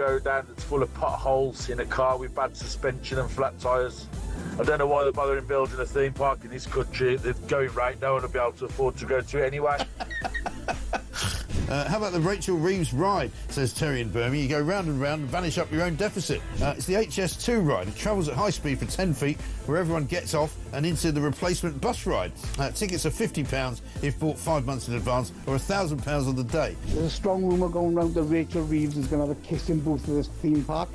go down that's full of potholes in a car with bad suspension and flat tyres. I don't know why they're bothering building a theme park in this country. They're going right, no one will be able to afford to go to it anyway. How about the Rachel Reeves ride, says Terry in Birmingham. You go round and round and vanish up your own deficit. It's the HS2 ride. It travels at high speed for 10 feet, where everyone gets off and into the replacement bus ride. Tickets are £50 if bought 5 months in advance, or £1,000 on the day. There's a strong rumour going round that Rachel Reeves is going to have a kissing booth for this theme park.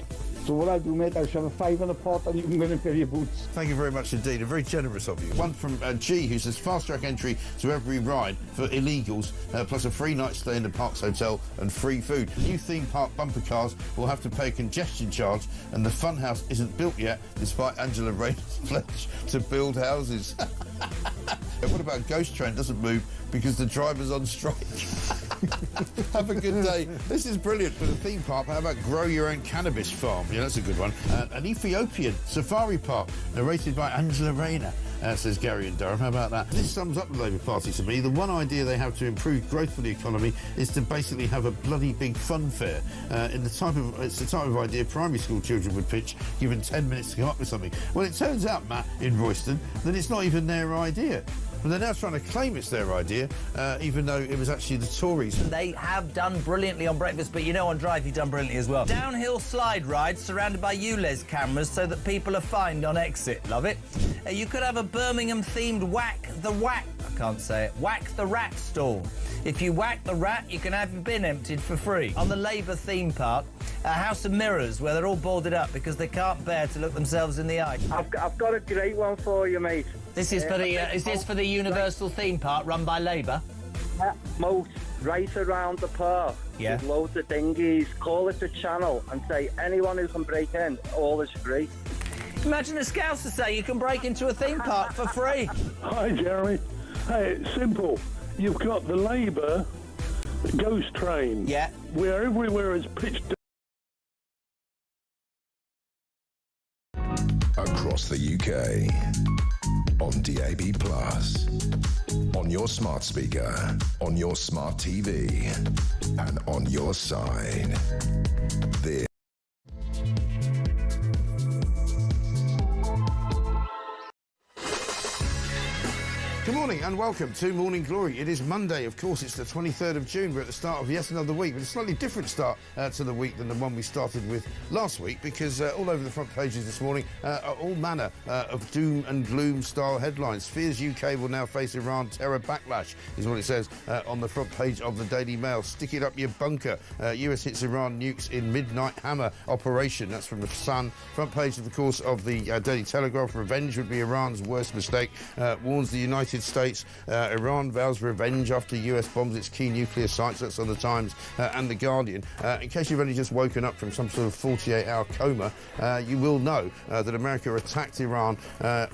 So what I do, mate, I shove a £5 in a pot and you can go in and fill your boots. Thank you very much indeed, and very generous of you. One from G, who says fast-track entry to every ride for illegals, plus a free night stay in the park's hotel and free food. New theme park bumper cars will have to pay a congestion charge, and the funhouse isn't built yet, despite Angela Rayner's pledge to build houses. What about Ghost Train doesn't move because the driver's on strike? Have a good day. This is brilliant for the theme park. How about grow your own cannabis farm? Yeah, that's a good one. An Ethiopian safari park narrated by Angela Rayner. Says Gary in Durham. How about that? This sums up the Labour Party to me. The one idea they have to improve growth for the economy is to basically have a bloody big fun fair. It's the type of idea primary school children would pitch, given 10 minutes to come up with something. Well, it turns out, Matt, in Royston, that it's not even their idea. But they're now trying to claim it's their idea, even though it was actually the Tories. They have done brilliantly on breakfast, but you know on Drive you've done brilliantly as well. Downhill slide ride surrounded by ULEZ cameras so that people are fined on exit. Love it. You could have a Birmingham-themed whack the rat stall. If you whack the rat, you can have your bin emptied for free. On the Labour theme park, a house of mirrors where they're all boarded up because they can't bear to look themselves in the eye. I've got a great one for you, mate. This is for the is this for the Universal theme park run by Labour? Moat right around the park. Yeah. With loads of dinghies. Call it the channel and say anyone who can break in, all is free. Imagine a Scouser say you can break into a theme park for free. Hi, Jeremy. Hey, it's simple. You've got the Labour ghost train. Yeah. Where everywhere is pitched across the UK, on DAB+, on your smart speaker, on your smart TV, and on your side. This Good morning and welcome to Morning Glory. It is Monday, of course, it's the 23rd of June. We're at the start of yet another week, but a slightly different start to the week than the one we started with last week, because all over the front pages this morning are all manner of doom and gloom style headlines. Fears UK will now face Iran terror backlash, is what it says on the front page of the Daily Mail. Stick it up your bunker. US hits Iran nukes in Midnight Hammer operation. That's from the Sun. Front page, of course, of the Daily Telegraph. Revenge would be Iran's worst mistake, warns the United States. Iran vows revenge after US bombs its key nuclear sites. That's on the Times and the Guardian. In case you've only just woken up from some sort of 48-hour coma, you will know that America attacked Iran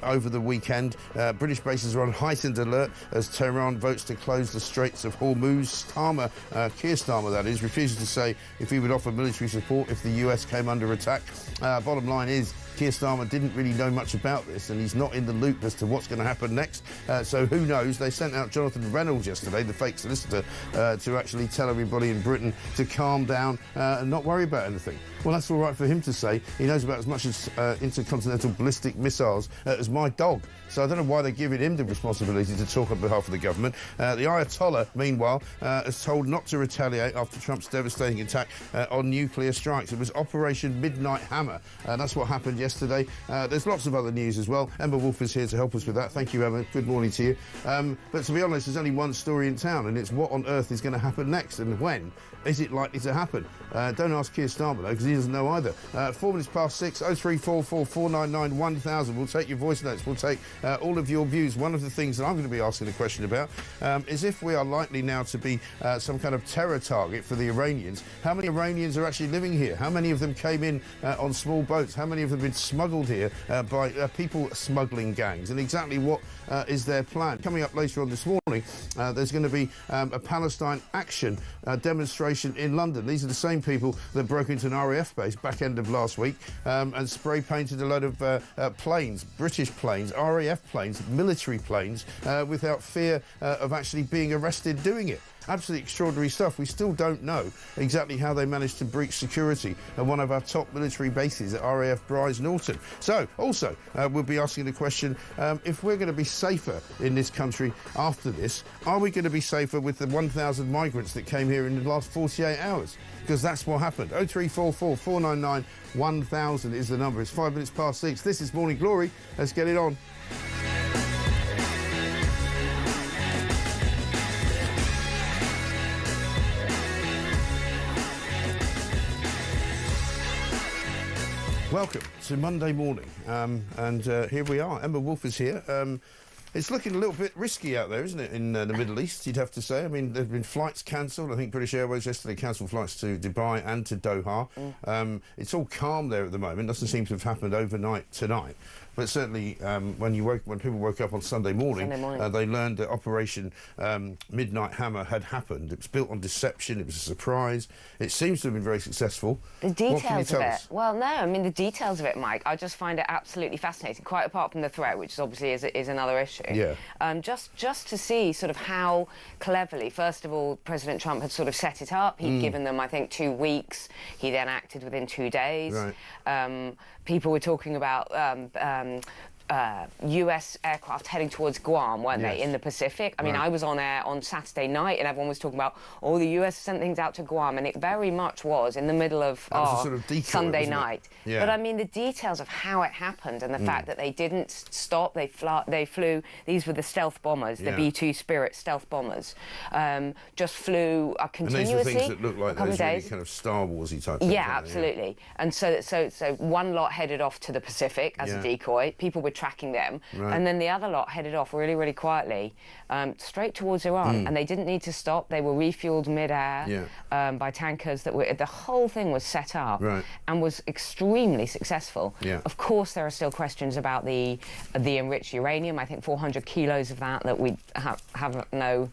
over the weekend. British bases are on heightened alert as Tehran votes to close the Straits of Hormuz. Keir Starmer, that is, refuses to say if he would offer military support if the US came under attack. Bottom line is, Keir Starmer didn't really know much about this, and he's not in the loop as to what's going to happen next. So who knows? They sent out Jonathan Reynolds yesterday, the fake solicitor, to actually tell everybody in Britain to calm down and not worry about anything. Well, that's all right for him to say. He knows about as much as intercontinental ballistic missiles as my dog. So I don't know why they're giving him the responsibility to talk on behalf of the government. The Ayatollah, meanwhile, is told not to retaliate after Trump's devastating attack on nuclear strikes. It was Operation Midnight Hammer. That's what happened yesterday. There's lots of other news as well. Emma Wolf is here to help us with that. Thank you, Emma. Good morning to you. But to be honest, there's only one story in town, and it's what on earth is going to happen next, and when is it likely to happen? Don't ask Keir Starmer, though, because he doesn't know either. 4 minutes past 6, 0344 499 1000. We'll take your voice notes. We'll take all of your views. One of the things that I'm going to be asking a question about is if we are likely now to be some kind of terror target for the Iranians. How many Iranians are actually living here? How many of them came in on small boats? How many of them have been smuggled here by people smuggling gangs? And exactly what is their plan? Coming up later on this morning, there's going to be a Palestine Action demonstration in London. These are the same people that broke into an RAF base back end of last week and spray painted a load of planes, British planes, RAF planes, military planes, without fear of actually being arrested doing it. absolutely extraordinary stuff. We still don't know exactly how they managed to breach security at one of our top military bases at RAF Bryce Norton. So, also, we'll be asking the question, if we're going to be safer in this country after this, are we going to be safer with the 1,000 migrants that came here in the last 48 hours? Because that's what happened. 0344 499 1000 is the number. It's 5 minutes past 6. This is Morning Glory. Let's get it on. Welcome to Monday morning, and here we are. Emma Wolf is here. It's looking a little bit risky out there, isn't it, in the Middle East, you'd have to say. I mean, there have been flights cancelled. I think British Airways yesterday cancelled flights to Dubai and to Doha. It's all calm there at the moment. Doesn't seem to have happened overnight tonight. But certainly, when people woke up on Sunday morning. They learned that Operation Midnight Hammer had happened. It was built on deception. It was a surprise. It seems to have been very successful. The details of it. Us? Well, no, I mean, the details of it, Mike, I just find it absolutely fascinating, quite apart from the threat, which obviously is another issue. Yeah. Just to see sort of how cleverly, first of all, President Trump had sort of set it up. He'd given them, I think, 2 weeks. He then acted within 2 days. Right. People were talking about US aircraft heading towards Guam, weren't they, in the Pacific? I mean, I was on air on Saturday night and everyone was talking about, oh, the US sent things out to Guam, and it very much was in the middle of sort of decoy, Sunday night. Yeah. But I mean, the details of how it happened and the fact that they didn't stop, they flew, these were the stealth bombers, the B-2 Spirit stealth bombers, just flew continuously. And these are things that look like those really days. kind of Star Warsy type things. Yeah, absolutely. Yeah. And so one lot headed off to the Pacific as a decoy. People were tracking them, and then the other lot headed off really, really quietly straight towards Iran, and they didn't need to stop. They were refueled mid-air by tankers that were. The whole thing was set up and was extremely successful. Of course, there are still questions about the enriched uranium. I think 400 kilos of that we have no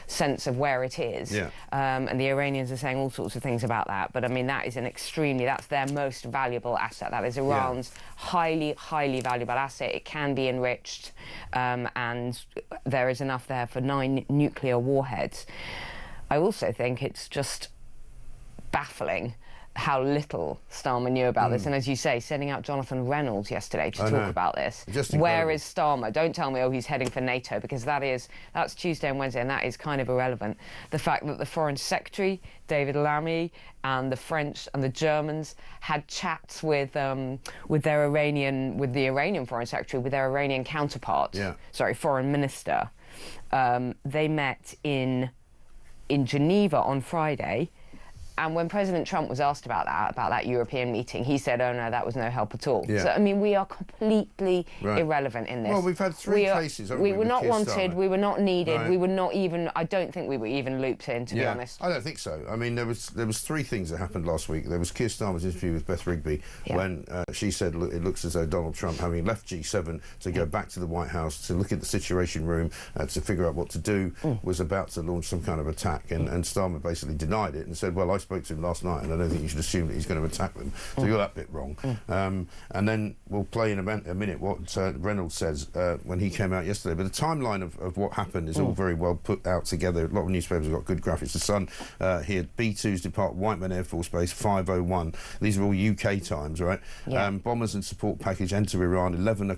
sense of where it is. And the Iranians are saying all sorts of things about that. But I mean, that is that's their most valuable asset. That is Iran's highly, highly valuable asset. It can be enriched, and there is enough there for 9 nuclear warheads. I also think it's just baffling how little Starmer knew about this, and as you say, sending out Jonathan Reynolds yesterday to talk about this. Where is Starmer? Don't tell me, oh, he's heading for NATO, because that's Tuesday and Wednesday, and that is kind of irrelevant. The fact that the Foreign Secretary, David Lammy, and the French and the Germans had chats with the Iranian Foreign Secretary, with their Iranian counterpart, Foreign Minister. They met in Geneva on Friday. And when President Trump was asked about that European meeting, he said, oh, no, that was no help at all. So, I mean, we are completely irrelevant in this. Well, we've had 3 cases, haven't we? We were not wanted, we were not needed, we were not even, I don't think we were even looped in, to be honest. I don't think so. I mean, there was 3 things that happened last week. There was Keir Starmer's interview with Beth Rigby when she said, look, it looks as though Donald Trump, having left G7 to go back to the White House to look at the Situation Room, to figure out what to do, was about to launch some kind of attack. And Starmer basically denied it and said, well, I spoke to him last night, and I don't think you should assume that he's going to attack them. So you got that bit wrong. And then we'll play in a minute what Reynolds says when he came out yesterday. But the timeline of what happened is all very well put out together. A lot of newspapers have got good graphics. The Sun here, B-2s depart Whiteman Air Force Base 5:01. These are all UK times, right? Bombers and support package enter Iran 11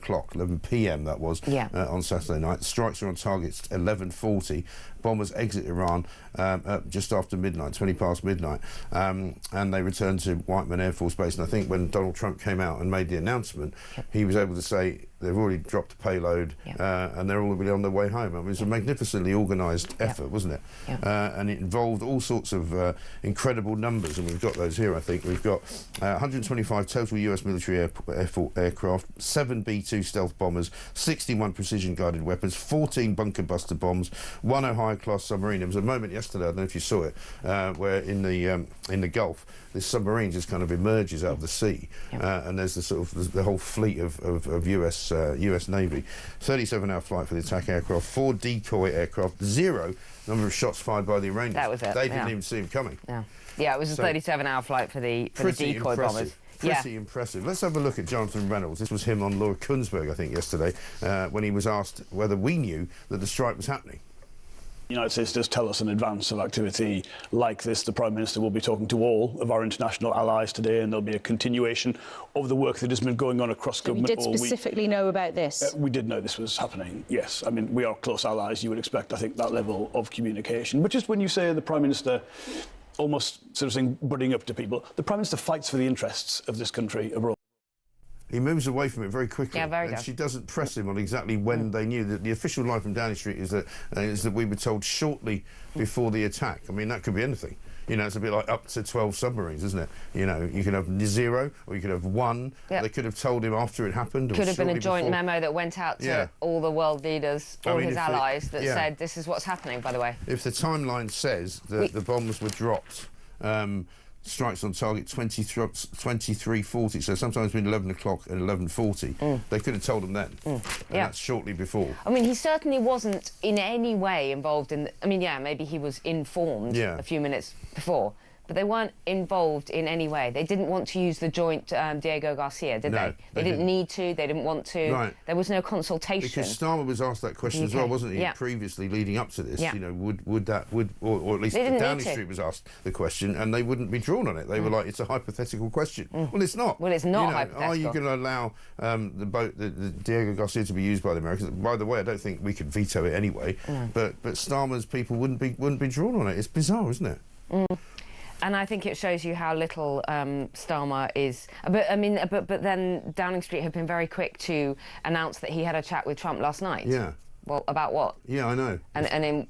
p.m. that was on Saturday night. The strikes are on targets 11:40. Bombers exit Iran just after midnight, 20 past midnight, and they returned to Whiteman Air Force Base. And I think when Donald Trump came out and made the announcement, he was able to say they've already dropped a payload and they're all really on their way home. I mean, it was a magnificently organised effort, wasn't it? And it involved all sorts of incredible numbers, and we've got those here, I think. We've got 125 total US military aircraft, 7 B-2 stealth bombers, 61 precision-guided weapons, 14 bunker-buster bombs, 1 Ohio-class submarine. There was a moment yesterday, I don't know if you saw it, where in the Gulf, this submarine just kind of emerges out of the sea, and there's the sort of the whole fleet of US Navy. 37-hour flight for the attack aircraft, 4 decoy aircraft, 0 number of shots fired by the Iranians. That was it. They didn't even see him coming. Yeah, it was a 37-hour flight for the decoy bombers. Pretty impressive. Let's have a look at Jonathan Reynolds. This was him on Laura Kunsberg, I think, yesterday, when he was asked whether we knew that the strike was happening. The United States does tell us in advance of activity like this. The Prime Minister will be talking to all of our international allies today, and there'll be a continuation of the work that has been going on across government all week. You did specifically know about this? We did know this was happening, yes. I mean, we are close allies. You would expect, I think, that level of communication. But just when you say the Prime Minister almost sort of saying, budding up to people, the Prime Minister fights for the interests of this country abroad. He moves away from it very quickly. Yeah, very and good. she doesn't press him on exactly when they knew. That the official line from Downing Street is that we were told shortly before the attack. I mean, that could be anything. You know, it's a bit like up to 12 submarines, isn't it? You know, you could have 0 or you could have 1. Yep. They could have told him after it happened. Could have been a joint before. memo that went out to all the world leaders, all his allies, that said, this is what's happening, by the way. If the timeline says that the bombs were dropped, strikes on target 23:40, so sometimes between 11 o'clock and 11:40, they could have told them then. And that's shortly before. I mean, he certainly wasn't in any way involved in... I mean, yeah, maybe he was informed a few minutes before, but they weren't involved in any way. They didn't want to use the joint Diego Garcia, did they? They didn't need to. They didn't want to. Right. There was no consultation. Because Starmer was asked that question as well, wasn't he? Previously, leading up to this, you know, would or at least Downing Street was asked the question, and they wouldn't be drawn on it. They were like, it's a hypothetical question. Well, it's not. Well, it's not you know, hypothetical. Are you going to allow the Diego Garcia to be used by the Americans? By the way, I don't think we could veto it anyway. But Starmer's people wouldn't be drawn on it. It's bizarre, isn't it? And I think it shows you how little Starmer is. But I mean, but then Downing Street have been very quick to announce that he had a chat with Trump last night. Yeah. Well, about what? Yeah, I know. And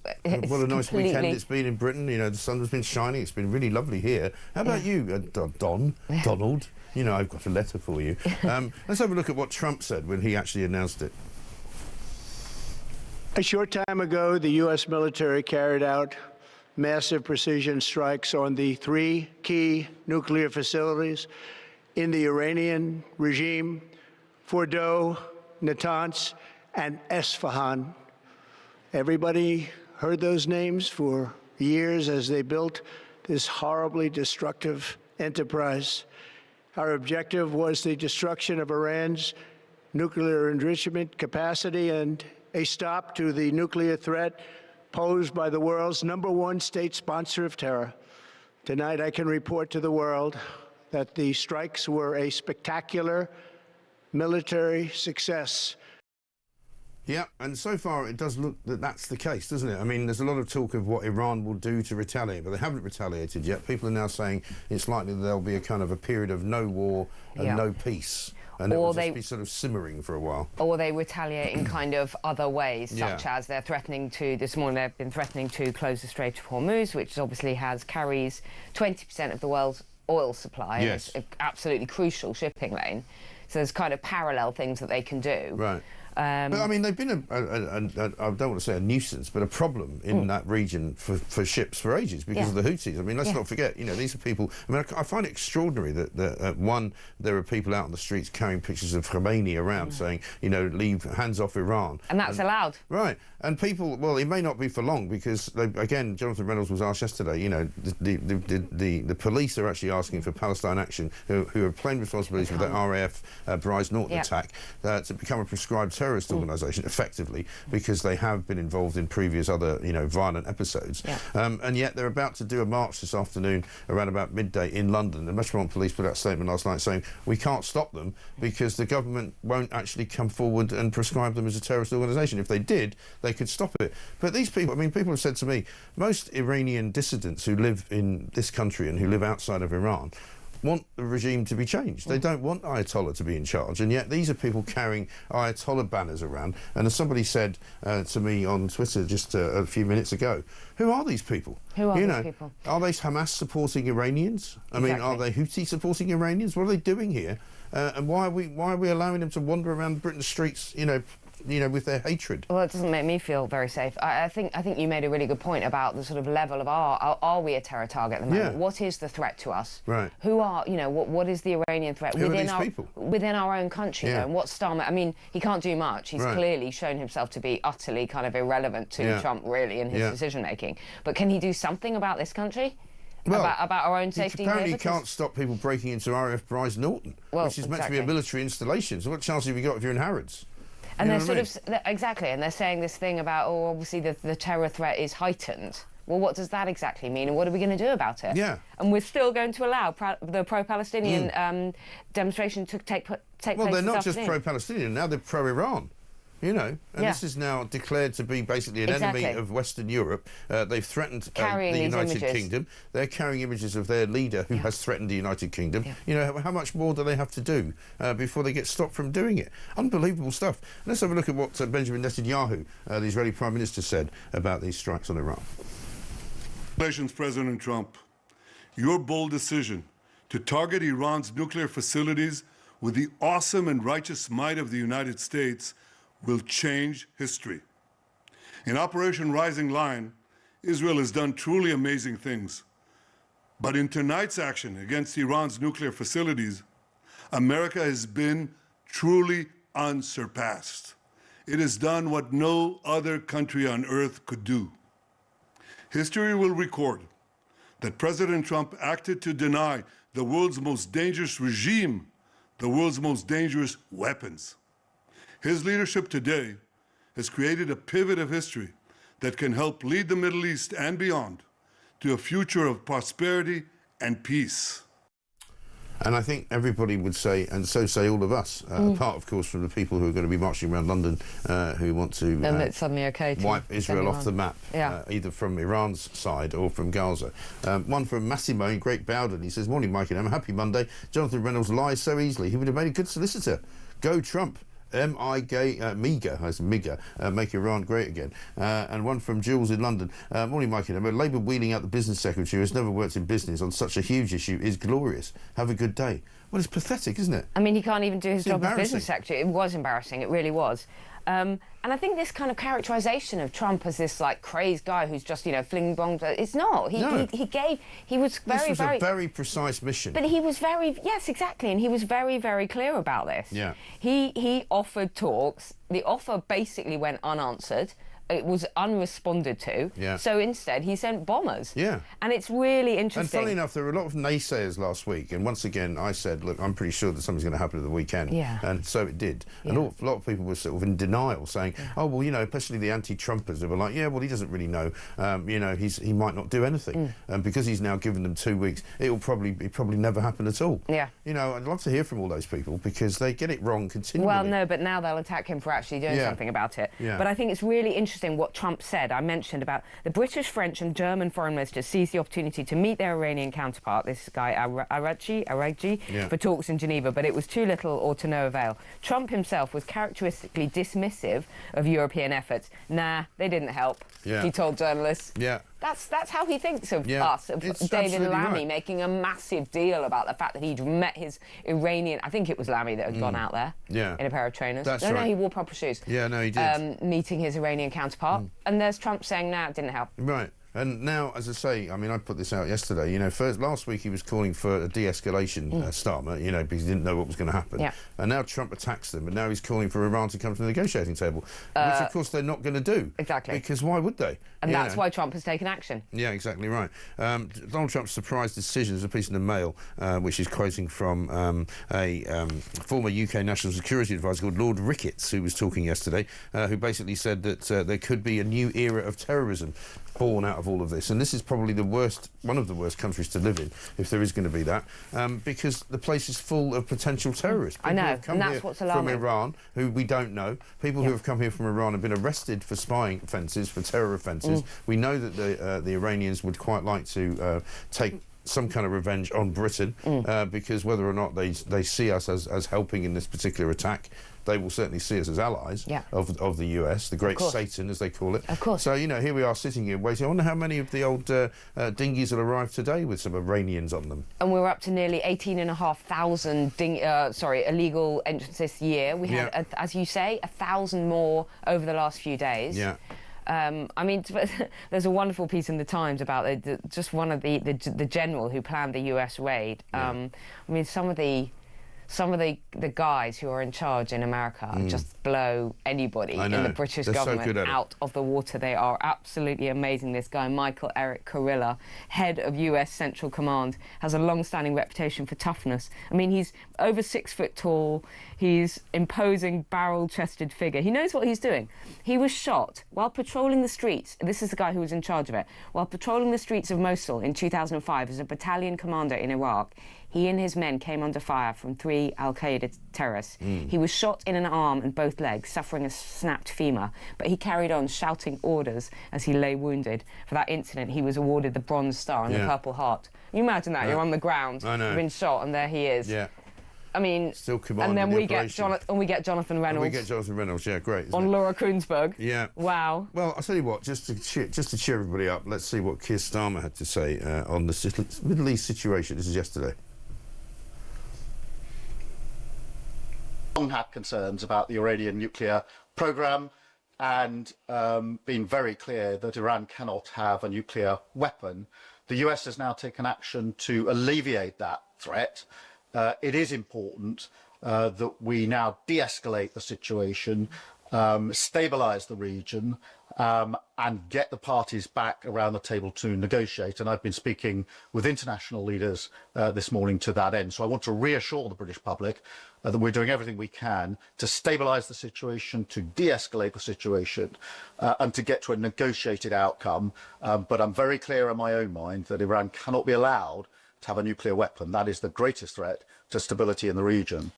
what a nice weekend it's been in Britain. You know, the sun has been shining. It's been really lovely here. How about you, Donald? You know, I've got a letter for you. Let's have a look at what Trump said when he actually announced it. A short time ago, the U.S. military carried out massive precision strikes on the 3 key nuclear facilities in the Iranian regime, Fordow, Natanz, and Esfahan. Everybody heard those names for years as they built this horribly destructive enterprise. Our objective was the destruction of Iran's nuclear enrichment capacity and a stop to the nuclear threat posed by the world's #1 state sponsor of terror. Tonight, I can report to the world that the strikes were a spectacular military success. Yeah, and so far it does look that that's the case, doesn't it? I mean, there's a lot of talk of what Iran will do to retaliate, but they haven't retaliated yet. People are now saying it's likely that there'll be a kind of a period of no war and no peace. And it will just be sort of simmering for a while. Or they retaliate in kind of other ways, such as they're threatening to, this morning they've been threatening to close the Strait of Hormuz, which obviously carries 20% of the world's oil supply. Yes. And it's an absolutely crucial shipping lane. So there's kind of parallel things that they can do. Right. But, I mean, they've been, I don't want to say a nuisance, but a problem in that region for ships for ages because of the Houthis. I mean, let's not forget, you know, these are people... I mean, I find it extraordinary that, one, there are people out on the streets carrying pictures of Khomeini around saying, you know, leave, hands off Iran. And that's allowed. Right. And people, well, it may not be for long because, again, Jonathan Reynolds was asked yesterday, you know, the police are actually asking for Palestine Action, who have claimed responsibility for the RAF Bryce Norton attack, to become a prescribed terrorist organisation, effectively, because they have been involved in previous other, you know, violent episodes. And yet they're about to do a march this afternoon around about midday in London. The Metropolitan Police put out a statement last night saying, we can't stop them because the government won't actually come forward and prescribe them as a terrorist organisation. If they did, they could stop it. But these people, I mean, people have said to me, most Iranian dissidents who live in this country and who live outside of Iran want the regime to be changed. They don't want Ayatollah to be in charge, and yet these are people carrying Ayatollah banners around. And as somebody said to me on Twitter just a few minutes ago, who are these people? Who are these people? Are they Hamas supporting Iranians? I mean, are they Houthi supporting Iranians? What are they doing here? And why are we allowing them to wander around Britain's streets, you know, with their hatred? Well, it doesn't make me feel very safe. I think you made a really good point about the sort of level of are we a terror target at the moment? What is the threat to us? Right. Who are, you know, what is the Iranian threat within our own country? And what's Starmer? I mean, he can't do much. He's clearly shown himself to be utterly kind of irrelevant to Trump, really, in his decision making. But can he do something about this country? Well, about our own safety? Apparently he can't stop people breaking into RAF Bryce Norton, which is meant to be a military installation. So what chance have you got if you're in Harrods? And You they're know what I sort of exactly, and they're saying this thing about, oh, obviously the terror threat is heightened. Well, what does that exactly mean, and what are we going to do about it? Yeah. And we're still going to allow the pro-Palestinian demonstration to take place. Well, they're not just afternoon. pro-Palestinian now; they're pro-Iran. You know, and Yeah. this is now declared to be basically an enemy of Western Europe. They've threatened the United Kingdom. They're carrying images of their leader who has threatened the United Kingdom. Yeah. You know, how much more do they have to do before they get stopped from doing it? Unbelievable stuff. Let's have a look at what Benjamin Netanyahu, the Israeli Prime Minister, said about these strikes on Iran. Congratulations, President Trump. Your bold decision to target Iran's nuclear facilities with the awesome and righteous might of the United States will change history. In Operation Rising Lion, Israel has done truly amazing things. But in tonight's action against Iran's nuclear facilities, America has been truly unsurpassed. It has done what no other country on earth could do. History will record that President Trump acted to deny the world's most dangerous regime the world's most dangerous weapons. His leadership today has created a pivot of history that can help lead the Middle East and beyond to a future of prosperity and peace. And I think everybody would say, and so say all of us, apart, of course, from the people who are going to be marching around London who want to it's suddenly okay to wipe Israel off the map, either from Iran's side or from Gaza. One from Massimo in Great Bowden. He says, morning, Mike and Emma. Happy Monday. Jonathan Reynolds lies so easily. He would have made a good solicitor. Go Trump. MIGA, make Iran great again. And one from Jules in London. Morning, Mike and Emma. Labour wheeling out the business secretary who has never worked in business on such a huge issue is glorious. Have a good day. Well, it's pathetic, isn't it? I mean, he can't even do his job as business secretary. It was embarrassing. It really was. And I think this kind of characterisation of Trump as this like crazed guy who's just, you know, flinging bombs. It's not. He was a very precise mission. But he was yes, exactly, and he was very, very clear about this. Yeah. He offered talks. The offer basically went unanswered. It was unresponded to. Yeah. So instead, he sent bombers. Yeah. And it's really interesting. And funnily enough, there were a lot of naysayers last week. And once again, I said, look, I'm pretty sure that something's going to happen at the weekend. Yeah. And so it did. Yeah. And a lot of people were sort of in denial, saying, oh, well, you know, especially the anti-Trumpers, they were like, yeah, well, he doesn't really know. You know, he might not do anything. And because he's now given them 2 weeks, it probably never happen at all. Yeah. You know, I'd love to hear from all those people because they get it wrong continually. Well, no, but now they'll attack him for actually doing something about it. Yeah. But I think it's really interesting what Trump said. I mentioned about the British, French and German foreign ministers seized the opportunity to meet their Iranian counterpart, this guy Aragji, for talks in Geneva, but it was too little or to no avail. Trump himself was characteristically dismissive of European efforts. Nah, they didn't help, he told journalists. Yeah. That's how he thinks of us, of David Lammy making a massive deal about the fact that he'd met his Iranian, I think it was Lammy that had gone out there in a pair of trainers. That's no, right. No, he wore proper shoes. Yeah, no, he did. Meeting his Iranian counterpart. And there's Trump saying, no, it didn't help. Right. And now, as I say, I mean, I put this out yesterday, you know, last week he was calling for a de-escalation, Starmer, you know, because he didn't know what was going to happen. Yeah. And now Trump attacks them, and now he's calling for Iran to come to the negotiating table, which, of course, they're not going to do. Exactly. Because why would they? And that's why Trump has taken action. Yeah, exactly right. Donald Trump's surprise decision is a piece in the Mail, which is quoting from a former UK National Security Advisor called Lord Ricketts, who was talking yesterday, who basically said that there could be a new era of terrorism born out of all of this. And this is probably one of the worst countries to live in, if there is going to be that, because the place is full of potential terrorists. I know, and that's what's alarming. From Iran, who we don't know. People who have come here from Iran have been arrested for spying offences, for terror offences. We know that the Iranians would quite like to take some kind of revenge on Britain, because whether or not they see us as helping in this particular attack, they will certainly see us as allies of the US, the great Satan, as they call it. Of course. So, you know, here we are sitting here waiting. I wonder how many of the old dinghies will arrive today with some Iranians on them. And we're up to nearly 18,500 illegal entrants this year. We had, as you say, 1,000 more over the last few days. Yeah. I mean, there's a wonderful piece in the Times about just one of the general who planned the US raid. I mean, some of the some of the guys who are in charge in America just blow anybody in the British government out of the water. They are absolutely amazing. This guy, Michael Eric Kurilla, head of US Central Command, has a long-standing reputation for toughness. I mean, he's over 6 foot tall. He's imposing, barrel-chested figure. He knows what he's doing. He was shot while patrolling the streets. This is the guy who was in charge of it. While patrolling the streets of Mosul in 2005 as a battalion commander in Iraq, he and his men came under fire from 3 al-Qaeda terrorists. He was shot in an arm and both legs, suffering a snapped femur, but he carried on shouting orders as he lay wounded. For that incident, he was awarded the Bronze Star and the Purple Heart. Can you imagine that? You're on the ground, you've been shot, and there he is. Yeah. I mean, still commanding and then the we operation. get Jonathan Reynolds. And we get Jonathan Reynolds, yeah, great. On Laura Koonsberg. Yeah. Wow. Well, I'll tell you what, just to cheer everybody up, let's see what Keir Starmer had to say on the Middle East situation. This is yesterday. Long had concerns about the Iranian nuclear program and been very clear that Iran cannot have a nuclear weapon. The US has now taken action to alleviate that threat. It is important that we now de-escalate the situation, stabilise the region, and get the parties back around the table to negotiate. And I've been speaking with international leaders this morning to that end. So I want to reassure the British public that we're doing everything we can to stabilise the situation, to de-escalate the situation, and to get to a negotiated outcome. But I'm very clear in my own mind that Iran cannot be allowed to have a nuclear weapon. That is the greatest threat to stability in the region.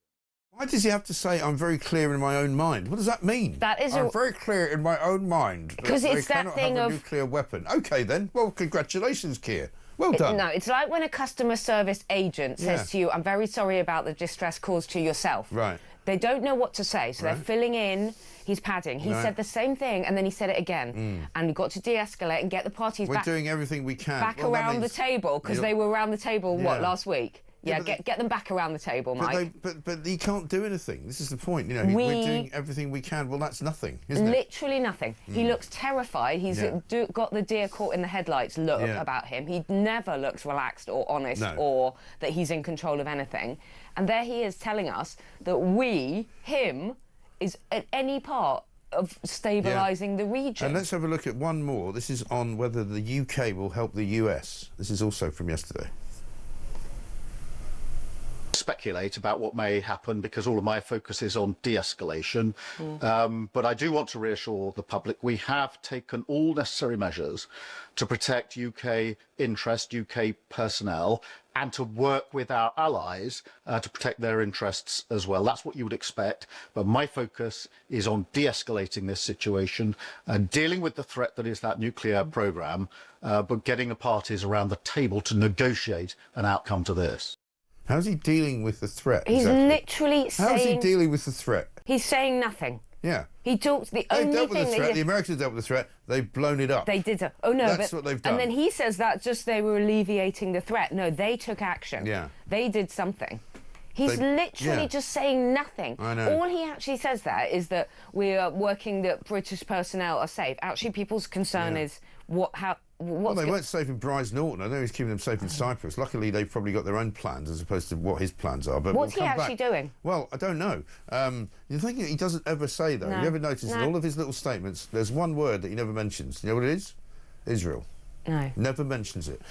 Why does he have to say, I'm very clear in my own mind? What does that mean? That is I'm very clear in my own mind. Because it's that thing have of a nuclear weapon. OK, then. Well, congratulations, Keir. Well done. No, it's like when a customer service agent says to you, I'm very sorry about the distress caused to yourself. Right. They don't know what to say, so they're filling in. He's padding. He said the same thing, and then he said it again. And we've got to de-escalate and get the parties back. We're doing everything we can. Back around the table, because they were around the table, what, last week? Yeah, get them back around the table, Mike. But he can't do anything. This is the point. You know, we're doing everything we can. Well, that's nothing, isn't it? Literally nothing. He looks terrified. He's got the deer caught in the headlights look about him. He never looks relaxed or honest or that he's in control of anything. And there he is telling us that him, is at any part of stabilising the region. And let's have a look at one more. This is on whether the UK will help the US. This is also from yesterday. Speculate about what may happen because all of my focus is on de-escalation. But I do want to reassure the public we have taken all necessary measures to protect UK interest, UK personnel, and to work with our allies to protect their interests as well. That's what you would expect. But my focus is on de-escalating this situation and dealing with the threat that is that nuclear programme, but getting the parties around the table to negotiate an outcome to this. How's he dealing with the threat? He's literally saying... How's he dealing with the threat? He's saying nothing. Yeah. He talks... The only dealt with thing the threat. The Americans dealt with the threat. They've blown it up. They did. Oh, no, That's what they've done. And then he says that just they were alleviating the threat. No, they took action. Yeah. They did something. He's literally just saying nothing. I know. All he actually says there is that we are working that British personnel are safe. Actually, people's concern is well, they weren't safe in Bryce Norton. I know he's keeping them safe in Cyprus. Luckily, they've probably got their own plans as opposed to what his plans are. But what's he actually doing? Well, I don't know. The thing he doesn't ever say, though, you ever notice in all of his little statements, there's one word that he never mentions. You know what it is? Israel. No. Never mentions it.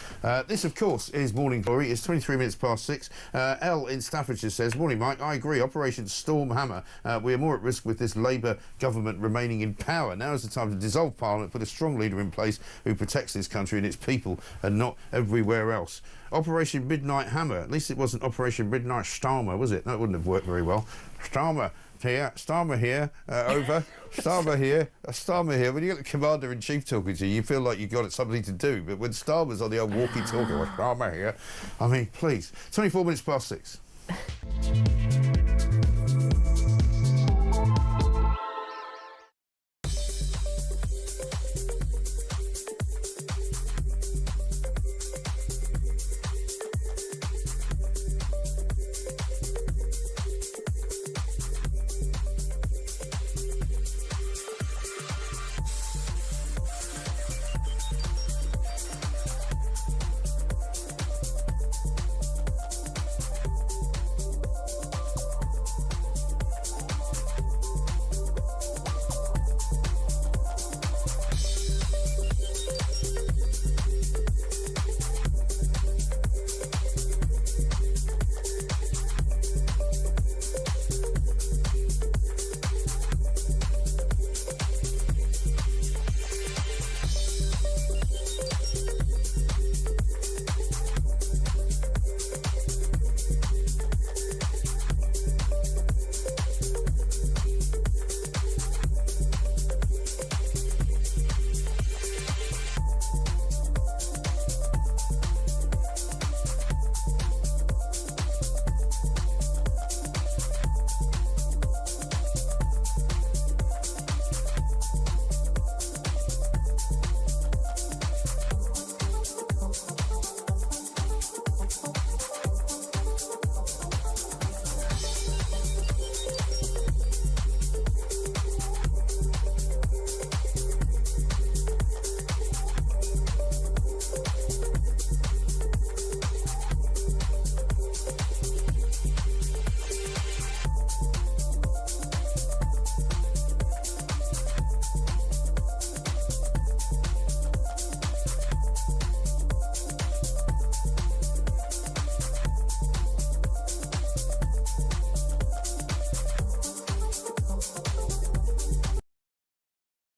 This, of course, is Morning Glory. It's 23 minutes past 6. Elle in Staffordshire says, morning, Mike. I agree. Operation Storm Hammer. We are more at risk with this Labour government remaining in power. Now is the time to dissolve Parliament, put a strong leader in place who protects this country and its people and not everywhere else. Operation Midnight Hammer. At least it wasn't Operation Midnight Starmer, was it? That wouldn't have worked very well. Starmer here, over. Starmer here, Starmer here. When you get the Commander-in-Chief talking to you, you feel like you've got something to do. But when Starmer's on the old walkie-talkie, Starmer here, I mean, please. 24 minutes past 6.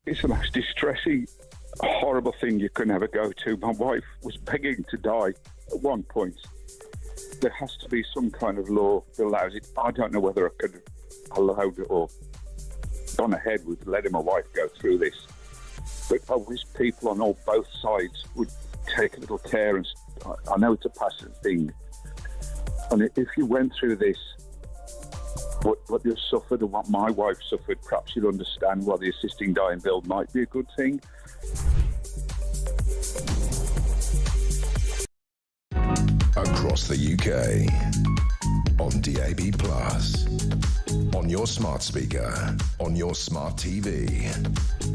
It's the most distressing, horrible thing you can ever go to. My wife was begging to die at one point. There has to be some kind of law that allows it. I don't know whether I could have allowed it or gone ahead with letting my wife go through this. But I wish people on both sides would take a little care. And I know it's a passionate thing. And if you went through this, what you suffered and what my wife suffered, perhaps you'll understand why the assisting dying bill might be a good thing. Across the UK, on DAB+, on your smart speaker, on your smart TV,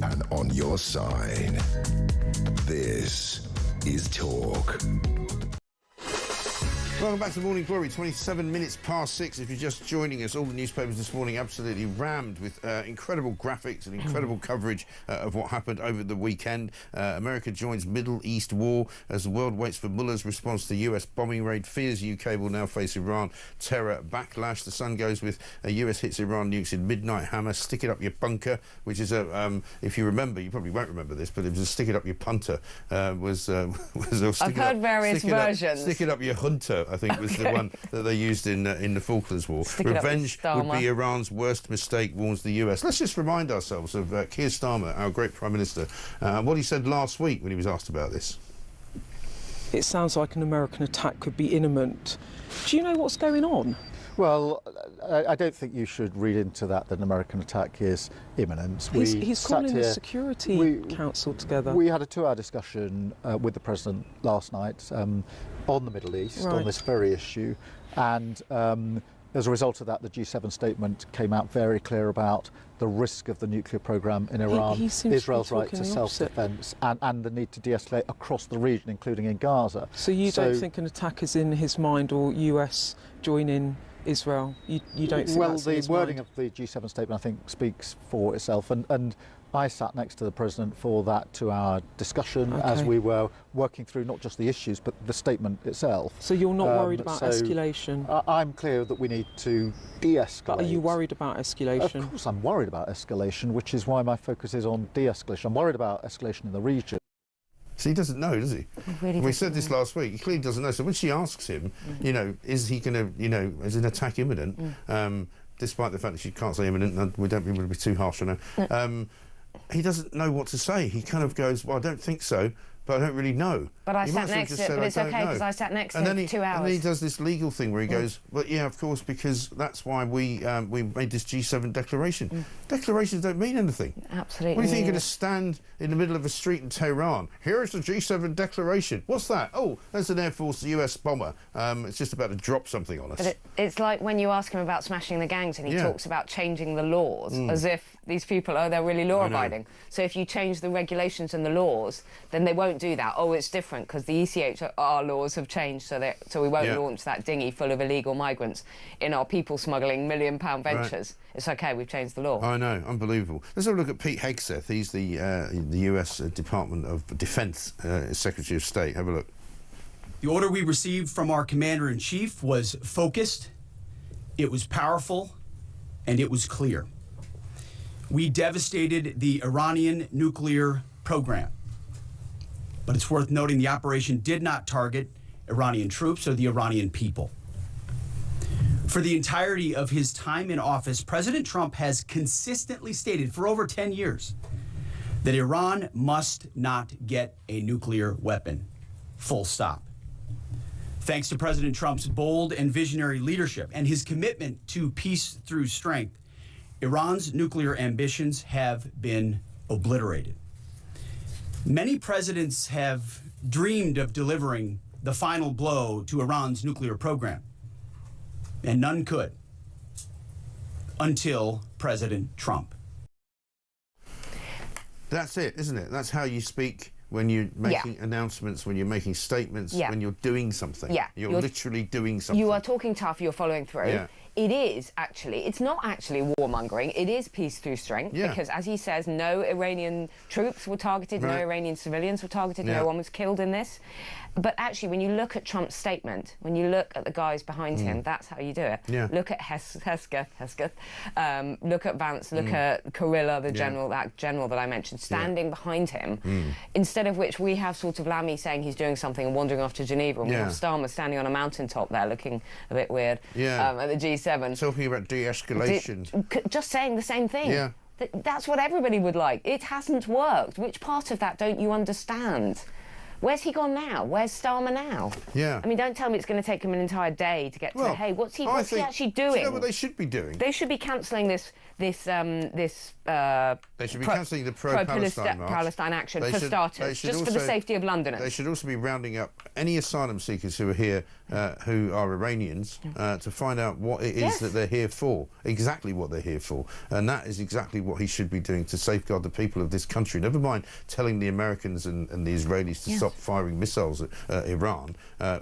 and on your side. This is Talk. Welcome back to Morning Glory, 27 minutes past 6. If you're just joining us, all the newspapers this morning absolutely rammed with incredible graphics and incredible coverage of what happened over the weekend. America joins Middle East war as the world waits for Mueller's response to US bombing raid. Fears UK will now face Iran terror backlash. The Sun goes with US hits Iran nukes in midnight hammer. Stick it up your bunker, which is a, if you remember, you probably won't remember this, but it was a stick it up your punter. I've heard various versions. Stick it up your hunter, I think, was the one that they used in the Falklands War. Revenge would be Iran's worst mistake, warns the US. Let's just remind ourselves of Keir Starmer, our great Prime Minister, what he said last week when he was asked about this. It sounds like an American attack could be imminent. Do you know what's going on? Well, I don't think you should read into that an American attack is imminent. He's calling the Security Council together. We had a 2-hour discussion with the President last night on the Middle East, on this very issue, and as a result of that, the G7 statement came out very clear about the risk of the nuclear programme in Iran, Israel's right to self-defence, and the need to de-escalate across the region, including in Gaza. So you don't think an attack is in his mind, or US joining Israel? You don't think that's in his the wording mind? of the G7 statement, I think, speaks for itself, and I sat next to the President for that 2-hour discussion as we were working through not just the issues but the statement itself. So you're not worried about escalation? I'm clear that we need to de-escalate. But are you worried about escalation? Of course I'm worried about escalation, which is why my focus is on de-escalation. I'm worried about escalation in the region. So he doesn't know, does he? We said this last week. He clearly doesn't know. So when she asks him, you know, is he going to, you know, is an attack imminent? Despite the fact that she can't say imminent, and we don't want to be too harsh on her. He doesn't know what to say. He kind of goes, well, I don't think so, but I don't really know. But I sat next to it, but it's okay because I sat next to him for 2 hours. And then he does this legal thing where he goes, well, yeah, of course, because that's why we made this G7 declaration. Declarations don't mean anything. Absolutely. What do you think you're going to stand in the middle of a street in Tehran? Here is the G7 declaration. What's that? Oh, that's an Air Force US bomber. It's just about to drop something on us. But it's like when you ask him about smashing the gangs and he talks about changing the laws as if these people, they're really law-abiding. So if you change the regulations and the laws, then they won't do that. Oh, it's different because the ECHR laws have changed so we won't launch that dinghy full of illegal migrants in our people-smuggling £1 million ventures. It's OK, we've changed the law. I know, unbelievable. Let's have a look at Pete Hegseth. He's the US Department of Defense Secretary of State. Have a look. The order we received from our Commander-in-Chief was focused, it was powerful, and it was clear. We devastated the Iranian nuclear program. But it's worth noting the operation did not target Iranian troops or the Iranian people. For the entirety of his time in office, President Trump has consistently stated for over 10 years that Iran must not get a nuclear weapon. Full stop. Thanks to President Trump's bold and visionary leadership and his commitment to peace through strength, Iran's nuclear ambitions have been obliterated. Many presidents have dreamed of delivering the final blow to Iran's nuclear program, and none could until President Trump. That's it, isn't it? That's how you speak when you're making announcements, when you're making statements, when you're doing something. You're literally doing something. You are talking tough, you're following through. it is actually, it's not actually warmongering, it is peace through strength, because as he says, no Iranian troops were targeted, no Iranian civilians were targeted, no one was killed in this. But actually, when you look at Trump's statement, when you look at the guys behind him, that's how you do it. Look at Hesketh, look at Vance, look at Kurilla, the general, that general that I mentioned, standing behind him, instead of which we have sort of Lammy saying he's doing something and wandering off to Geneva, and we have Starmer standing on a mountaintop there looking a bit weird at the G7. Talking about de-escalation. Just saying the same thing. That's what everybody would like. It hasn't worked. Which part of that don't you understand? Where's he gone now? Where's Starmer now? I mean, don't tell me it's going to take him an entire day to get to, hey, what's he actually doing? Do you know what they should be doing? They should be cancelling this they should be cancelling the pro-Palestine action, for starters, just for the safety of Londoners. They should also be rounding up any asylum seekers who are here, who are Iranians, to find out what it is that they're here for, exactly what they're here for. And that is exactly what he should be doing to safeguard the people of this country. Never mind telling the Americans and the Israelis to stop firing missiles at Iran.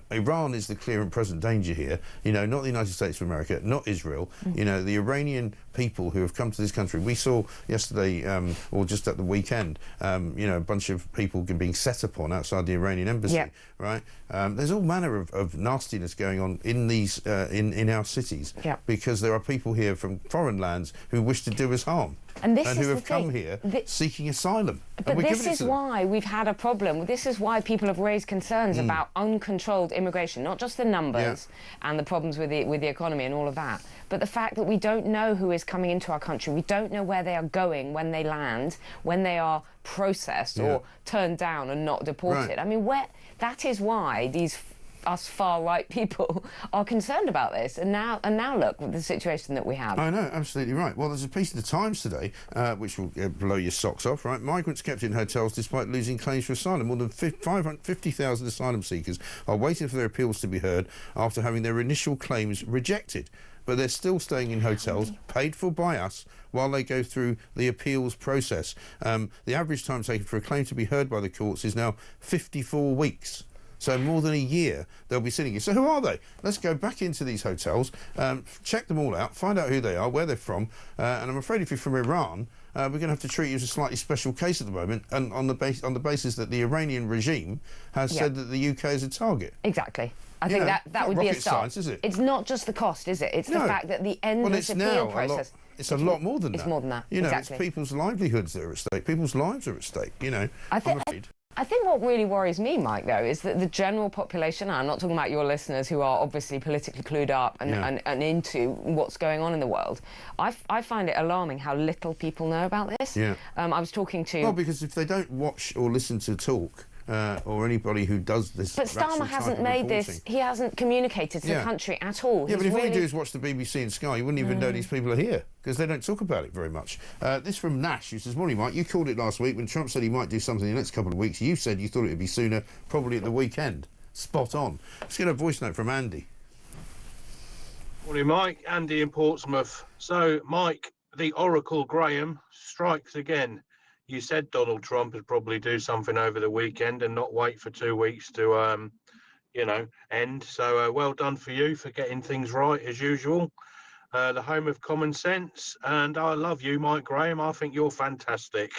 Iran is the clear and present danger here, you know, not the United States of America, not Israel. You know, the Iranian people who have come to this country. We saw yesterday, or just at the weekend, you know, a bunch of people being set upon outside the Iranian embassy, right? There's all manner of nastiness going on in these, in our cities, because there are people here from foreign lands who wish to do us harm. And who have come here seeking asylum. But this is why we've had a problem. This is why people have raised concerns about uncontrolled immigration, not just the numbers and the problems with the economy and all of that, but the fact that we don't know who is coming into our country. We don't know where they are going when they land, when they are processed or turned down and not deported. I mean, that is why us far-right people are concerned about this, and now look at the situation that we have. I know, absolutely right. Well, there's a piece in the Times today which will blow your socks off, right? Migrants kept in hotels despite losing claims for asylum. More than 550,000 asylum seekers are waiting for their appeals to be heard after having their initial claims rejected. But they're still staying in hotels paid for by us while they go through the appeals process. The average time taken for a claim to be heard by the courts is now 54 weeks. So more than a year they'll be sitting here. So who are they? Let's go back into these hotels, check them all out, find out who they are, where they're from, and I'm afraid if you're from Iran, we're going to have to treat you as a slightly special case at the moment, and on the basis that the Iranian regime has said that the UK is a target. Exactly. I think that would be a start. Science, is it? It's not just the cost, is it? It's the fact that the endless appeal process. It's a lot more than that. It's more than that. You know, it's people's livelihoods that are at stake. People's lives are at stake. You know, I think what really worries me, Mike, though, is that the general population, I'm not talking about your listeners who are obviously politically clued up and into what's going on in the world, I find it alarming how little people know about this. I was talking to... Well, because if they don't watch or listen to talk, or anybody who does this... But Starmer hasn't made this... He hasn't communicated to the country at all. Yeah, but if all you do is watch the BBC and Sky, you wouldn't even know these people are here, because they don't talk about it very much. This from Nash, who says, morning, Mike, you called it last week when Trump said he might do something in the next couple of weeks. You said you thought it would be sooner, probably at the weekend. Spot on. Let's get a voice note from Andy. Morning, Mike. Andy in Portsmouth. So, Mike, the Oracle Graham strikes again. You said Donald Trump would probably do something over the weekend and not wait for 2 weeks to, you know, end. So well done for you for getting things right as usual. The home of common sense. And I love you, Mike Graham. I think you're fantastic.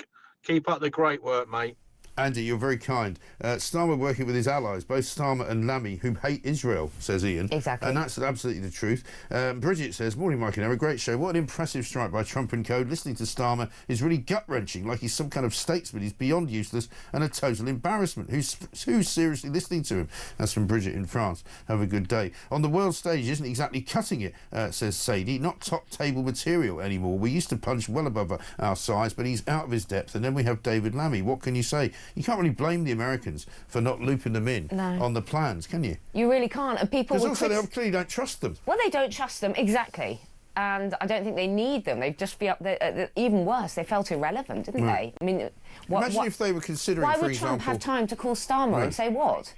Keep up the great work, mate. Andy, you're very kind. Starmer working with his allies, both Starmer and Lammy, who hate Israel, says Ian. Exactly. And that's absolutely the truth. Bridget says, morning, Mike and Emma, great show. What an impressive strike by Trump and co. Listening to Starmer is really gut-wrenching, like he's some kind of statesman. He's beyond useless and a total embarrassment. Who's seriously listening to him? That's from Bridget in France. Have a good day. On the world stage, isn't exactly cutting it, says Sadie. Not top-table material anymore. We used to punch well above our size, but he's out of his depth. And then we have David Lammy. What can you say? You can't really blame the Americans for not looping them in on the plans, can you? You really can't. And people... Because also they clearly don't trust them. Well, they don't trust them, exactly. And I don't think they need them. They'd just be up there... even worse, they felt irrelevant, didn't they? I mean... Imagine if they were considering, for example... Why would Trump have time to call Starmer and say what?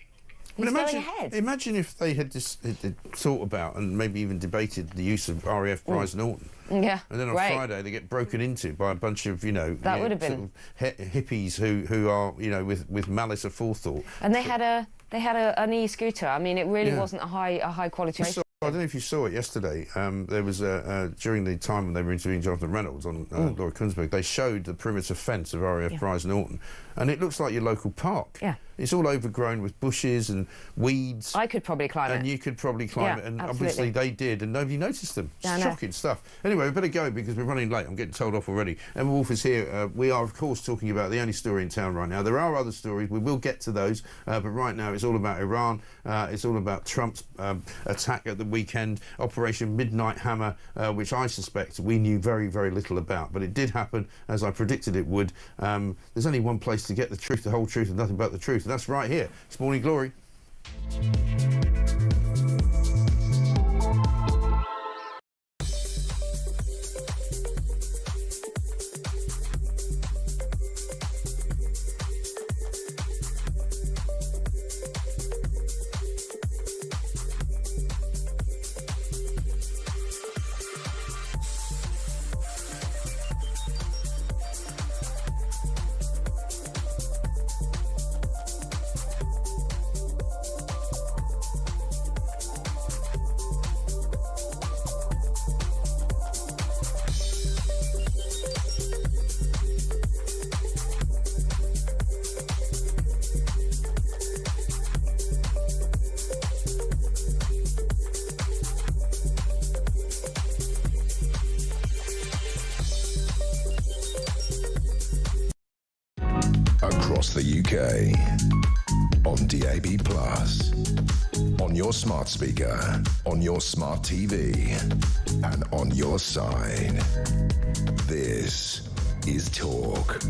He's going ahead. Imagine if they had just thought about and maybe even debated the use of RAF Prize Norton. Yeah, and then on Friday they get broken into by a bunch of, that would have been sort of hippies who are, with malice aforethought. And they had an e-scooter. I mean, it really wasn't a high quality. I don't know if you saw it yesterday. There was during the time when they were interviewing Jonathan Reynolds on Laura Kuenssberg, they showed the perimeter fence of RAF Prize Norton, and it looks like your local park. Yeah. It's all overgrown with bushes and weeds. I could probably climb it. And you could probably climb it, and absolutely. obviously they did, and nobody noticed them. Yeah, Shocking stuff. Anyway, we better go because we're running late. I'm getting told off already. Emma Wolf is here. We are, of course, talking about the only story in town right now. There are other stories. We will get to those, but right now it's all about Iran. It's all about Trump's attack at the weekend, Operation Midnight Hammer, which I suspect we knew very, very little about. But it did happen, as I predicted it would. There's only one place to get the truth, the whole truth, and nothing but the truth, and that's right here. It's Morning Glory. Across the UK, on DAB+, on your smart speaker, on your smart TV, and on your side. This is Talk.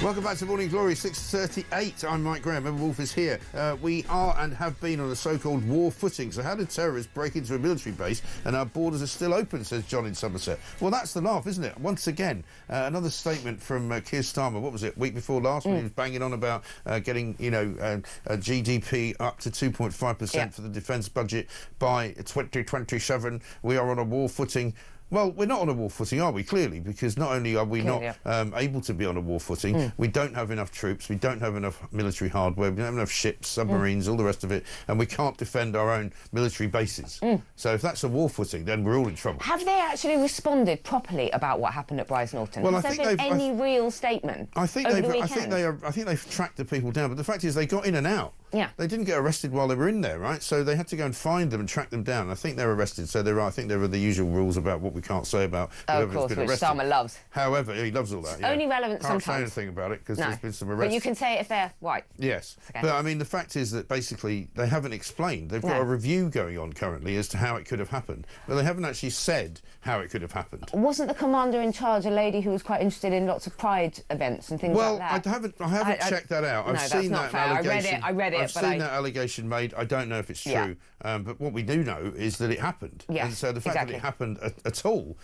Welcome back to Morning Glory, 6:38. I'm Mike Graham. Emma Wolf is here. We are and have been on a so-called war footing. So how did terrorists break into a military base and our borders are still open, says John in Somerset. Well, that's the laugh, isn't it? Once again, another statement from Keir Starmer. What was it, week before last, when he was banging on about getting, GDP up to 2.5% for the defence budget by 2027. We are on a war footing. Well, we're not on a war footing, are we? Clearly, because not only are we not able to be on a war footing, we don't have enough troops, we don't have enough military hardware, we don't have enough ships, submarines, all the rest of it, and we can't defend our own military bases. So if that's a war footing, then we're all in trouble. Have they actually responded properly about what happened at Prize Norton? Well, Has there been any real statement over the weekend? I think they've tracked the people down, but the fact is they got in and out. Yeah. They didn't get arrested while they were in there, right? So they had to go and find them and track them down. I think they're arrested, so I think there are the usual rules about what we can't say about of course, which Starmer loves. However, he loves all that. It's only relevant can't sometimes. say anything about it because there's been some arrests. But you can say it if they're white. Yes. Okay. But, I mean, the fact is that basically they haven't explained. They've got a review going on currently as to how it could have happened. But they haven't actually said how it could have happened. Wasn't the commander in charge a lady who was quite interested in lots of pride events and things like that? Well, I haven't checked that out. I've seen that allegation. I read it, I've seen that allegation made. I don't know if it's true. But what we do know is that it happened. Yes, and so the fact that it happened at all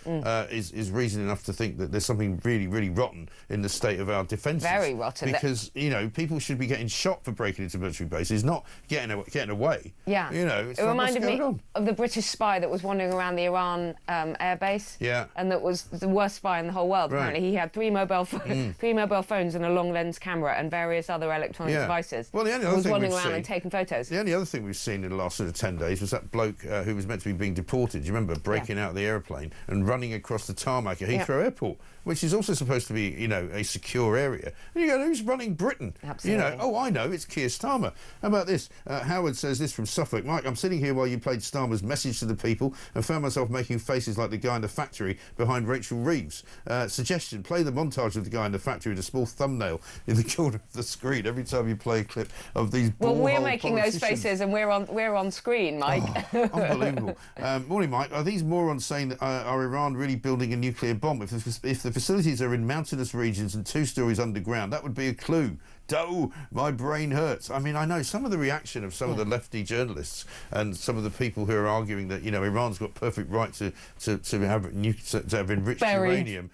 is reason enough to think that there's something really, really rotten in the state of our defences. Very rotten. Because, people should be getting shot for breaking into military bases, not getting away. Yeah. It's it like, reminded what's me going on? of the British spy that was wandering around the Iran air base. Yeah. And that was the worst spy in the whole world, apparently. He had three mobile phones and a long lens camera and various other electronic devices. Well, the only other was thing wandering we've around seen, and taking photos. The only other thing we've seen in the last sort of 10 days was that bloke who was meant to be being deported. Do you remember breaking out of the airplane and running across the tarmac at Heathrow Airport, which is also supposed to be, a secure area. And you go, who's running Britain? Absolutely. Oh, I know, it's Keir Starmer. How about this? Howard says this from Suffolk. Mike, I'm sitting here while you played Starmer's message to the people and found myself making faces like the guy in the factory behind Rachel Reeves. Suggestion, play the montage of the guy in the factory with a small thumbnail in the corner of the screen every time you play a clip of these we're making those faces and we're on screen, Mike. Oh, unbelievable. Morning, Mike. Are these morons saying that are Iran really building a nuclear bomb? If the facilities are in mountainous regions and 2 stories underground, that would be a clue. Oh, my brain hurts. I mean, I know some of the reaction of some of the lefty journalists and some of the people who are arguing that, Iran's got perfect right to have enriched uranium,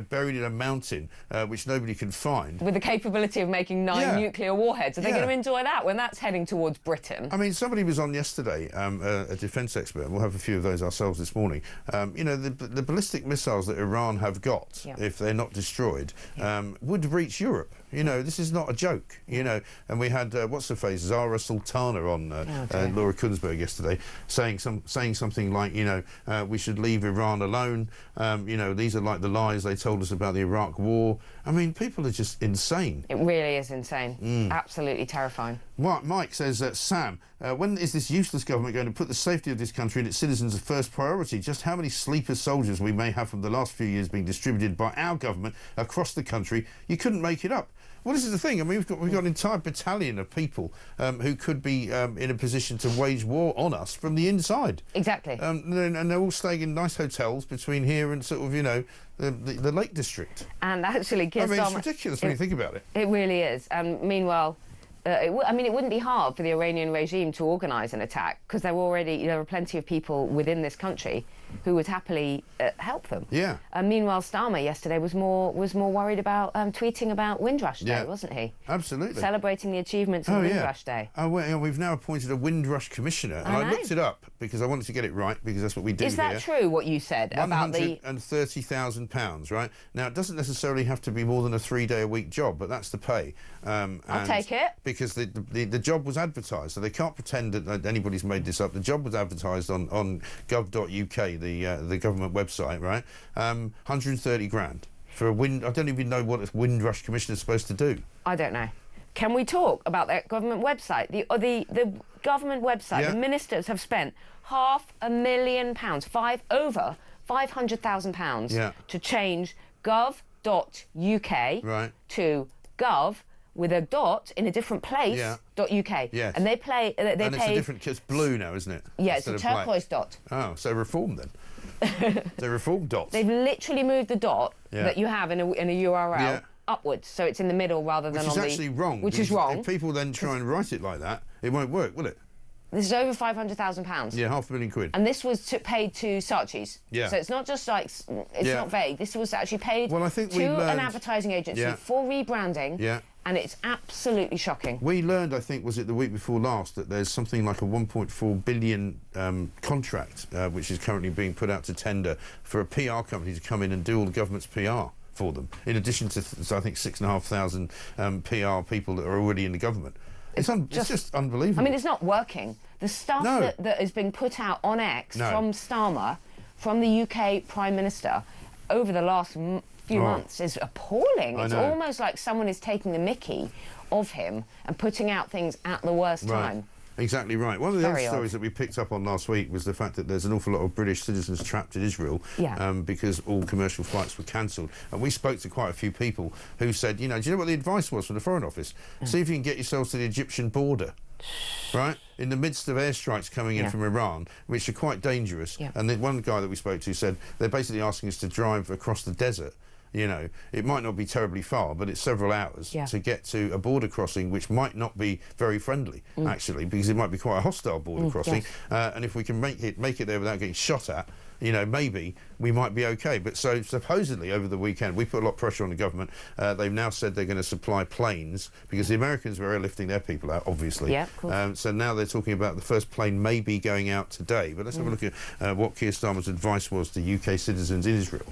buried in a mountain, which nobody can find. With the capability of making 9 nuclear warheads. Are they going to enjoy that when that's heading towards Britain? I mean, somebody was on yesterday, a defence expert, and we'll have a few of those ourselves this morning. The ballistic missiles that Iran have got, if they're not destroyed, would reach Europe. This is not a joke, you know. And we had what's her face, Zara Sultana on Laura Kunsberg yesterday, saying something like, you know, we should leave Iran alone. You know, these are like the lies they told us about the Iraq War. I mean, people are just insane. It really is insane. Absolutely terrifying. Mike says, Sam, when is this useless government going to put the safety of this country and its citizens as first priority? Just how many sleeper soldiers we may have from the last few years being distributed by our government across the country, you couldn't make it up. Well, this is the thing. I mean, we've got an entire battalion of people who could be in a position to wage war on us from the inside. Exactly. And they're all staying in nice hotels between here and sort of, you know, the Lake District. And actually, I mean, it's ridiculous when you think about it. It really is. And meanwhile, I mean, it wouldn't be hard for the Iranian regime to organise an attack because there are plenty of people within this country who would happily help them. Yeah. Meanwhile, Starmer yesterday was more worried about tweeting about Windrush Day, wasn't he? Absolutely. Celebrating the achievements of Windrush Day. Oh, well, we've now appointed a Windrush commissioner, and I looked it up because I wanted to get it right because that's what we do here. Is that true, what you said about the... £130,000, right? Now, it doesn't necessarily have to be more than a 3-day-a-week job, but that's the pay. I'll take it. Because the job was advertised, so they can't pretend that anybody's made this up. The job was advertised on gov.uk, the government website, right? 130 grand for a I don't even know what a Windrush commissioner is supposed to do. I don't know. Can we talk about that government website? The government website, the ministers have spent £500,000, over £500,000 to change gov.uk to gov with a dot in a different place, .uk. Yes. And they pay... It's a different... It's blue now, isn't it? Yeah, it's a turquoise dot. Oh, so reform then. They reform dots. They've literally moved the dot that you have in a URL upwards, so it's in the middle rather than on the... Which is actually wrong. Which is wrong. If people then try and write it like that, it won't work, will it? This is over £500,000. Yeah, £500,000. And this was paid to Saatchi's. Yeah. So it's not just like, it's not vague. This was actually paid to an advertising agency for rebranding. Yeah. And it's absolutely shocking. We learned, I think, was it the week before last, that there's something like a £1.4 billion contract which is currently being put out to tender for a PR company to come in and do all the government's PR for them, in addition to, I think, 6,500 PR people that are already in the government. It's just unbelievable. I mean, it's not working. The stuff that is being put out on X from Starmer, from the UK Prime Minister, over the last few months is appalling. It's almost like someone is taking the mickey of him and putting out things at the worst time. Exactly right. One of the other stories that we picked up on last week was the fact that there's an awful lot of British citizens trapped in Israel because all commercial flights were cancelled. And we spoke to quite a few people who said, you know, do you know what the advice was from the Foreign Office? See if you can get yourselves to the Egyptian border. Right? In the midst of airstrikes coming in from Iran, which are quite dangerous. And the one guy that we spoke to said they're basically asking us to drive across the desert. You know, it might not be terribly far, but it's several hours to get to a border crossing which might not be very friendly, actually, because it might be quite a hostile border crossing. And if we can make it there without getting shot at, you know, maybe we might be okay. But so supposedly over the weekend, we put a lot of pressure on the government. They've now said they're going to supply planes because the Americans were airlifting their people out, obviously. Yeah, of course. So now they're talking about the first plane may be going out today. But let's have a look at what Keir Starmer's advice was to UK citizens in Israel.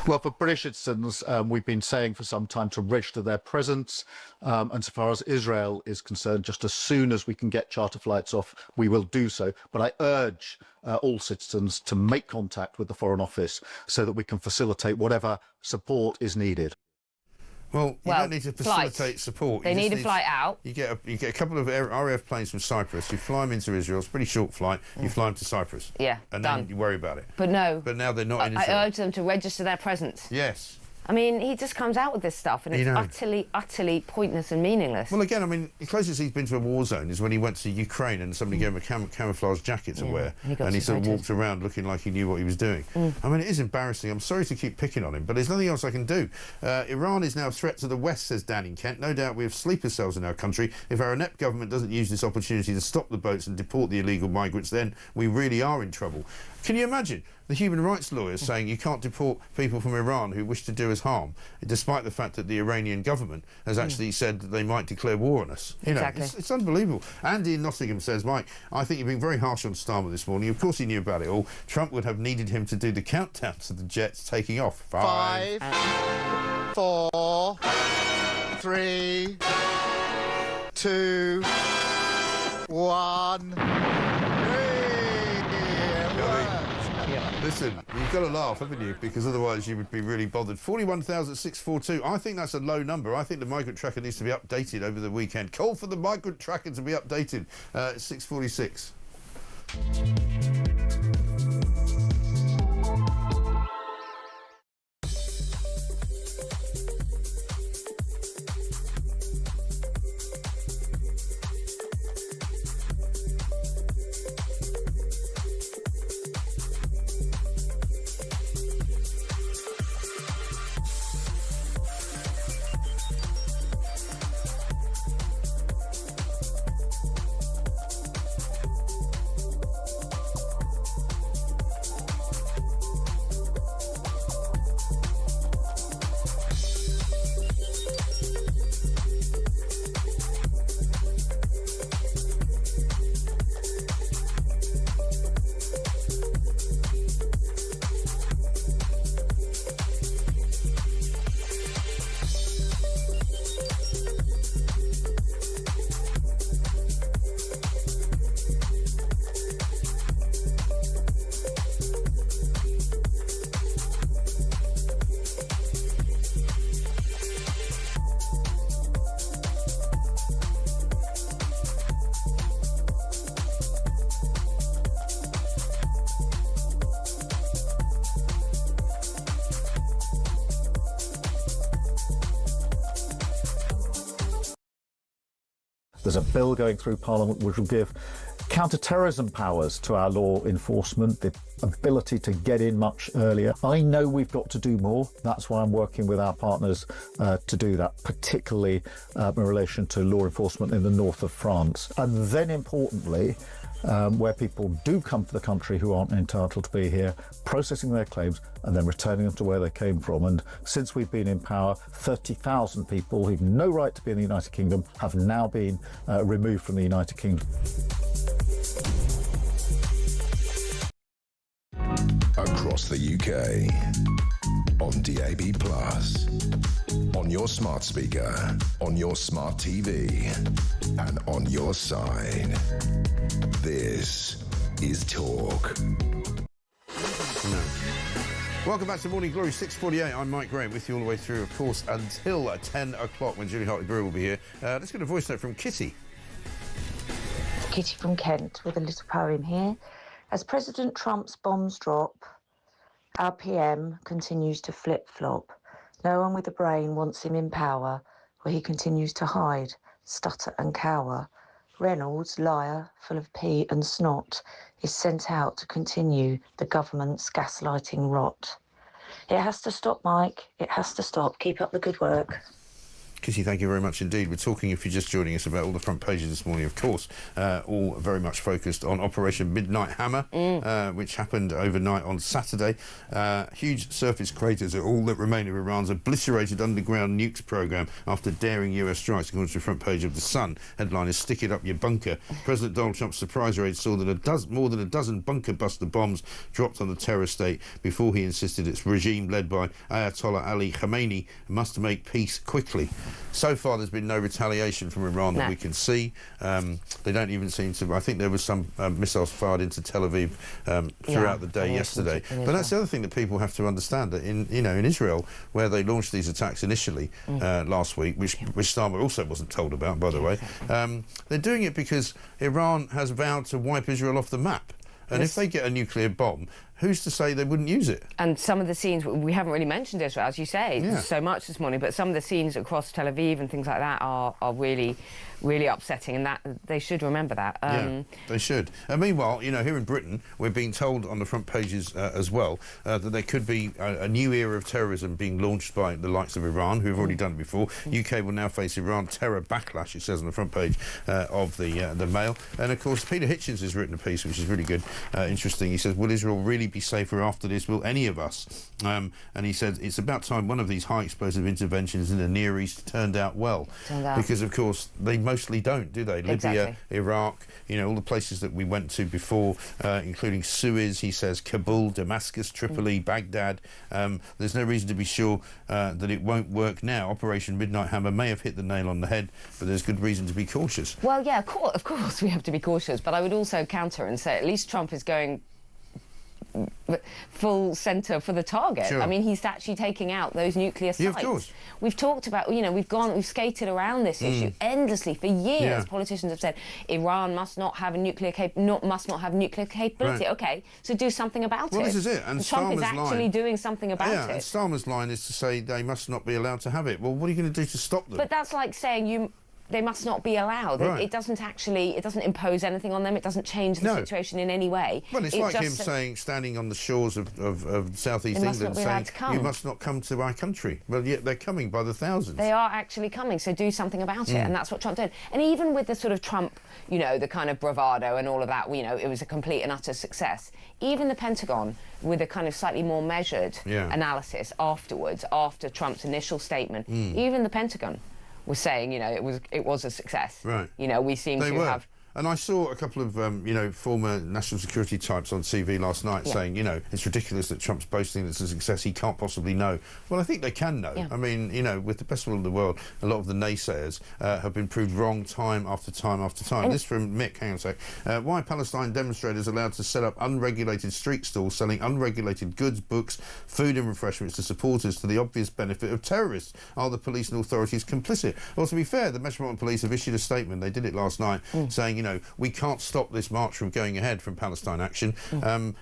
Well, for British citizens, we've been saying for some time to register their presence. And so far as Israel is concerned, just as soon as we can get charter flights off, we will do so. But I urge all citizens to make contact with the Foreign Office so that we can facilitate whatever support is needed. Well, you don't need to facilitate support. They need a flight out. You get a couple of RAF planes from Cyprus. You fly them into Israel. It's a pretty short flight. You fly them to Cyprus. Yeah, and then you worry about it. But no. But now they're not in Israel. I urge them to register their presence. Yes. I mean, he just comes out with this stuff, and it's utterly pointless and meaningless. Well, again, I mean, the closest he's been to a war zone is when he went to Ukraine and somebody gave him a camouflage jacket to wear, and he sort of walked around looking like he knew what he was doing. I mean, it is embarrassing. I'm sorry to keep picking on him, but there's nothing else I can do. Iran is now a threat to the West, says Dan in Kent. No doubt we have sleeper cells in our country. If our inept government doesn't use this opportunity to stop the boats and deport the illegal migrants, then we really are in trouble. Can you imagine the human rights lawyers saying you can't deport people from Iran who wish to do us harm, despite the fact that the Iranian government has actually said that they might declare war on us? You know, it's unbelievable. Andy in Nottingham says, Mike, I think you've been very harsh on Starmer this morning. Of course he knew about it all. Trump would have needed him to do the countdown to the jets taking off. 5, 4, 3, 2, 1. Listen, you've got to laugh, haven't you? Because otherwise you would be really bothered. 41,642. I think that's a low number. I think the migrant tracker needs to be updated over the weekend. Call for the migrant tracker to be updated. 6:46. There's a bill going through Parliament which will give counter-terrorism powers to our law enforcement, the ability to get in much earlier. I know we've got to do more. That's why I'm working with our partners to do that, particularly in relation to law enforcement in the north of France. And then importantly, where people do come to the country who aren't entitled to be here, processing their claims and then returning them to where they came from. And since we've been in power, 30,000 people who've no right to be in the United Kingdom have now been removed from the United Kingdom. Across the UK, on DAB+, on your smart speaker, on your smart TV, and on your side. This is Talk. Welcome back to Morning Glory, 6:48. I'm Mike Graham with you all the way through, of course, until 10 o'clock when Julie Hartley-Brewer will be here. Let's get a voice note from Kitty. Kitty from Kent with a little poem here. As President Trump's bombs drop, our PM continues to flip-flop. No one with a brain wants him in power, where he continues to hide, stutter and cower. Reynolds, liar, full of pee and snot, is sent out to continue the government's gaslighting rot. It has to stop, Mike. It has to stop. Keep up the good work. Kitty, thank you very much indeed. We're talking, if you're just joining us, about all the front pages this morning, of course, all very much focused on Operation Midnight Hammer, which happened overnight on Saturday. Huge surface craters are all that remain of Iran's obliterated underground nukes program after daring US strikes, according to the front page of The Sun. Headline is "Stick It Up Your Bunker." President Donald Trump's surprise raid saw that more than a dozen bunker-buster bombs dropped on the terror state before he insisted its regime, led by Ayatollah Ali Khamenei, must make peace quickly. So far, there's been no retaliation from Iran that we can see. They don't even seem to. I think there was some missiles fired into Tel Aviv throughout the day yesterday. But that's the other thing that people have to understand, that in Israel, where they launched these attacks initially last week, which Starmer also wasn't told about, by the way, they're doing it because Iran has vowed to wipe Israel off the map. And if they get a nuclear bomb, who's to say they wouldn't use it? And some of the scenes, we haven't really mentioned Israel, as you say, so much this morning, but some of the scenes across Tel Aviv and things like that are really, really upsetting, and that they should remember that. Yeah, they should. And meanwhile, here in Britain, we're being told on the front pages as well that there could be a new era of terrorism being launched by the likes of Iran, who have already done it before. UK will now face Iran terror backlash, it says on the front page of the Mail. And of course, Peter Hitchens has written a piece which is really good, interesting. He says, will Israel really be safer after this, will any of us? And he said it's about time one of these high explosive interventions in the Near East turned out well. Because, of course, they mostly don't, do they? Exactly. Libya, Iraq, you know, all the places that we went to before, including Suez, he says, Kabul, Damascus, Tripoli, Baghdad. There's no reason to be sure that it won't work now. Operation Midnight Hammer may have hit the nail on the head, but there's good reason to be cautious. Well, yeah, of course we have to be cautious, but I would also counter and say at least Trump is going full centre for the target. Sure. I mean, he's actually taking out those nuclear sites. Yeah, of course. We've talked about, you know, we've skated around this issue endlessly for years. Yeah. Politicians have said Iran must not have a nuclear capability. Right. Okay, so do something about it. Well, this is it. And Trump is Starmer's actually line, doing something about yeah, it. and Starmer's line is to say they must not be allowed to have it. Well, what are you going to do to stop them? But that's like saying they must not be allowed. Right. It doesn't impose anything on them. It doesn't change the situation in any way. Well, it's like him saying, standing on the shores of southeast England, saying, you must not come to our country. Well, yet they're coming by the thousands. They are actually coming, so do something about it. And that's what Trump did. And even with the sort of Trump, you know, the kind of bravado and all of that, you know, it was a complete and utter success. Even the Pentagon, with a kind of slightly more measured analysis afterwards, after Trump's initial statement, even the Pentagon was saying, you know, it was a success. Right. You know, we seem to have. And I saw a couple of, you know, former national security types on TV last night saying, you know, it's ridiculous that Trump's boasting it's a success. He can't possibly know. Well, I think they can know. I mean, you know, with the best will in the world, a lot of the naysayers have been proved wrong time after time after time. This from Mick, hang on a sec. Why are Palestine demonstrators allowed to set up unregulated street stalls selling unregulated goods, books, food and refreshments to supporters to the obvious benefit of terrorists? Are the police and authorities complicit? Well, to be fair, the Metropolitan Police have issued a statement, they did it last night, saying, you know, we can't stop this march from going ahead from Palestine Action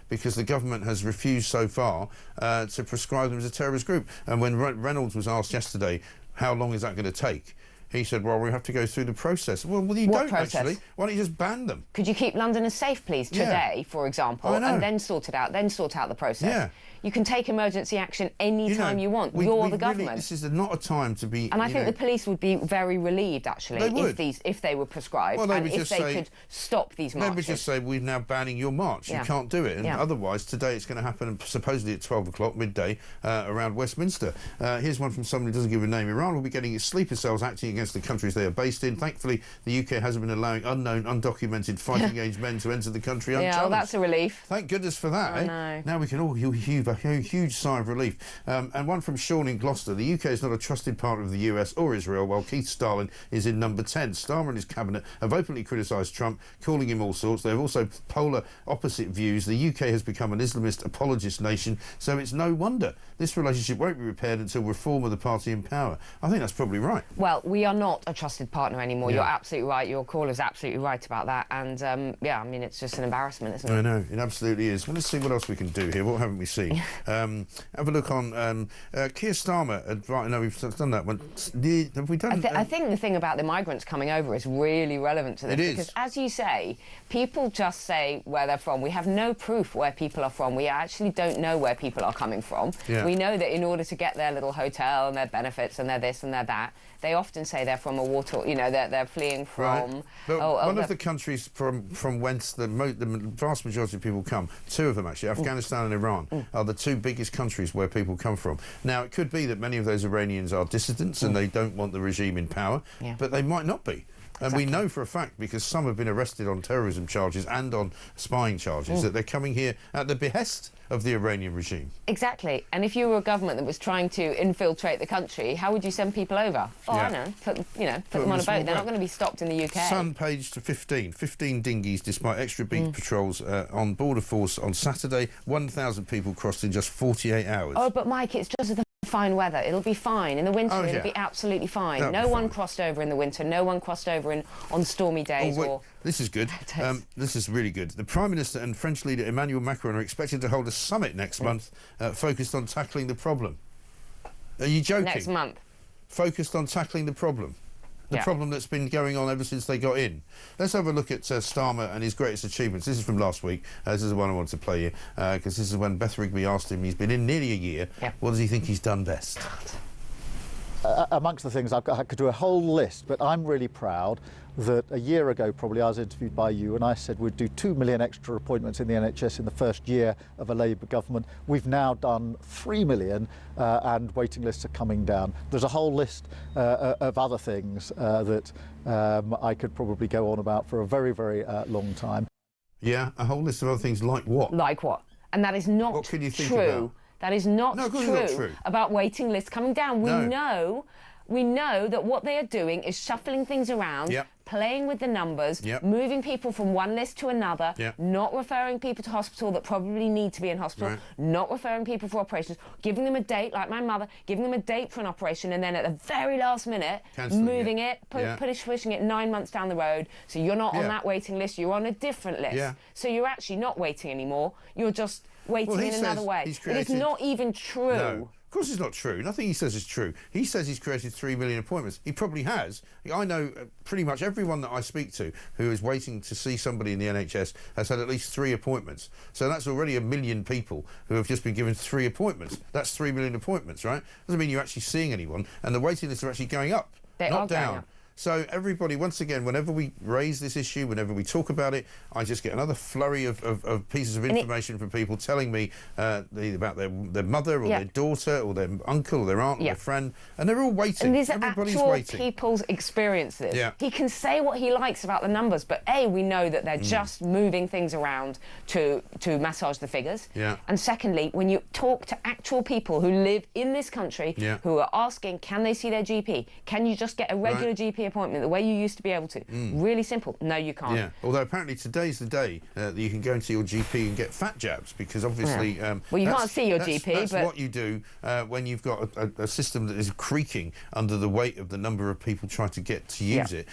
because the government has refused so far to prescribe them as a terrorist group. And when Reynolds was asked yesterday, how long is that going to take? He said, well, we have to go through the process. Well, you don't process? actually. Why don't you just ban them? Could you keep Londoners safe, please, today, for example, and then sort it out, then sort out the process? Yeah. You can take emergency action any time you want. You're the government. Really, this is not a time to be. And I think the police would be very relieved, actually, if they were prescribed, well, and if they could stop these marches. They would just say, we're now banning your march. You can't do it. And otherwise, today it's going to happen supposedly at 12 o'clock, midday, around Westminster. Here's one from someone who doesn't give a name. Iran will be getting its sleeper cells acting against the countries they are based in. Thankfully, the UK hasn't been allowing unknown, undocumented fighting-age men to enter the country unchallenged. Yeah, well, that's a relief. Thank goodness for that, I know. Now we can all heave a huge sigh of relief. And one from Sean in Gloucester. The UK is not a trusted partner of the US or Israel, while Keith Starlin is in number 10. Starmer and his cabinet have openly criticised Trump, calling him all sorts. They have also polar opposite views. The UK has become an Islamist apologist nation, so it's no wonder this relationship won't be repaired until reform of the party in power. I think that's probably right. Well, we are not a trusted partner anymore. You're absolutely right. Your caller's absolutely right about that. And, yeah, I mean, it's just an embarrassment, isn't it? I know, it absolutely is. Well, let's see what else we can do here. What haven't we seen? Have a look on Keir Starmer. Right, no, we've done that one. Have we done? I think the thing about the migrants coming over is really relevant to this. It is. Because, as you say, people just say where they're from. We have no proof where people are from. We actually don't know where people are coming from. Yeah. We know that in order to get their little hotel and their benefits and their this and their that, they often say they're from a war, you know, they're fleeing from... Right. But one of the countries from whence the vast majority of people come, two of them actually, Afghanistan and Iran, are the two biggest countries where people come from. Now, it could be that many of those Iranians are dissidents and they don't want the regime in power, but they might not be. And we know for a fact, because some have been arrested on terrorism charges and on spying charges, that they're coming here at the behest of the Iranian regime. Exactly. And if you were a government that was trying to infiltrate the country, how would you send people over? Oh, I know, put them on a boat. They're not going to be stopped in the UK. Sun page to 15. 15 dinghies, despite extra beach patrols on border force on Saturday. 1,000 people crossed in just 48 hours. Oh, but Mike, it's just the fine weather. It'll be fine. In the winter, it'll be absolutely fine. No one crossed over in the winter. No one crossed over on stormy days. This is good. This is really good. The Prime Minister and French leader Emmanuel Macron are expected to hold a summit next month focused on tackling the problem. Are you joking? Next month. Focused on tackling the problem. The problem that's been going on ever since they got in. Let's have a look at Starmer and his greatest achievements. This is from last week. This is the one I wanted to play here, because this is when Beth Rigby asked him, he's been in nearly a year, what does he think he's done best? amongst the things, I could do a whole list, but I'm really proud that a year ago, probably, I was interviewed by you and I said we'd do 2 million extra appointments in the NHS in the first year of a Labour government. We've now done 3 million and waiting lists are coming down. There's a whole list of other things that I could probably go on about for a very, very long time. Yeah, a whole list of other things like what? Like what? And that is not what can you think true. About? That is not, no, true, not true about waiting lists coming down. We know that what they are doing is shuffling things around, playing with the numbers, moving people from one list to another, not referring people to hospital that probably need to be in hospital, not referring people for operations, giving them a date, like my mother, giving them a date for an operation, and then at the very last minute, moving it, pushing it 9 months down the road. So you're not on that waiting list, you're on a different list. So you're actually not waiting anymore, you're just waiting in another way. It is not even true. No. Of course it's not true. Nothing he says is true. He says he's created 3 million appointments. He probably has. I know pretty much everyone that I speak to who is waiting to see somebody in the NHS has had at least 3 appointments. So that's already 1 million people who have just been given 3 appointments. That's 3 million appointments, right? Doesn't mean you're actually seeing anyone. And the waiting lists are actually going up, not down. So everybody, once again, whenever we raise this issue, whenever we talk about it, I just get another flurry of pieces of information from people telling me about their mother or their daughter or their uncle or their aunt or their friend, and they're all waiting. And these Everybody's are actual waiting. people's experiences. He can say what he likes about the numbers, but A, we know that they're just moving things around to massage the figures. And secondly, when you talk to actual people who live in this country who are asking, can they see their GP? Can you just get a regular GP appointment the way you used to be able to? Really simple. No, you can't. Although apparently today's the day that you can go into your GP and get fat jabs, because obviously well, you can't see your GP, that's but what you do when you've got a system that is creaking under the weight of the number of people trying to get to use it.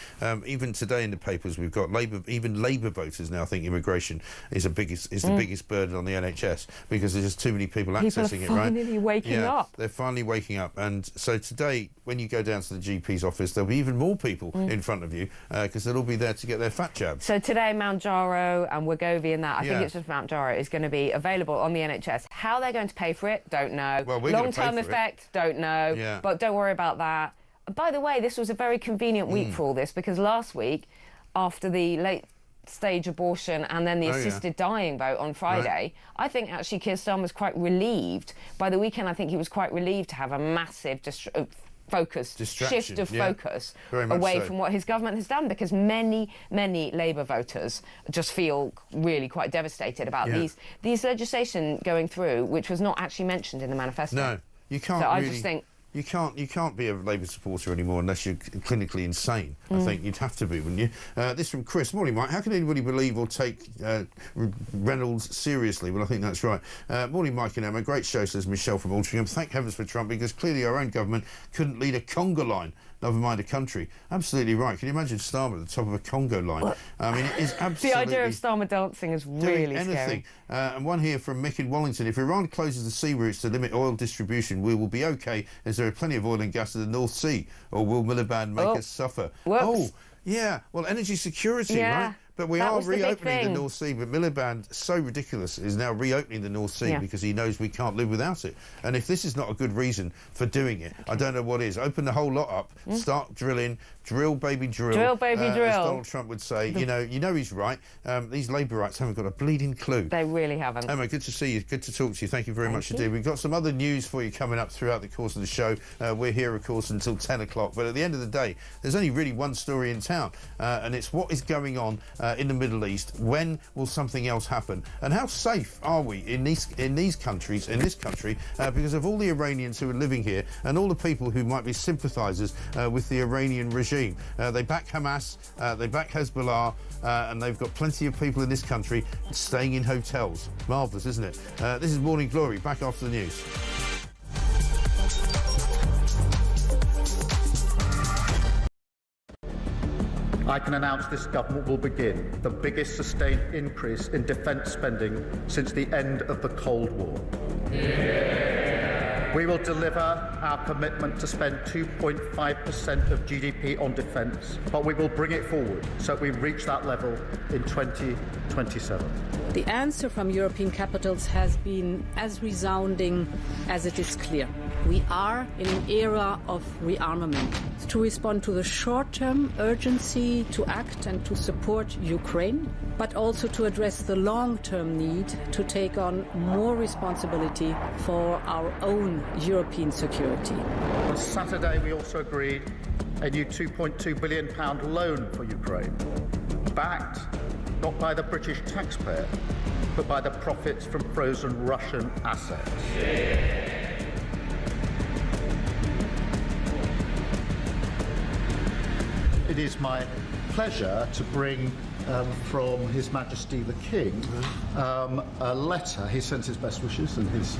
Even today in the papers we've got even Labour voters now think immigration is the biggest burden on the NHS because there's just too many people accessing it, right? Finally waking up. They're finally waking up. And so today when you go down to the GP's office there'll be even more people in front of you because they'll all be there to get their fat jabs. So today Mount Jaro and Wegovy and that, I think it's just Mount Jaro, is going to be available on the NHS. How they're going to pay for it, don't know. Well, long-term effect, don't know. But don't worry about that. By the way, this was a very convenient week for all this, because last week, after the late stage abortion and then the assisted dying vote on Friday, I think actually Keir Starmer was quite relieved. By the weekend, I think he was quite relieved to have a massive shift of focus away from what his government has done, because many Labour voters just feel really quite devastated about these legislation going through, which was not actually mentioned in the manifesto. No, you can't. So really, I just think you can't be a Labour supporter anymore unless you're clinically insane. I think you'd have to be, wouldn't you? This from Chris. Morning, Mike. How can anybody believe or take Reynolds seriously? Well, I think that's right. Morning, Mike and Emma. Great show, says Michelle from Altrincham. Thank heavens for Trump, because clearly our own government couldn't lead a conga line, never mind a country. Absolutely right. Can you imagine Starmer at the top of a Congo line? I mean, it is absolutely... The idea of Starmer dancing is really scary. And one here from Mick in Wallington. If Iran closes the sea routes to limit oil distribution, we will be OK, as there are plenty of oil and gas in the North Sea. Or will Miliband make us suffer? Whoops. Oh, yeah. Well, energy security, right? But we are reopening the North Sea. But Miliband, so ridiculous, is now reopening the North Sea because he knows we can't live without it. And if this is not a good reason for doing it, I don't know what is. Open the whole lot up, start drilling, drill, baby, drill. Drill, baby, drill. As Donald Trump would say. You know he's right. These Labourites haven't got a bleeding clue. They really haven't. Emma, good to see you. Good to talk to you. Thank you very much indeed. We've got some other news for you coming up throughout the course of the show. We're here, of course, until 10 o'clock. But at the end of the day, there's only really one story in town, and it's what is going on in the Middle East. When will something else happen? And how safe are we in this country, because of all the Iranians who are living here and all the people who might be sympathisers with the Iranian regime? They back Hamas, they back Hezbollah, and they've got plenty of people in this country staying in hotels. Marvellous, isn't it? This is Morning Glory, back after the news. I can announce this government will begin the biggest sustained increase in defence spending since the end of the Cold War. We will deliver our commitment to spend 2.5% of GDP on defence, but we will bring it forward so we reach that level in 2027. The answer from European capitals has been as resounding as it is clear. We are in an era of rearmament to respond to the short-term urgency to act and to support Ukraine, but also to address the long-term need to take on more responsibility for our own European security. On Saturday, we also agreed a new £2.2 billion loan for Ukraine, backed not by the British taxpayer, but by the profits from frozen Russian assets. It is my pleasure to bring from His Majesty the King a letter. He sends his best wishes and his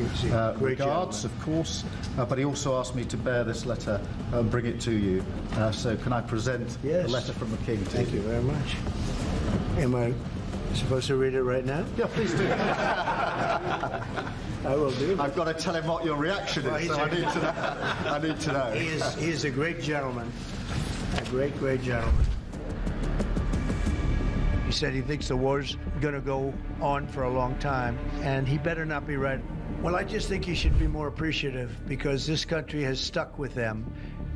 regards, of course, but he also asked me to bear this letter and bring it to you. So can I present the letter from the King to you? Thank you very much. Am I supposed to read it right now? Yeah, please do. I will do. I've got to tell him what your reaction is, so I need to know. I need to know. He is a great gentleman. A great, great gentleman. He said he thinks the war's going to go on for a long time, and he better not be right. Well, I just think he should be more appreciative, because this country has stuck with them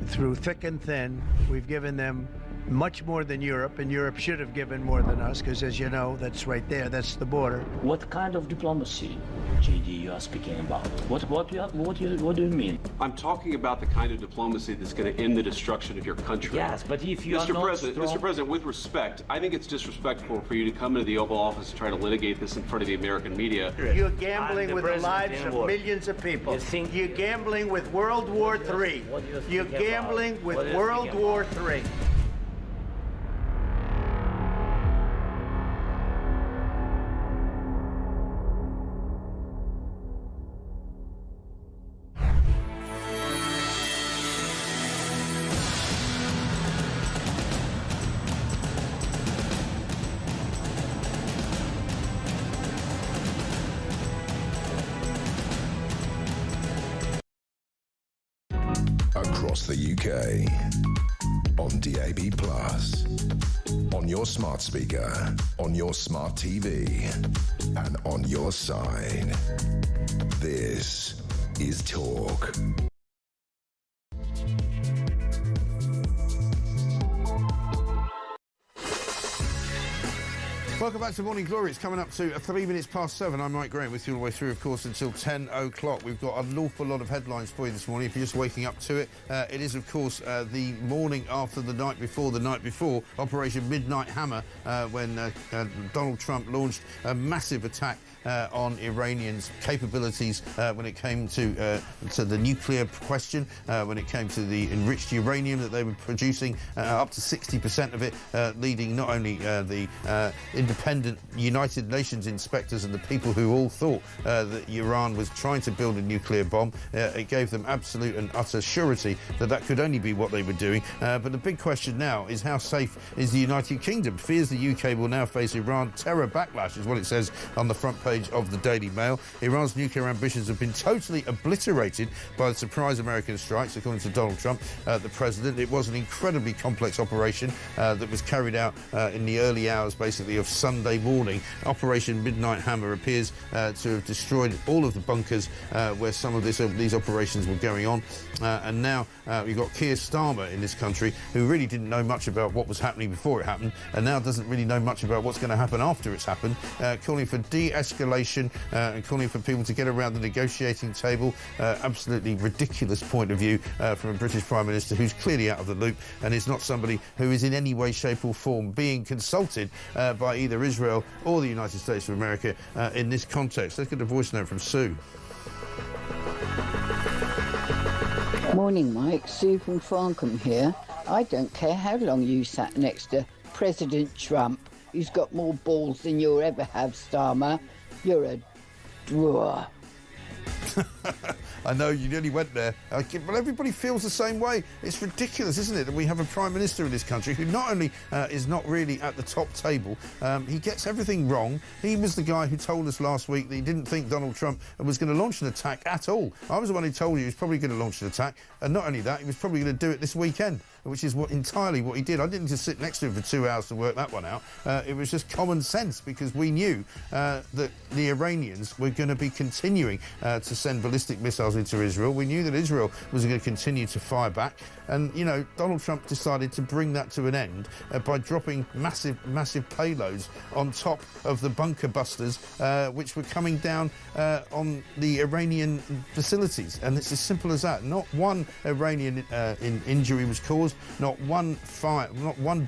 through thick and thin. We've given them much more than Europe, and Europe should have given more than us, because as you know, that's right there, that's the border. What kind of diplomacy, JD, you are speaking about? What do you mean? I'm talking about the kind of diplomacy that's going to end the destruction of your country. Yes, but if you are not strong... Mr. President, with respect, I think it's disrespectful for you to come into the Oval Office and try to litigate this in front of the American media. You're gambling with the lives of millions of people. You're gambling with World War III. You're gambling with World War III. Across the UK, on DAB+, on your smart speaker, on your smart TV, and on your side. This is Talk. Welcome back to Morning Glory. It's coming up to 3 minutes past 7. I'm Mike Graham with you all the way through, of course, until 10 o'clock. We've got an awful lot of headlines for you this morning. If you're just waking up to it, it is, of course, the morning after the night before, Operation Midnight Hammer, when Donald Trump launched a massive attack on Iranians' capabilities when it came to the nuclear question, when it came to the enriched uranium that they were producing, up to 60% of it, leading not only the independent United Nations inspectors and the people who all thought that Iran was trying to build a nuclear bomb. It gave them absolute and utter surety that that could only be what they were doing. But the big question now is, how safe is the United Kingdom? Fears the UK will now face Iran terror backlash, is what it says on the front page of the Daily Mail. Iran's nuclear ambitions have been totally obliterated by the surprise American strikes, according to Donald Trump, the president. It was an incredibly complex operation that was carried out in the early hours, basically, of Sunday morning. Operation Midnight Hammer appears to have destroyed all of the bunkers where some of these operations were going on. And now we've got Keir Starmer in this country, who really didn't know much about what was happening before it happened, and now doesn't really know much about what's going to happen after it's happened, calling for de-escalation and calling for people to get around the negotiating table. Absolutely ridiculous point of view from a British Prime Minister who's clearly out of the loop and is not somebody who is in any way, shape or form being consulted by either Israel or the United States of America in this context. Let's get a voice note from Sue. Morning, Mike. Sue from Farncombe here. I don't care how long you sat next to President Trump, who's got more balls than you'll ever have, Starmer. You're a drawer. I know, you nearly went there. But everybody feels the same way. It's ridiculous, isn't it, that we have a Prime Minister in this country who not only is not really at the top table, he gets everything wrong. He was the guy who told us last week that he didn't think Donald Trump was going to launch an attack at all. I was the one who told you he was probably going to launch an attack, and not only that, he was probably going to do it this weekend, which is entirely what he did. I didn't just sit next to him for 2 hours to work that one out. It was just common sense, because we knew that the Iranians were going to be continuing to send ballistic missiles into Israel. We knew that Israel was going to continue to fire back. And, you know, Donald Trump decided to bring that to an end by dropping massive payloads on top of the bunker busters, which were coming down on the Iranian facilities. And it's as simple as that. Not one Iranian injury was caused, not one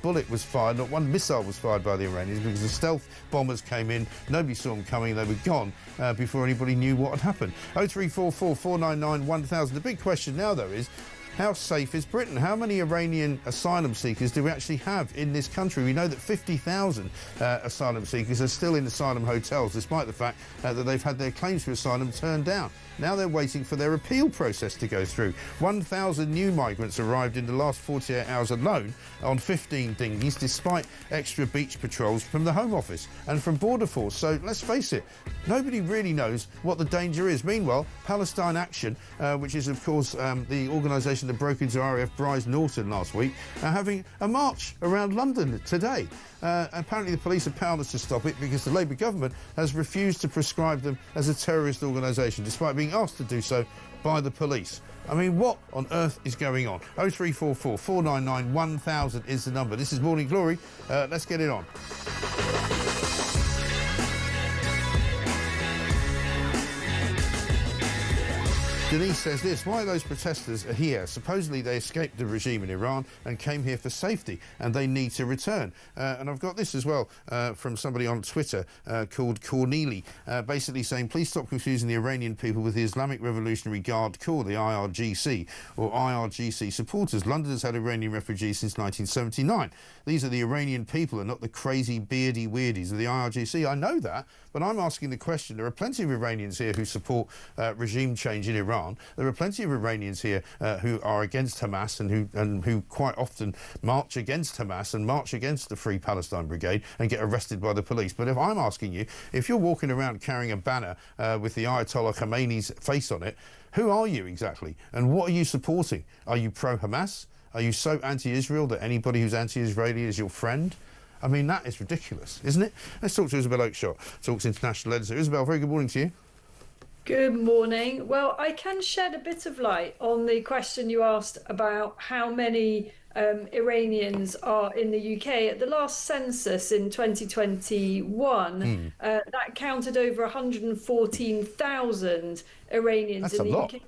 bullet was fired, not one missile was fired by the Iranians, because the stealth bombers came in, nobody saw them coming, they were gone before anybody knew what had happened. 0344 499 1000. The big question now, though, is how safe is Britain? How many Iranian asylum seekers do we actually have in this country? We know that 50,000 asylum seekers are still in asylum hotels, despite the fact that they've had their claims for asylum turned down. Now they're waiting for their appeal process to go through. 1,000 new migrants arrived in the last 48 hours alone on 15 dinghies, despite extra beach patrols from the Home Office and from Border Force. So let's face it, nobody really knows what the danger is. Meanwhile, Palestine Action, which is, of course, the organisation that broke into RAF Bryce Norton last week, are having a march around London today. Apparently the police are powerless to stop it because the Labour government has refused to prescribe them as a terrorist organisation, despite being asked to do so by the police. I mean, what on earth is going on? 0344 499 1000 is the number. This is Morning Glory. Let's get it on. Denise says this: why are those protesters here? Supposedly they escaped the regime in Iran and came here for safety, and they need to return. And I've got this as well from somebody on Twitter called Corneli, basically saying, please stop confusing the Iranian people with the Islamic Revolutionary Guard Corps, the IRGC, or IRGC supporters. London has had Iranian refugees since 1979. These are the Iranian people and not the crazy beardy weirdies of the IRGC. I know that, but I'm asking the question. There are plenty of Iranians here who support regime change in Iran. There are plenty of Iranians here who are against Hamas and who quite often march against Hamas and march against the Free Palestine Brigade and get arrested by the police. But if I'm asking you, if you're walking around carrying a banner with the Ayatollah Khamenei's face on it, who are you exactly? And what are you supporting? Are you pro-Hamas? Are you so anti-Israel that anybody who's anti-Israeli is your friend? I mean, that is ridiculous, isn't it? Let's talk to Isabel Oakeshott, Talks International Editor. Isabel, very good morning to you. Good morning. Well, I can shed a bit of light on the question you asked about how many Iranians are in the UK. At the last census in 2021, that counted over 114,000 Iranians. That's in the UK.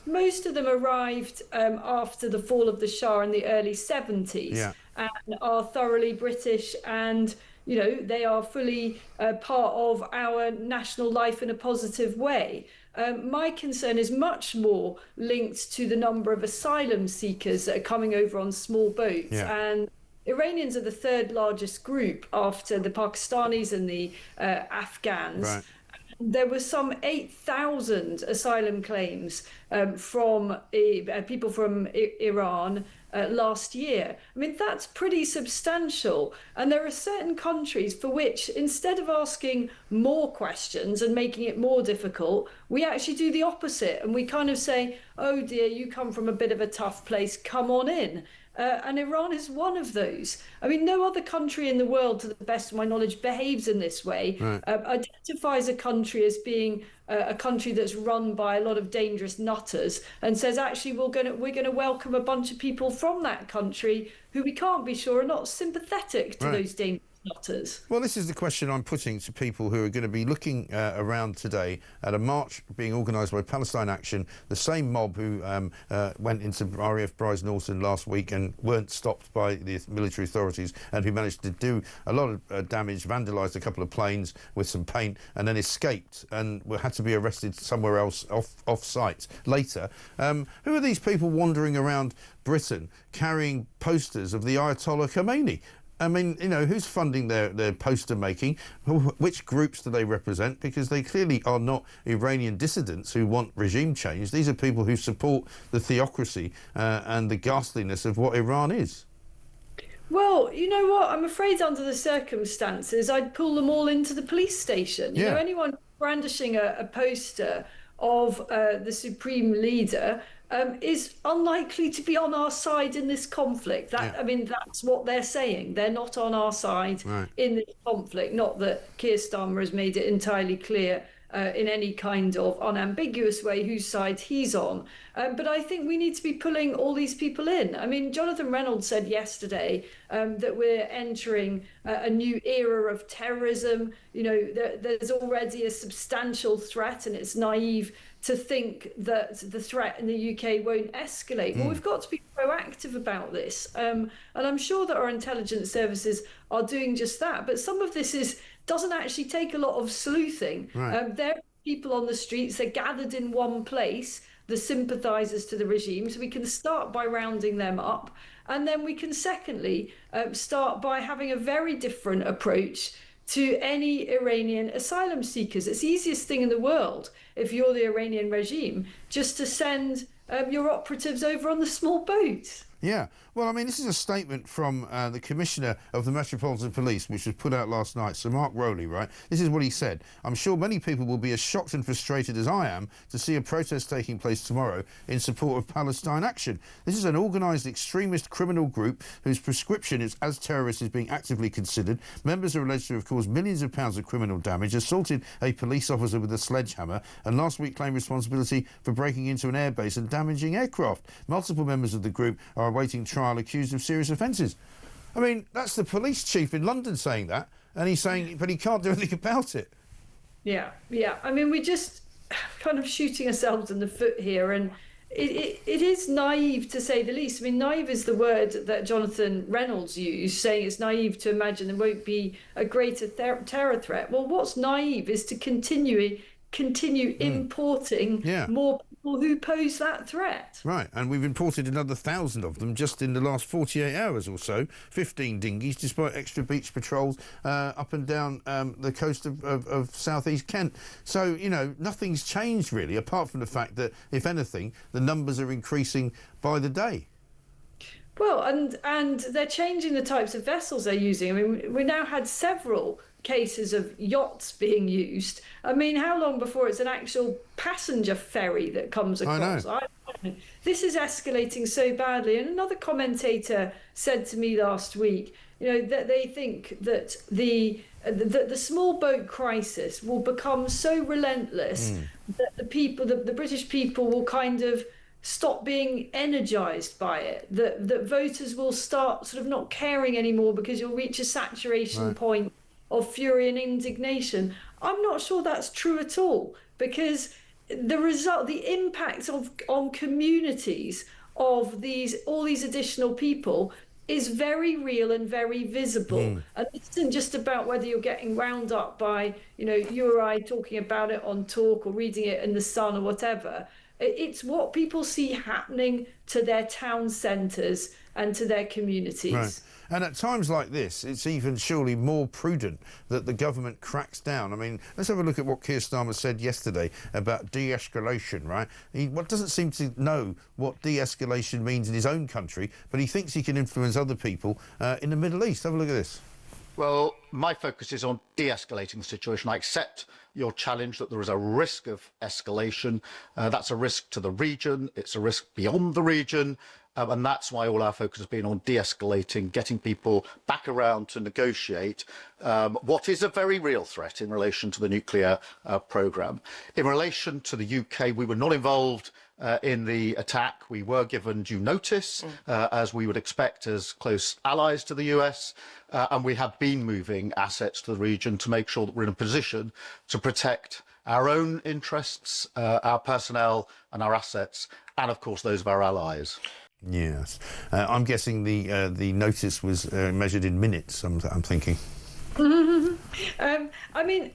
Most of them arrived after the fall of the Shah in the early 70s and are thoroughly British, and you know, they are fully part of our national life in a positive way. My concern is much more linked to the number of asylum seekers that are coming over on small boats. And Iranians are the third largest group after the Pakistanis and the Afghans. Right. There were some 8,000 asylum claims from people from Iran last year. I mean, that's pretty substantial. And there are certain countries for which, instead of asking more questions and making it more difficult, we actually do the opposite. And we kind of say, oh dear, you come from a bit of a tough place, come on in. And Iran is one of those. I mean, no other country in the world, to the best of my knowledge, behaves in this way, identifies a country as being a country that's run by a lot of dangerous nutters, and says, actually, we're going to welcome a bunch of people from that country who we can't be sure are not sympathetic to those dangerous nutters. Well, this is the question I'm putting to people who are going to be looking around today at a march being organised by Palestine Action, the same mob who went into RAF Bryce Norton last week and weren't stopped by the military authorities, and who managed to do a lot of damage, vandalised a couple of planes with some paint, and then escaped and had to be arrested somewhere else off-site later. Who are these people wandering around Britain carrying posters of the Ayatollah Khamenei? I mean, you know, who's funding their poster making? Which groups do they represent? Because they clearly are not Iranian dissidents who want regime change. These are people who support the theocracy and the ghastliness of what Iran is. Well, you know what? I'm afraid under the circumstances, I'd pull them all into the police station. You know, anyone brandishing a poster of the supreme leader is unlikely to be on our side in this conflict. I mean, that's what they're saying. They're not on our side in this conflict. Not that Keir Starmer has made it entirely clear in any kind of unambiguous way whose side he's on. But I think we need to be pulling all these people in. I mean, Jonathan Reynolds said yesterday that we're entering a new era of terrorism. You know, there's already a substantial threat, and it's naive to think that the threat in the UK won't escalate. Well, we've got to be proactive about this. And I'm sure that our intelligence services are doing just that. But some of this doesn't actually take a lot of sleuthing. There are people on the streets, they're gathered in one place, the sympathisers to the regime. So we can start by rounding them up. And then we can, secondly, start by having a very different approach to any Iranian asylum seekers. It's the easiest thing in the world, if you're the Iranian regime, just to send your operatives over on the small boats. Yeah, well, I mean, this is a statement from the Commissioner of the Metropolitan Police, which was put out last night, Sir Mark Rowley, right? This is what he said. I'm sure many people will be as shocked and frustrated as I am to see a protest taking place tomorrow in support of Palestine action. This is an organised extremist criminal group whose prescription as terrorists is being actively considered. Members are alleged to have caused millions of pounds of criminal damage, assaulted a police officer with a sledgehammer, and last week claimed responsibility for breaking into an airbase and damaging aircraft. Multiple members of the group are awaiting trial accused of serious offences. I mean, that's the police chief in London saying that, and he's saying, but he can't do anything about it. Yeah. I mean, we're just kind of shooting ourselves in the foot here, and it is naive to say the least. I mean, naive is the word that Jonathan Reynolds used, saying it's naive to imagine there won't be a greater terror threat. Well, what's naive is to continue importing more people who pose that threat. Right, and we've imported another 1,000 of them just in the last 48 hours or so, 15 dinghies, despite extra beach patrols up and down the coast of southeast Kent. So, you know, nothing's changed really, apart from the fact that, if anything, the numbers are increasing by the day. Well, and they're changing the types of vessels they're using. I mean, we now had several cases of yachts being used. I mean, how long before it's an actual passenger ferry that comes across? I know. This is escalating so badly. And another commentator said to me last week, you know, that they think that the small boat crisis will become so relentless that the British people will kind of stop being energised by it, that voters will start sort of not caring anymore because you'll reach a saturation point of fury and indignation. I'm not sure that's true at all, because the impact on communities of all these additional people is very real and very visible. And it isn't just about whether you're getting wound up by, you know, you or I talking about it on Talk or reading it in The Sun or whatever. It's what people see happening to their town centres and to their communities. Right. And at times like this, it's even surely more prudent that the government cracks down. I mean, let's have a look at what Keir Starmer said yesterday about de-escalation, right? He doesn't seem to know what de-escalation means in his own country, but he thinks he can influence other people in the Middle East. Have a look at this. Well, my focus is on de-escalating the situation. I accept your challenge that there is a risk of escalation. That's a risk to the region. It's a risk beyond the region. And that's why all our focus has been on de-escalating, getting people back around to negotiate what is a very real threat in relation to the nuclear programme. In relation to the UK, we were not involved in the attack. We were given due notice, as we would expect as close allies to the US, and we have been moving assets to the region to make sure that we're in a position to protect our own interests, our personnel and our assets, and of course those of our allies. Yes. I'm guessing the notice was measured in minutes, I'm thinking. I mean,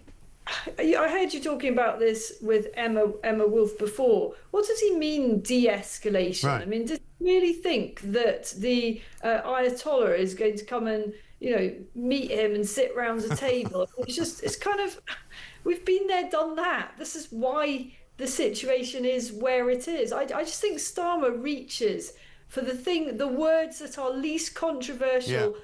I heard you talking about this with Emma Wolf before. What does he mean, de-escalation? Right. I mean, does he really think that the Ayatollah is going to come and meet him and sit round a table. It's kind of, we've been there, done that. This is why the situation is where it is. I just think Starmer reaches for the words that are least controversial. Yeah.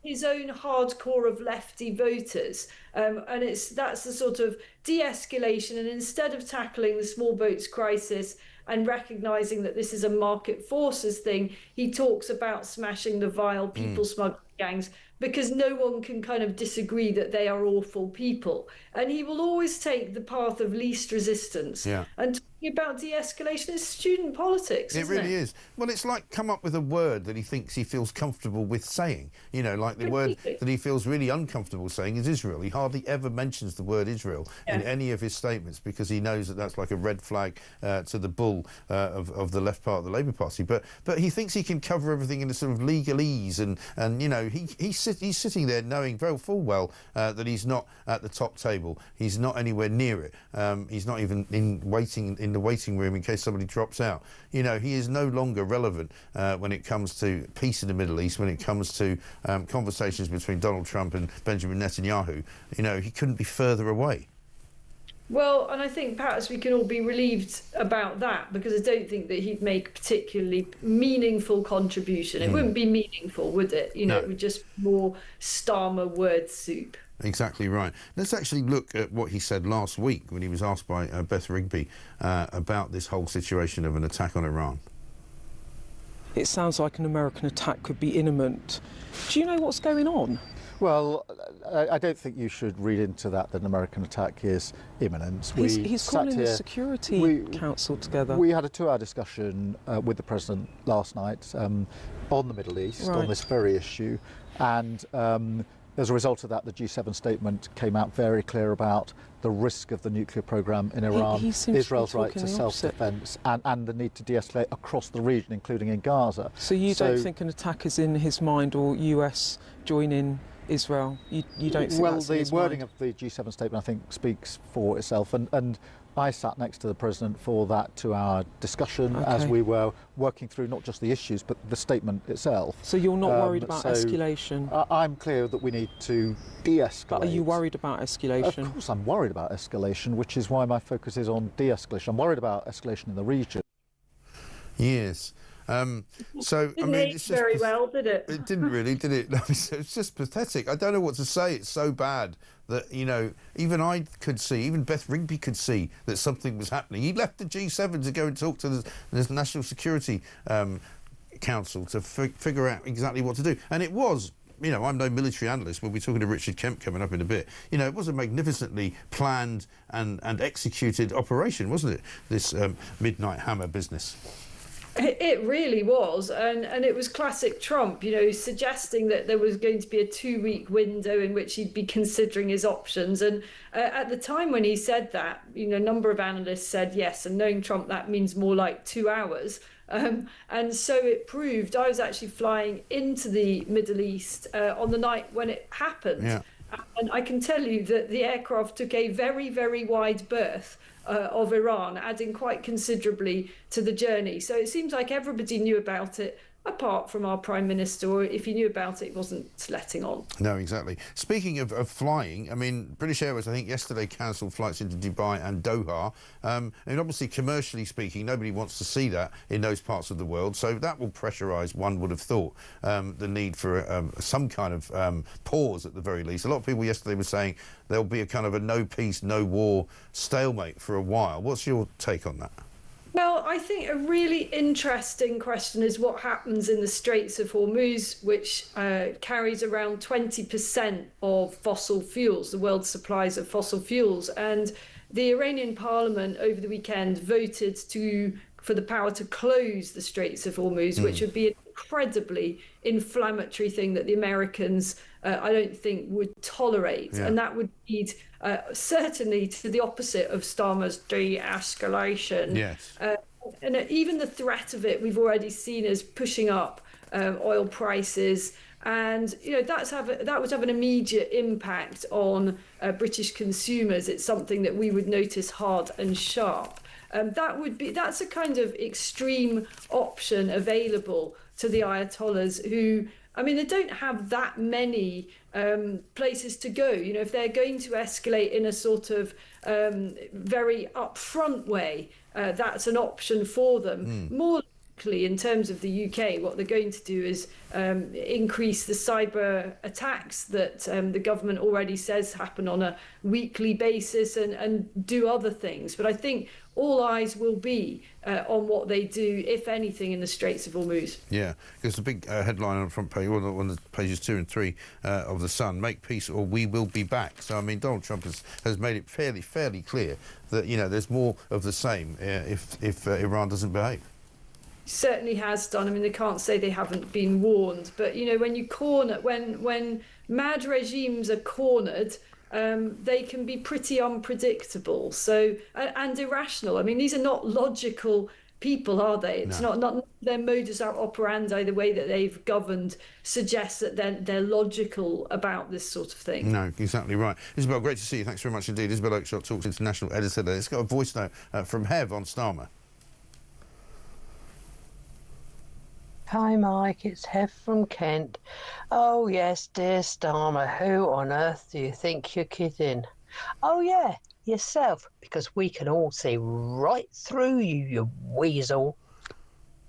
His own hardcore of lefty voters, and that's the sort of de-escalation. And instead of tackling the small boats crisis and recognizing that this is a market forces thing, he talks about smashing the vile people smuggling gangs, because no one can kind of disagree that they are awful people. And he will always take the path of least resistance. Yeah. And talking about de-escalation is student politics, isn't it? It really is. Well, it's like come up with a word that he thinks he feels comfortable with saying. Like the word that he feels really uncomfortable saying is Israel. He hardly ever mentions the word Israel in any of his statements, because he knows that that's like a red flag to the bull of the left part of the Labour Party. But he thinks he can cover everything in a sort of legalese, and he's sitting there knowing very full well that he's not at the top table. He's not anywhere near it. He's not even in the waiting room in case somebody drops out. He is no longer relevant when it comes to peace in the Middle East, when it comes to conversations between Donald Trump and Benjamin Netanyahu. He couldn't be further away. Well, and I think perhaps we can all be relieved about that, because I don't think that he'd make a particularly meaningful contribution. It wouldn't be meaningful, would it? No. It would just be more Starmer word soup. Exactly right. Let's actually look at what he said last week when he was asked by Beth Rigby about this whole situation of an attack on Iran. It sounds like an American attack could be imminent. Do you know what's going on? Well, I don't think you should read into that an American attack is imminent. He's calling the Security Council together. We had a 2-hour discussion with the President last night on the Middle East, on this very issue, and as a result of that, the G7 statement came out very clear about the risk of the nuclear programme in Iran, Israel's right to self-defence, and the need to de-escalate across the region, including in Gaza. So you don't think an attack is in his mind, or US joining Israel? You don't think that's in his mind? Well, the wording of the G7 statement, I think, speaks for itself, and I sat next to the President for that 2-hour discussion as we were working through not just the issues but the statement itself. So you're not worried about escalation? I'm clear that we need to de-escalate. But are you worried about escalation? Of course I'm worried about escalation, which is why my focus is on de-escalation. I'm worried about escalation in the region. Yes. Didn't age very well, did it? It didn't really, did it? It's just pathetic. I don't know what to say. It's so bad that, even I could see, even Beth Rigby could see that something was happening. He left the G7 to go and talk to the National Security Council to figure out exactly what to do. And it was, I'm no military analyst. We'll be talking to Richard Kemp coming up in a bit. It was a magnificently planned and executed operation, wasn't it? This Midnight Hammer business. It really was, and it was classic Trump, suggesting that there was going to be a 2-week window in which he'd be considering his options. And at the time when he said that, a number of analysts said yes, and knowing Trump, that means more like 2 hours. And so it proved. I was actually flying into the Middle East on the night when it happened. Yeah. And I can tell you that the aircraft took a very, very wide berth of Iran, adding quite considerably to the journey. So it seems like everybody knew about it, apart from our Prime Minister, or if he knew about it, he wasn't letting on. No, exactly. Speaking of flying, British Airways, I think, yesterday cancelled flights into Dubai and Doha. And obviously, commercially speaking, nobody wants to see that in those parts of the world. So that will pressurise, one would have thought, the need for some kind of pause at the very least. A lot of people yesterday were saying there'll be a kind of a no peace, no war stalemate for a while. What's your take on that? Well, I think a really interesting question is what happens in the Straits of Hormuz, which carries around 20% of fossil fuels, the world's supplies of fossil fuels. And the Iranian parliament over the weekend voted for the power to close the Straits of Hormuz, which would be an incredibly inflammatory thing that the Americans, I don't think, would tolerate. Yeah. And that would lead certainly to the opposite of Starmer's de-escalation. Yes. And even the threat of it, we've already seen as pushing up oil prices. And that would have an immediate impact on British consumers. It's something that we would notice hard and sharp. That's a kind of extreme option available to the Ayatollahs, who I mean, they don't have that many places to go. You know, if they're going to escalate in a sort of very upfront way, that's an option for them. More likely, in terms of the UK, what they're going to do is increase the cyber attacks that the government already says happen on a weekly basis, and do other things. But I think all eyes will be on what they do, if anything, in the Straits of Hormuz. Yeah, because the big headline on the front page, or on the pages 2 and 3 of The Sun, make peace or we will be back. So, I mean, Donald Trump has made it fairly clear that, you know, there's more of the same if Iran doesn't behave. Certainly has done. I mean, they can't say they haven't been warned. But, you know, when you corner, when mad regimes are cornered, they can be pretty unpredictable, so and irrational. I mean, these are not logical people, are they? It's not their modus operandi, the way that they've governed, suggests that they're logical about this sort of thing. No, exactly right. Isabel, great to see you. Thanks very much indeed. Isabel Oakeshott, Talks International editor there. Let's got a voice note from Hev on Starmer. Hi Mike, it's Hev from Kent. Oh yes, dear Starmer, who on earth do you think you're kidding? Oh yeah, yourself, because we can all see right through you, you weasel.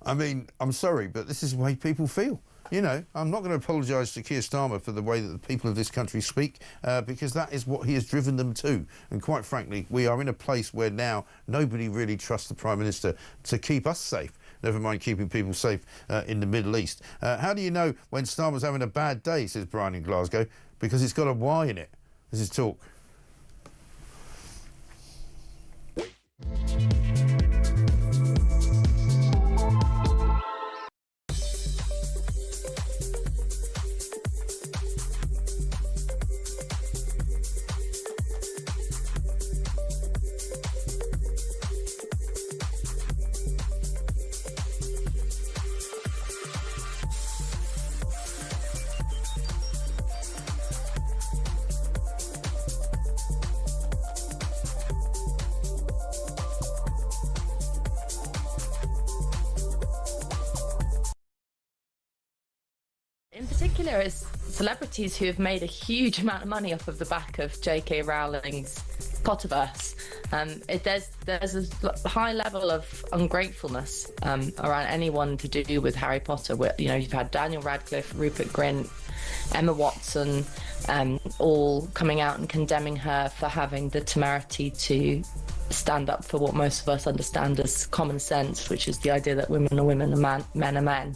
I mean, I'm sorry, but this is the way people feel. You know, I'm not going to apologise to Keir Starmer for the way that the people of this country speak, because that is what he has driven them to. And quite frankly, we are in a place where now nobody really trusts the Prime Minister to keep us safe. Never mind keeping people safe in the Middle East. How do you know when Starmer's having a bad day, says Brian in Glasgow? Because it's got a Y in it. This is Talk. In particular, is celebrities who have made a huge amount of money off of the back of J.K. Rowling's Potterverse. There's a high level of ungratefulness around anyone to do with Harry Potter. You know, you've had Daniel Radcliffe, Rupert Grint, Emma Watson, all coming out and condemning her for having the temerity to stand up for what most of us understand as common sense, which is the idea that women are women and men are men.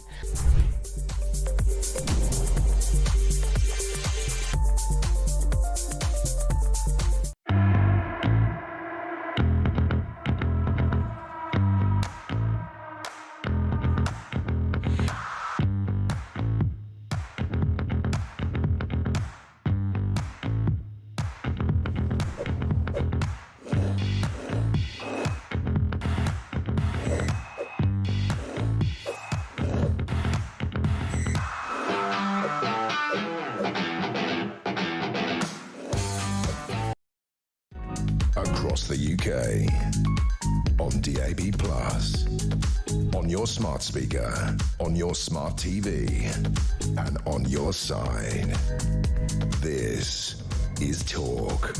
Across the UK, on DAB+, on your smart speaker, on your smart TV, and on your side. This is Talk.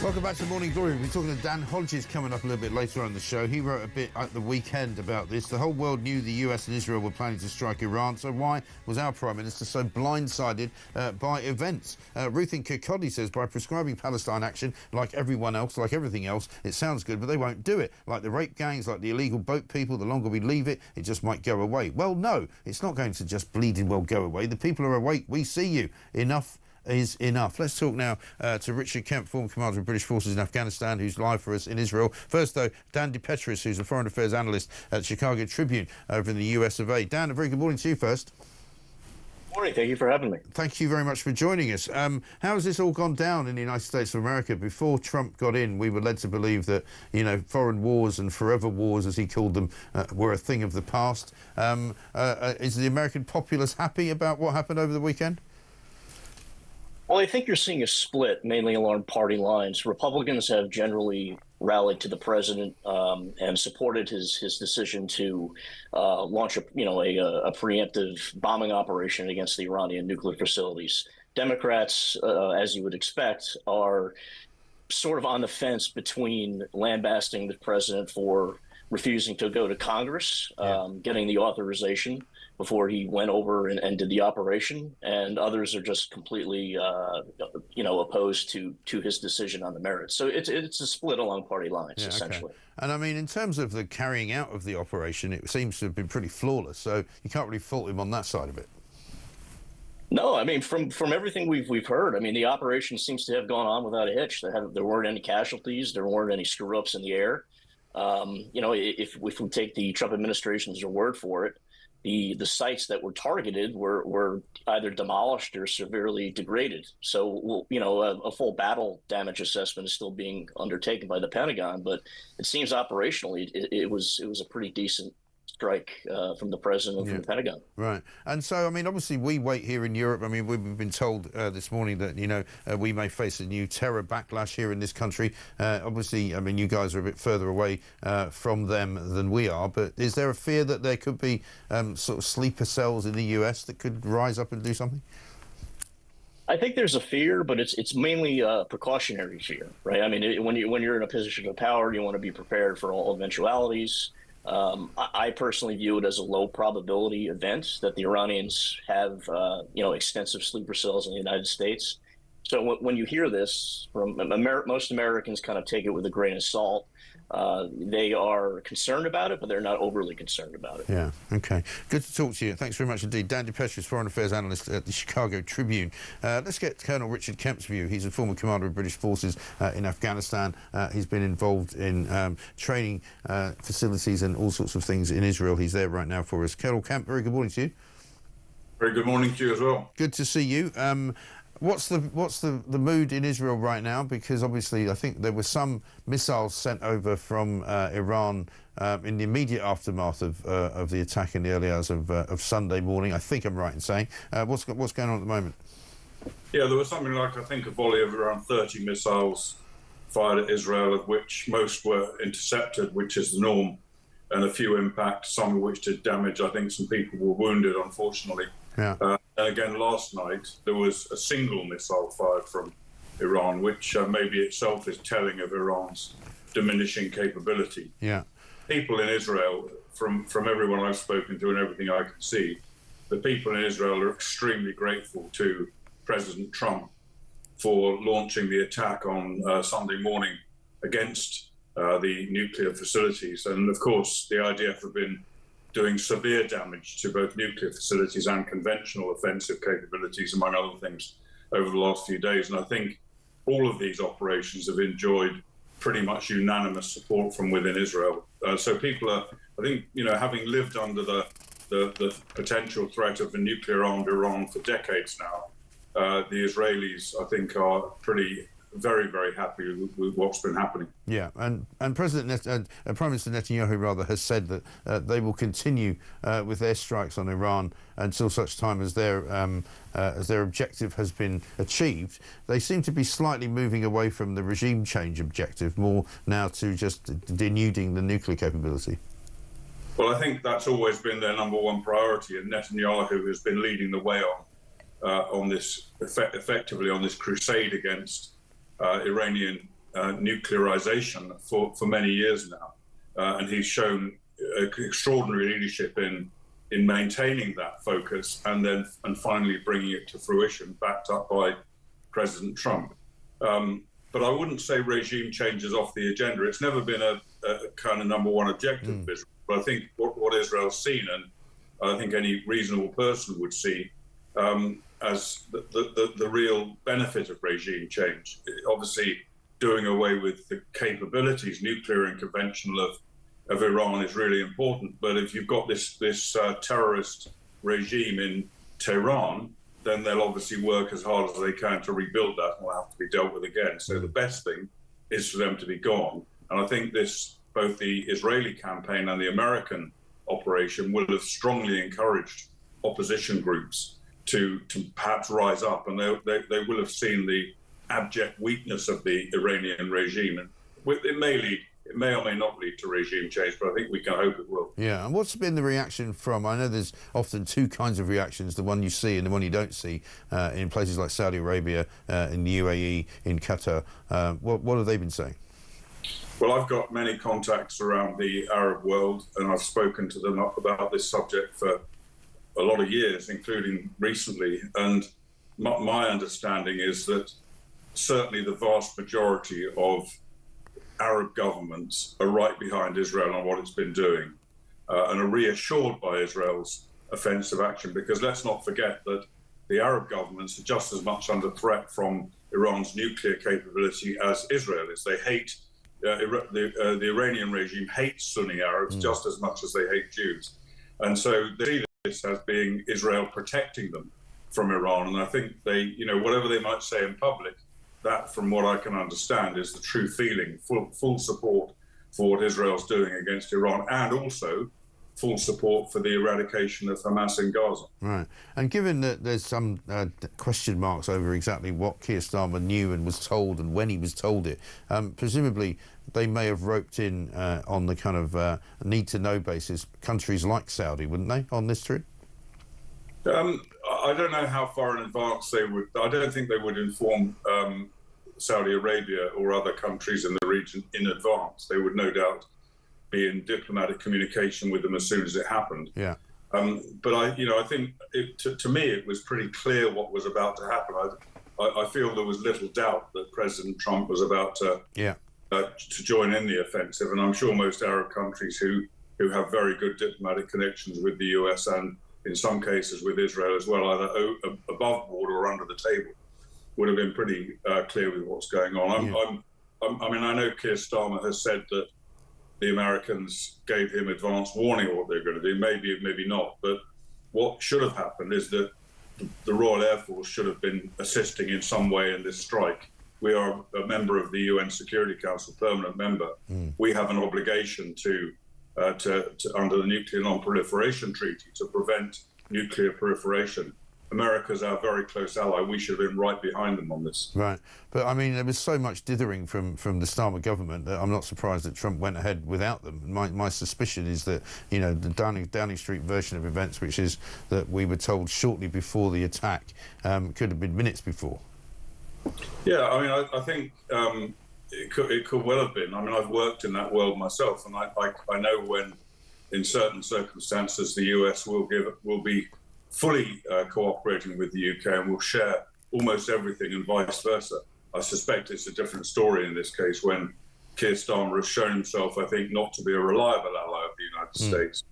Welcome back to Morning Glory. We'll be talking to Dan Hodges coming up a little bit later on the show. He wrote a bit at the weekend about this. The whole world knew the US and Israel were planning to strike Iran, so why was our Prime Minister so blindsided by events? Ruth in Kirkcaldy says, by prescribing Palestine action like everyone else, like everything else, it sounds good, but they won't do it. Like the rape gangs, like the illegal boat people, the longer we leave it, it just might go away. Well, no, it's not going to just bleeding well go away. The people are awake. We see you. Enough is enough. Let's talk now to Richard Kemp, former commander of British forces in Afghanistan, who's live for us in Israel. First, though, Dan DePetris, who's a foreign affairs analyst at Chicago Tribune over in the US of A. Dan, a very good morning to you first. Morning, thank you for having me. Thank you very much for joining us. How has this all gone down in the United States of America? Before Trump got in, we were led to believe that, you know, foreign wars and forever wars, as he called them, were a thing of the past. Is the American populace happy about what happened over the weekend? Well, I think you're seeing a split, mainly along party lines. Republicans have generally rallied to the president and supported his decision to launch a preemptive bombing operation against the Iranian nuclear facilities. Democrats, as you would expect, are sort of on the fence between lambasting the president for refusing to go to Congress, getting the authorization before he went over and did the operation, and others are just completely, opposed to his decision on the merits. So it's a split along party lines, essentially. Okay. And I mean, in terms of the carrying out of the operation, it seems to have been pretty flawless. So you can't really fault him on that side of it. No, I mean, from everything we've heard, I mean, the operation seems to have gone on without a hitch. There weren't any casualties. There weren't any screw-ups in the air. If we take the Trump administration's word for it, the sites that were targeted were either demolished or severely degraded. So, a full battle damage assessment is still being undertaken by the Pentagon, but it seems operationally it was a pretty decent strike from the president and from the Pentagon. Right. And so, I mean, obviously we wait here in Europe. I mean, we've been told this morning that, we may face a new terror backlash here in this country. Obviously, I mean, you guys are a bit further away from them than we are, but is there a fear that there could be sort of sleeper cells in the US that could rise up and do something? I think there's a fear, but it's mainly a precautionary fear, right? I mean, when you're in a position of power, you want to be prepared for all eventualities. I personally view it as a low probability event that the Iranians have, extensive sleeper cells in the United States. So when you hear this from most Americans, kind of take it with a grain of salt. They are concerned about it, but they're not overly concerned about it. Yeah, okay. Good to talk to you. Thanks very much indeed. Dan DePetris, Foreign Affairs Analyst at the Chicago Tribune. Let's get Colonel Richard Kemp's view. He's a former commander of British forces in Afghanistan. He's been involved in training facilities and all sorts of things in Israel. He's there right now for us. Colonel Kemp, very good morning to you. Very good morning to you as well. Good to see you. What's the mood in Israel right now? Because obviously, I think there were some missiles sent over from Iran in the immediate aftermath of the attack in the early hours of Sunday morning. I think I'm right in saying. What's going on at the moment? Yeah, there was something like, I think, a volley of around 30 missiles fired at Israel, of which most were intercepted, which is the norm, and a few impacts, some of which did damage. I think some people were wounded, unfortunately. Yeah. And again, last night, there was a single missile fired from Iran, which maybe itself is telling of Iran's diminishing capability. Yeah. People in Israel, from everyone I've spoken to and everything I can see, the people in Israel are extremely grateful to President Trump for launching the attack on Sunday morning against the nuclear facilities. And of course, the IDF have been doing severe damage to both nuclear facilities and conventional offensive capabilities, among other things, over the last few days. And I think all of these operations have enjoyed pretty much unanimous support from within Israel. So people are, I think, having lived under the potential threat of a nuclear-armed Iran for decades now, the Israelis, I think, are very, very happy with what's been happening. Yeah, and Prime Minister Netanyahu has said that they will continue with their strikes on Iran until such time as their objective has been achieved. They seem to be slightly moving away from the regime change objective, more now to just denuding the nuclear capability. Well, I think that's always been their number one priority, and Netanyahu has been leading the way on this, effectively on this crusade against Iranian nuclearization for many years now, and he's shown extraordinary leadership in maintaining that focus and finally bringing it to fruition, backed up by President Trump. But I wouldn't say regime change is off the agenda. It's never been a kind of number one objective of Israel. But I think what Israel's seen, and I think any reasonable person would see, as the real benefit of regime change. Obviously, doing away with the capabilities, nuclear and conventional, of Iran is really important. But if you've got this terrorist regime in Tehran, then they'll obviously work as hard as they can to rebuild that, and will have to be dealt with again. So the best thing is for them to be gone. And I think both the Israeli campaign and the American operation will have strongly encouraged opposition groups to perhaps rise up, and they will have seen the abject weakness of the Iranian regime, and it may or may not lead to regime change, but I think we can hope it will. Yeah, and what's been the reaction from, I know there's often two kinds of reactions, the one you see and the one you don't see, in places like Saudi Arabia, in the UAE, in Qatar. What have they been saying? Well, I've got many contacts around the Arab world, and I've spoken to them about this subject for a lot of years, including recently. And my understanding is that certainly the vast majority of Arab governments are right behind Israel on what it's been doing, and are reassured by Israel's offensive action, because let's not forget that the Arab governments are just as much under threat from Iran's nuclear capability as Israel is. They hate, the Iranian regime hates Sunni Arabs just as much as they hate Jews. And so they see this as being Israel protecting them from Iran. And I think they, you know, whatever they might say in public, that, from what I can understand, is the true feeling, full support for what Israel's doing against Iran, and also full support for the eradication of Hamas in Gaza. Right. And given that there's some question marks over exactly what Keir Starmer knew and was told and when he was told it, presumably they may have roped in on the kind of need-to-know basis countries like Saudi, wouldn't they, on this trip? I don't know how far in advance they would. I don't think they would inform Saudi Arabia or other countries in the region in advance. They would no doubt be in diplomatic communication with them as soon as it happened. Yeah. But I think to me it was pretty clear what was about to happen. I feel there was little doubt that President Trump was about to join in the offensive, and I'm sure most Arab countries who have very good diplomatic connections with the US and in some cases with Israel as well, either above board or under the table, would have been pretty clear with what's going on. I mean, I know Keir Starmer has said that the Americans gave him advance warning of what they're going to do. Maybe not. But what should have happened is that the Royal Air Force should have been assisting in some way in this strike. We are a member of the UN Security Council, permanent member. We have an obligation to under the Nuclear Non-Proliferation Treaty to prevent nuclear proliferation. America's our very close ally. We should have been right behind them on this. Right. But, I mean, there was so much dithering from the Starmer government that I'm not surprised that Trump went ahead without them. My suspicion is that, you know, the Downing Street version of events, which is that we were told shortly before the attack, could have been minutes before. Yeah, I mean, I think it could well have been. I mean, I've worked in that world myself, and I know when, in certain circumstances, the US will be fully cooperating with the UK and will share almost everything, and vice versa. I suspect it's a different story in this case when Keir Starmer has shown himself, I think, not to be a reliable ally of the United States.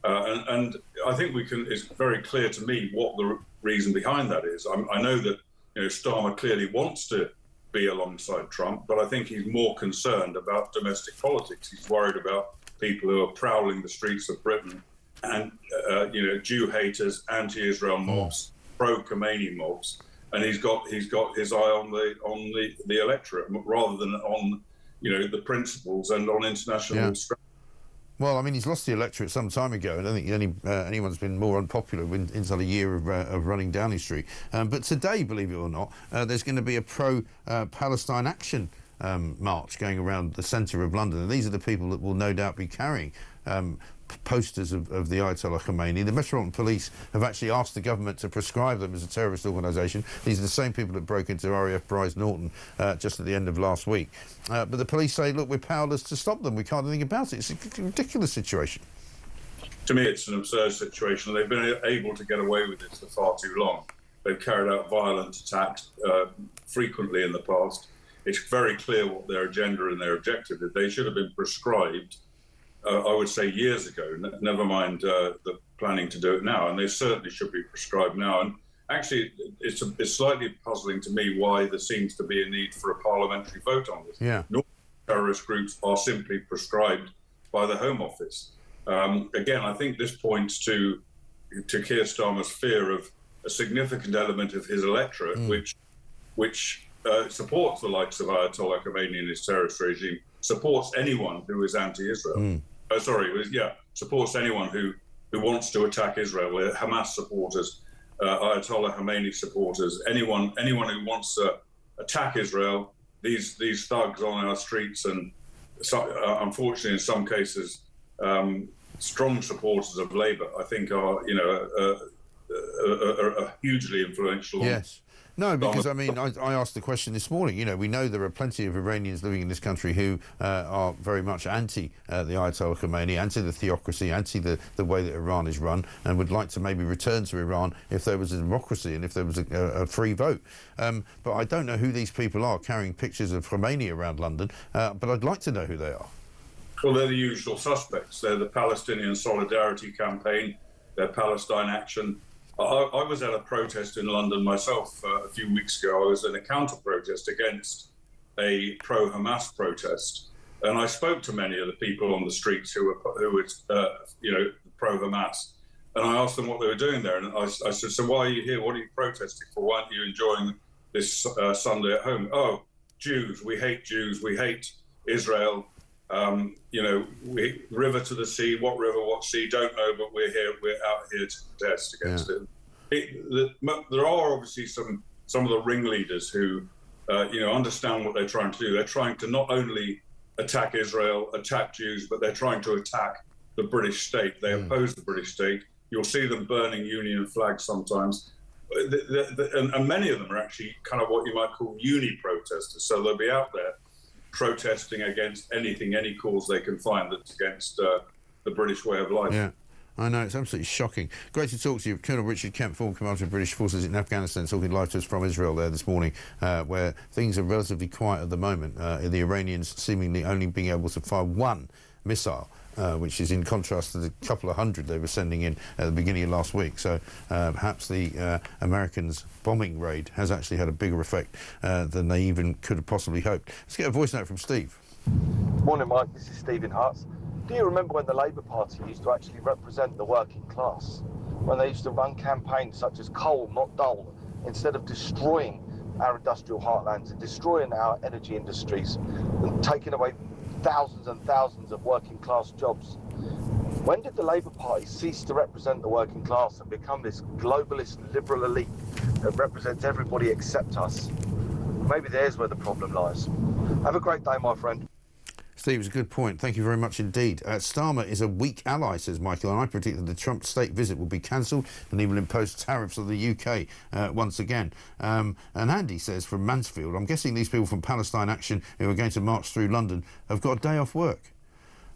And I think it's very clear to me what the reason behind that is. I know that, you know, Starmer clearly wants to be alongside Trump, but I think he's more concerned about domestic politics. He's worried about people who are prowling the streets of Britain and, you know, Jew haters, anti-Israel mobs, pro-Khomeini mobs, and he's got his eye on the electorate rather than on, you know, the principles and on international strategy. Well, I mean, he's lost the electorate some time ago. I don't think anyone's been more unpopular inside a year of running Downing Street. But today, believe it or not, there's going to be a pro-Palestine action march going around the centre of London. And these are the people that will no doubt be carrying posters of the Ayatollah Khomeini. The Metropolitan Police have actually asked the government to prescribe them as a terrorist organisation. These are the same people that broke into RAF Prize Norton just at the end of last week. But the police say, look, we're powerless to stop them. We can't do anything about it. It's a ridiculous situation. To me, it's an absurd situation. They've been able to get away with it for far too long. They've carried out violent attacks frequently in the past. It's very clear what their agenda and their objective is. They should have been prescribed, I would say, years ago, never mind the planning to do it now. And they certainly should be prescribed now. And actually, it's slightly puzzling to me why there seems to be a need for a parliamentary vote on this. Yeah. Normally, terrorist groups are simply prescribed by the Home Office. Again, I think this points to Keir Starmer's fear of a significant element of his electorate, which supports the likes of Ayatollah Khomeini and his terrorist regime, supports anyone who is anti-Israel. Supports anyone who wants to attack Israel. Hamas supporters, Ayatollah Khomeini supporters, anyone who wants to attack Israel. These thugs on our streets and unfortunately, in some cases, strong supporters of Labour, I think, are hugely influential. Yes. No, because I mean, I asked the question this morning. You know, we know there are plenty of Iranians living in this country who are very much anti the Ayatollah Khomeini, anti the theocracy, anti the way that Iran is run, and would like to maybe return to Iran if there was a democracy and if there was a free vote. But I don't know who these people are carrying pictures of Khomeini around London, but I'd like to know who they are. Well, they're the usual suspects. They're the Palestinian Solidarity Campaign, they're Palestine Action. I was at a protest in London myself a few weeks ago. I was in a counter-protest against a pro-Hamas protest, and I spoke to many of the people on the streets who were pro-Hamas, and I asked them what they were doing there, and I said, "So why are you here? What are you protesting for? Why aren't you enjoying this Sunday at home?" "Oh, Jews. We hate Jews. We hate Israel. We river to the sea. What river? What sea? Don't know. But we're here. We're out here to protest against it." There are obviously some of the ringleaders who, understand what they're trying to do. They're trying to not only attack Israel, attack Jews, but they're trying to attack the British state. They oppose the British state. You'll see them burning Union flags sometimes. And many of them are actually kind of what you might call uni protesters. So they'll be out there protesting against anything, any cause they can find that's against the British way of life. Yeah, I know, it's absolutely shocking. Great to talk to you. Colonel Richard Kemp, former commander of British forces in Afghanistan, talking live to us from Israel there this morning, where things are relatively quiet at the moment. The Iranians seemingly only being able to fire one missile, which is in contrast to the couple of hundred they were sending in at the beginning of last week. So perhaps the Americans' bombing raid has actually had a bigger effect than they even could have possibly hoped. Let's get a voice note from Steve. Morning, Mike. This is Stephen Hartz. Do you remember when the Labour Party used to actually represent the working class? When they used to run campaigns such as coal, not dole, instead of destroying our industrial heartlands and destroying our energy industries and taking away thousands and thousands of working class jobs? When did the Labour Party cease to represent the working class and become this globalist liberal elite that represents everybody except us? Maybe there's where the problem lies. Have a great day, my friend. Steve, it's a good point. Thank you very much indeed. Starmer is a weak ally, says Michael, and I predict that the Trump state visit will be cancelled and he will impose tariffs on the UK once again. And Andy says from Mansfield, I'm guessing these people from Palestine Action who are going to march through London have got a day off work.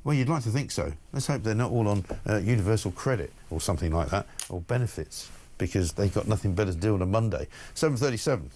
Well, you'd like to think so. Let's hope they're not all on universal credit or something like that, or benefits, because they've got nothing better to do on a Monday. 7:37.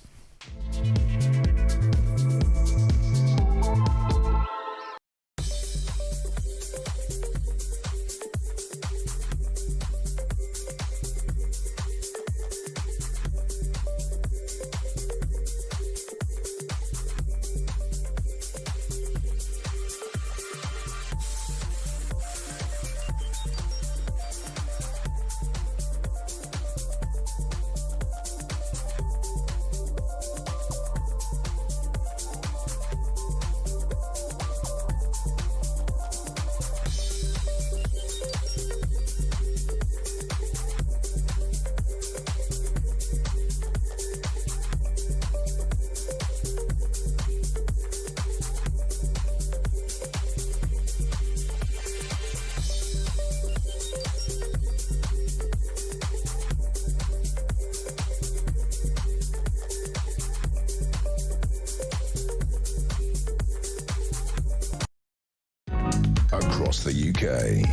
Across the UK,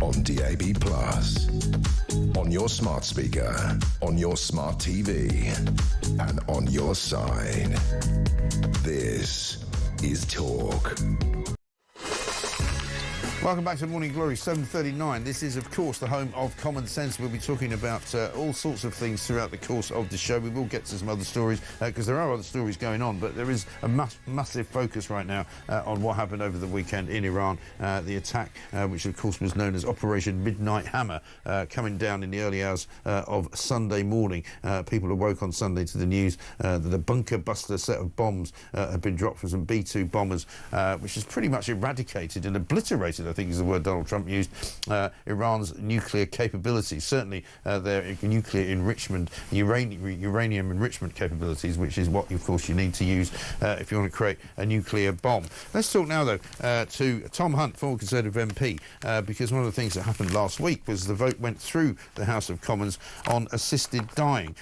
on DAB+, on your smart speaker, on your smart TV, and on your side. This is Talk. Welcome back to Morning Glory, 7:39. This is, of course, the home of Common Sense. We'll be talking about all sorts of things throughout the course of the show. We will get to some other stories, because there are other stories going on, but there is a massive focus right now on what happened over the weekend in Iran. The attack, which, of course, was known as Operation Midnight Hammer, coming down in the early hours of Sunday morning. People awoke on Sunday to the news that a bunker buster set of bombs had been dropped from some B-2 bombers, which has pretty much eradicated and obliterated, I think is the word Donald Trump used, Iran's nuclear capabilities, certainly their nuclear enrichment, uranium enrichment capabilities, which is what, of course, you need to use if you want to create a nuclear bomb. Let's talk now, though, to Tom Hunt, former Conservative MP, because one of the things that happened last week was the vote went through the House of Commons on assisted dying,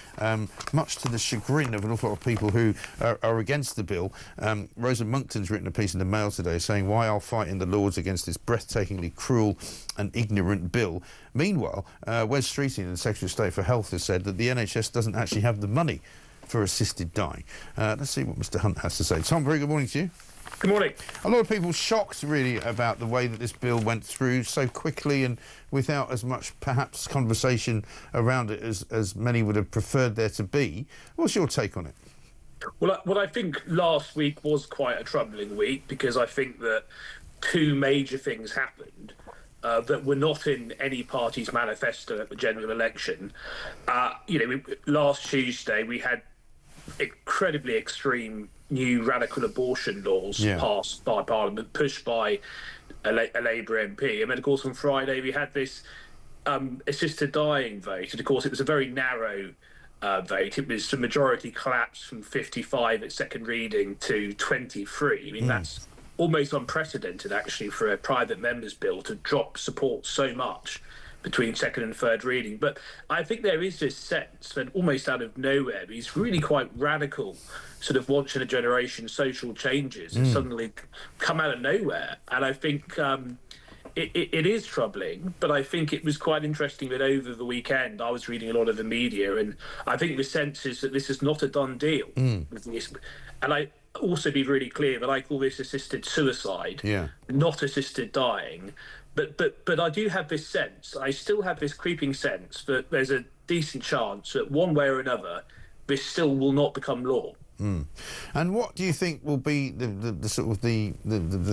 much to the chagrin of an awful lot of people who are against the bill. Rosa Monckton's written a piece in the Mail today saying, "Why I'll fight in the Lords against this breathtakingly cruel and ignorant bill." Meanwhile, Wes Streeting, the Secretary of State for Health, has said that the NHS doesn't actually have the money for assisted dying. Let's see what Mr Hunt has to say. Tom, very good morning to you. Good morning. A lot of people shocked, really, about the way that this bill went through so quickly and without as much, perhaps, conversation around it as many would have preferred there to be. What's your take on it? Well, I think last week was quite a troubling week because I think that two major things happened that were not in any party's manifesto at the general election. Last Tuesday we had incredibly extreme new radical abortion laws passed by Parliament, pushed by a Labour MP. And then, of course, on Friday we had this assisted dying vote. And, of course, it was a very narrow vote. It was the majority collapsed from 55 at second reading to 23. I mean, that's almost unprecedented, actually, for a private member's bill to drop support so much between second and third reading. But I think there is this sense that almost out of nowhere, these really quite radical sort of once in a generation social changes that suddenly come out of nowhere. And I think it is troubling, but I think it was quite interesting that over the weekend I was reading a lot of the media, and I think the sense is that this is not a done deal with this. And I also be really clear that I call this assisted suicide, not assisted dying. But I do have this sense, I still have this creeping sense that there's a decent chance that one way or another this still will not become law. And what do you think will be the sort of the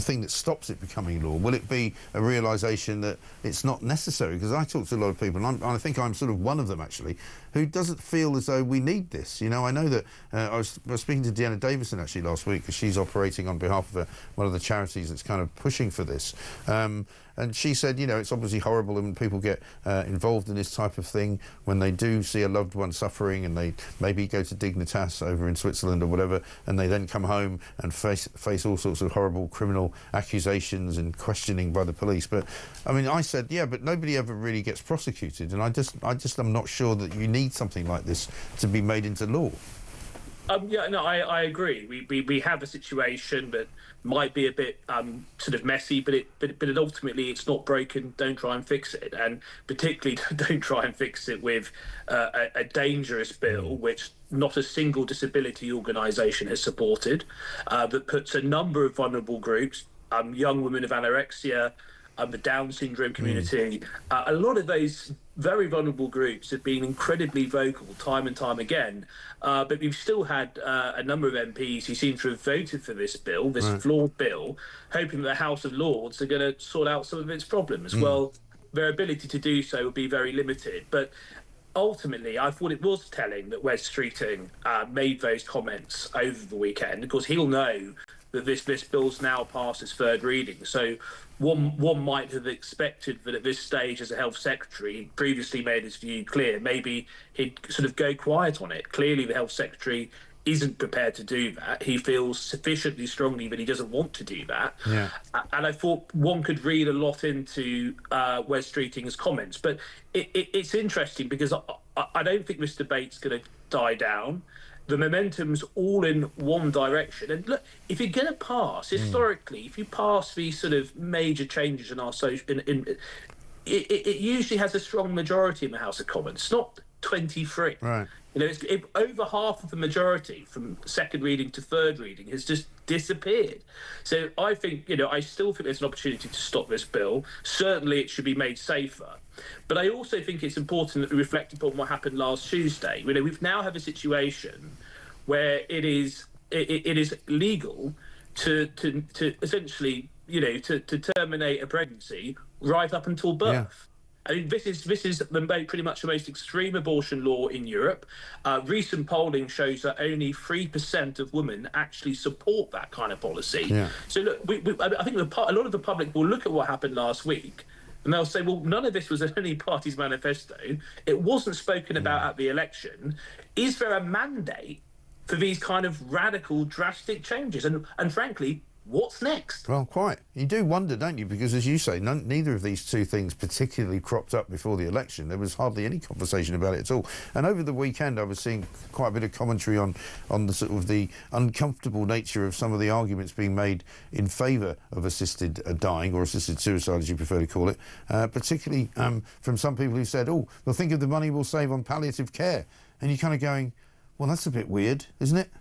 thing that stops it becoming law? Will it be a realisation that it's not necessary? Because I talk to a lot of people, and I think I'm sort of one of them, actually, who doesn't feel as though we need this. You know, I know that I was speaking to Deanna Davison, actually, last week, because she's operating on behalf of one of the charities that's kind of pushing for this. And she said, you know, it's obviously horrible when people get involved in this type of thing, when they do see a loved one suffering and they maybe go to Dignitas over in Switzerland or whatever, and they then come home and face all sorts of horrible criminal accusations and questioning by the police. But, I mean, I said, yeah, but nobody ever really gets prosecuted, and I just am not sure that you need something like this to be made into law. I agree. We have a situation that might be a bit sort of messy, but ultimately it's not broken. Don't try and fix it, and particularly don't try and fix it with a dangerous bill which not a single disability organisation has supported, that puts a number of vulnerable groups, young women of anorexia, the Down syndrome community, a lot of those very vulnerable groups have been incredibly vocal time and time again, but we've still had a number of MPs who seem to have voted for this bill, this flawed bill, hoping that the House of Lords are going to sort out some of its problems. Well, their ability to do so will be very limited, but ultimately I thought it was telling that Wes Streeting made those comments over the weekend, because he'll know that this bill's now past its third reading. So one might have expected that at this stage, as a health secretary, he previously made his view clear. Maybe he'd sort of go quiet on it. Clearly, the health secretary isn't prepared to do that. He feels sufficiently strongly that he doesn't want to do that. And I thought one could read a lot into Wes Streeting's comments. But it's interesting because I don't think this debate's going to die down. The momentum's all in one direction. And look, if you're going to pass, historically, if you pass these sort of major changes in our social, it usually has a strong majority in the House of Commons. It's not 23. Right. You know, over half of the majority from second reading to third reading has just disappeared. So I think, I still think there's an opportunity to stop this bill. Certainly it should be made safer. But I also think it's important that we reflect upon what happened last Tuesday. We've now have a situation where it is legal to essentially, to terminate a pregnancy right up until birth. I mean, this is pretty much the most extreme abortion law in Europe. Recent polling shows that only 3% of women actually support that kind of policy. Yeah. So look, I think a lot of the public will look at what happened last week, and they'll say, well, none of this was in any party's manifesto. It wasn't spoken about at the election. Is there a mandate for these kind of radical, drastic changes? And frankly, what's next? Well, quite. You do wonder, don't you? Because, as you say, neither of these two things particularly cropped up before the election. There was hardly any conversation about it at all. And over the weekend, I was seeing quite a bit of commentary on the sort of the uncomfortable nature of some of the arguments being made in favour of assisted dying, or assisted suicide, as you prefer to call it, particularly from some people who said, oh, well, think of the money we'll save on palliative care. And you're kind of going, well, that's a bit weird, isn't it?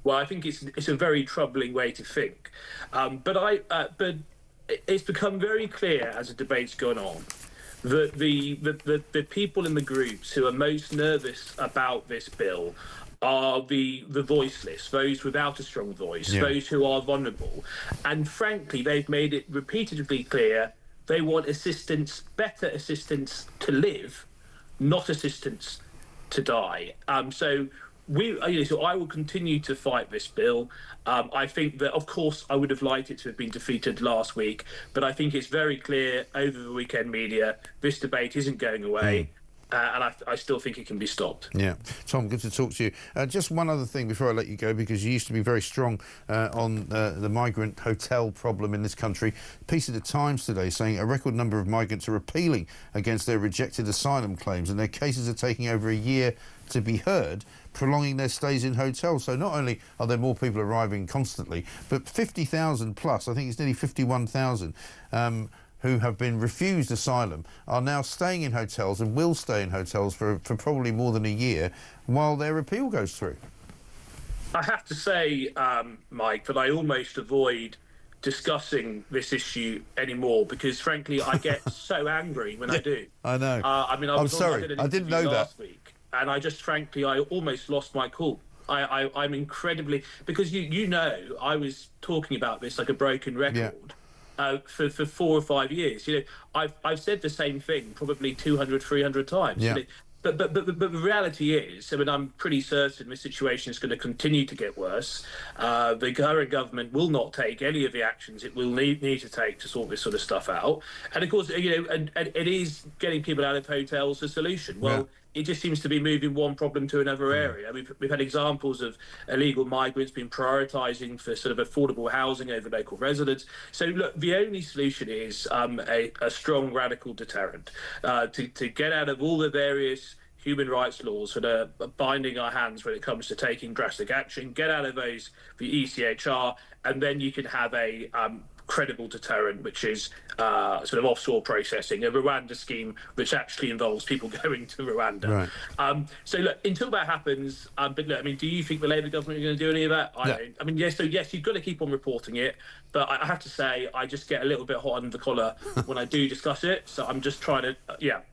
Well, I think it's a very troubling way to think, but it's become very clear as the debate's gone on that the people in the groups who are most nervous about this bill are the voiceless, those without a strong voice, those who are vulnerable, and frankly, they've made it repeatedly clear they want assistance, better assistance to live, not assistance to die. So I will continue to fight this bill. I think that, of course, I would have liked it to have been defeated last week, but I think it's very clear over the weekend media this debate isn't going away. And I still think it can be stopped. Yeah. Tom, good to talk to you. Just one other thing before I let you go, because you used to be very strong on the migrant hotel problem in this country. Piece of the Times today saying a record number of migrants are appealing against their rejected asylum claims, and their cases are taking over a year to be heard, prolonging their stays in hotels. So not only are there more people arriving constantly, but 50,000 plus, I think it's nearly 51,000, who have been refused asylum are now staying in hotels and will stay in hotels for probably more than a year while their appeal goes through. I have to say, Mike, that I almost avoid discussing this issue anymore because, frankly, I get so angry when I do. I know. I'm sorry, I didn't know last that. Week, and I just, frankly, I almost lost my cool. I'm incredibly... Because you know, I was talking about this like a broken record. Yeah. For 4 or 5 years, I've said the same thing probably 200, 300 times. Yeah. But the reality is, I'm pretty certain the situation is going to continue to get worse. The current government will not take any of the actions it will need to take to sort this sort of stuff out. And of course, and it is getting people out of hotels a solution. Well. Yeah. It just seems to be moving one problem to another area. We've had examples of illegal migrants being prioritising for sort of affordable housing over local residents. So, look, the only solution is a strong radical deterrent to get out of all the various human rights laws that are binding our hands when it comes to taking drastic action, get out of those, the ECHR, and then you can have a credible deterrent, which is sort of offshore processing, a Rwanda scheme which actually involves people going to Rwanda. Right. So look, until that happens, but look, do you think the Labour government are going to do any of that? I don't. Yes, so yes, you've got to keep on reporting it, but I have to say, I just get a little bit hot under the collar when I do discuss it, so I'm just trying to,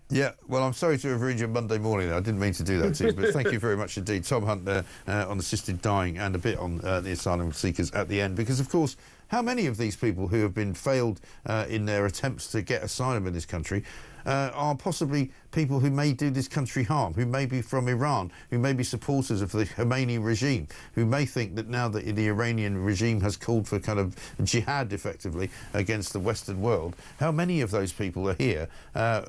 Yeah, well, I'm sorry to have ruined your Monday morning. I didn't mean to do that to you, but thank you very much indeed. Tom Hunt there on assisted dying and a bit on the asylum seekers at the end, because, of course, how many of these people who have been failed in their attempts to get asylum in this country are possibly people who may do this country harm, who may be from Iran, who may be supporters of the Khomeini regime, who may think that now that the Iranian regime has called for kind of jihad, effectively, against the Western world, how many of those people are here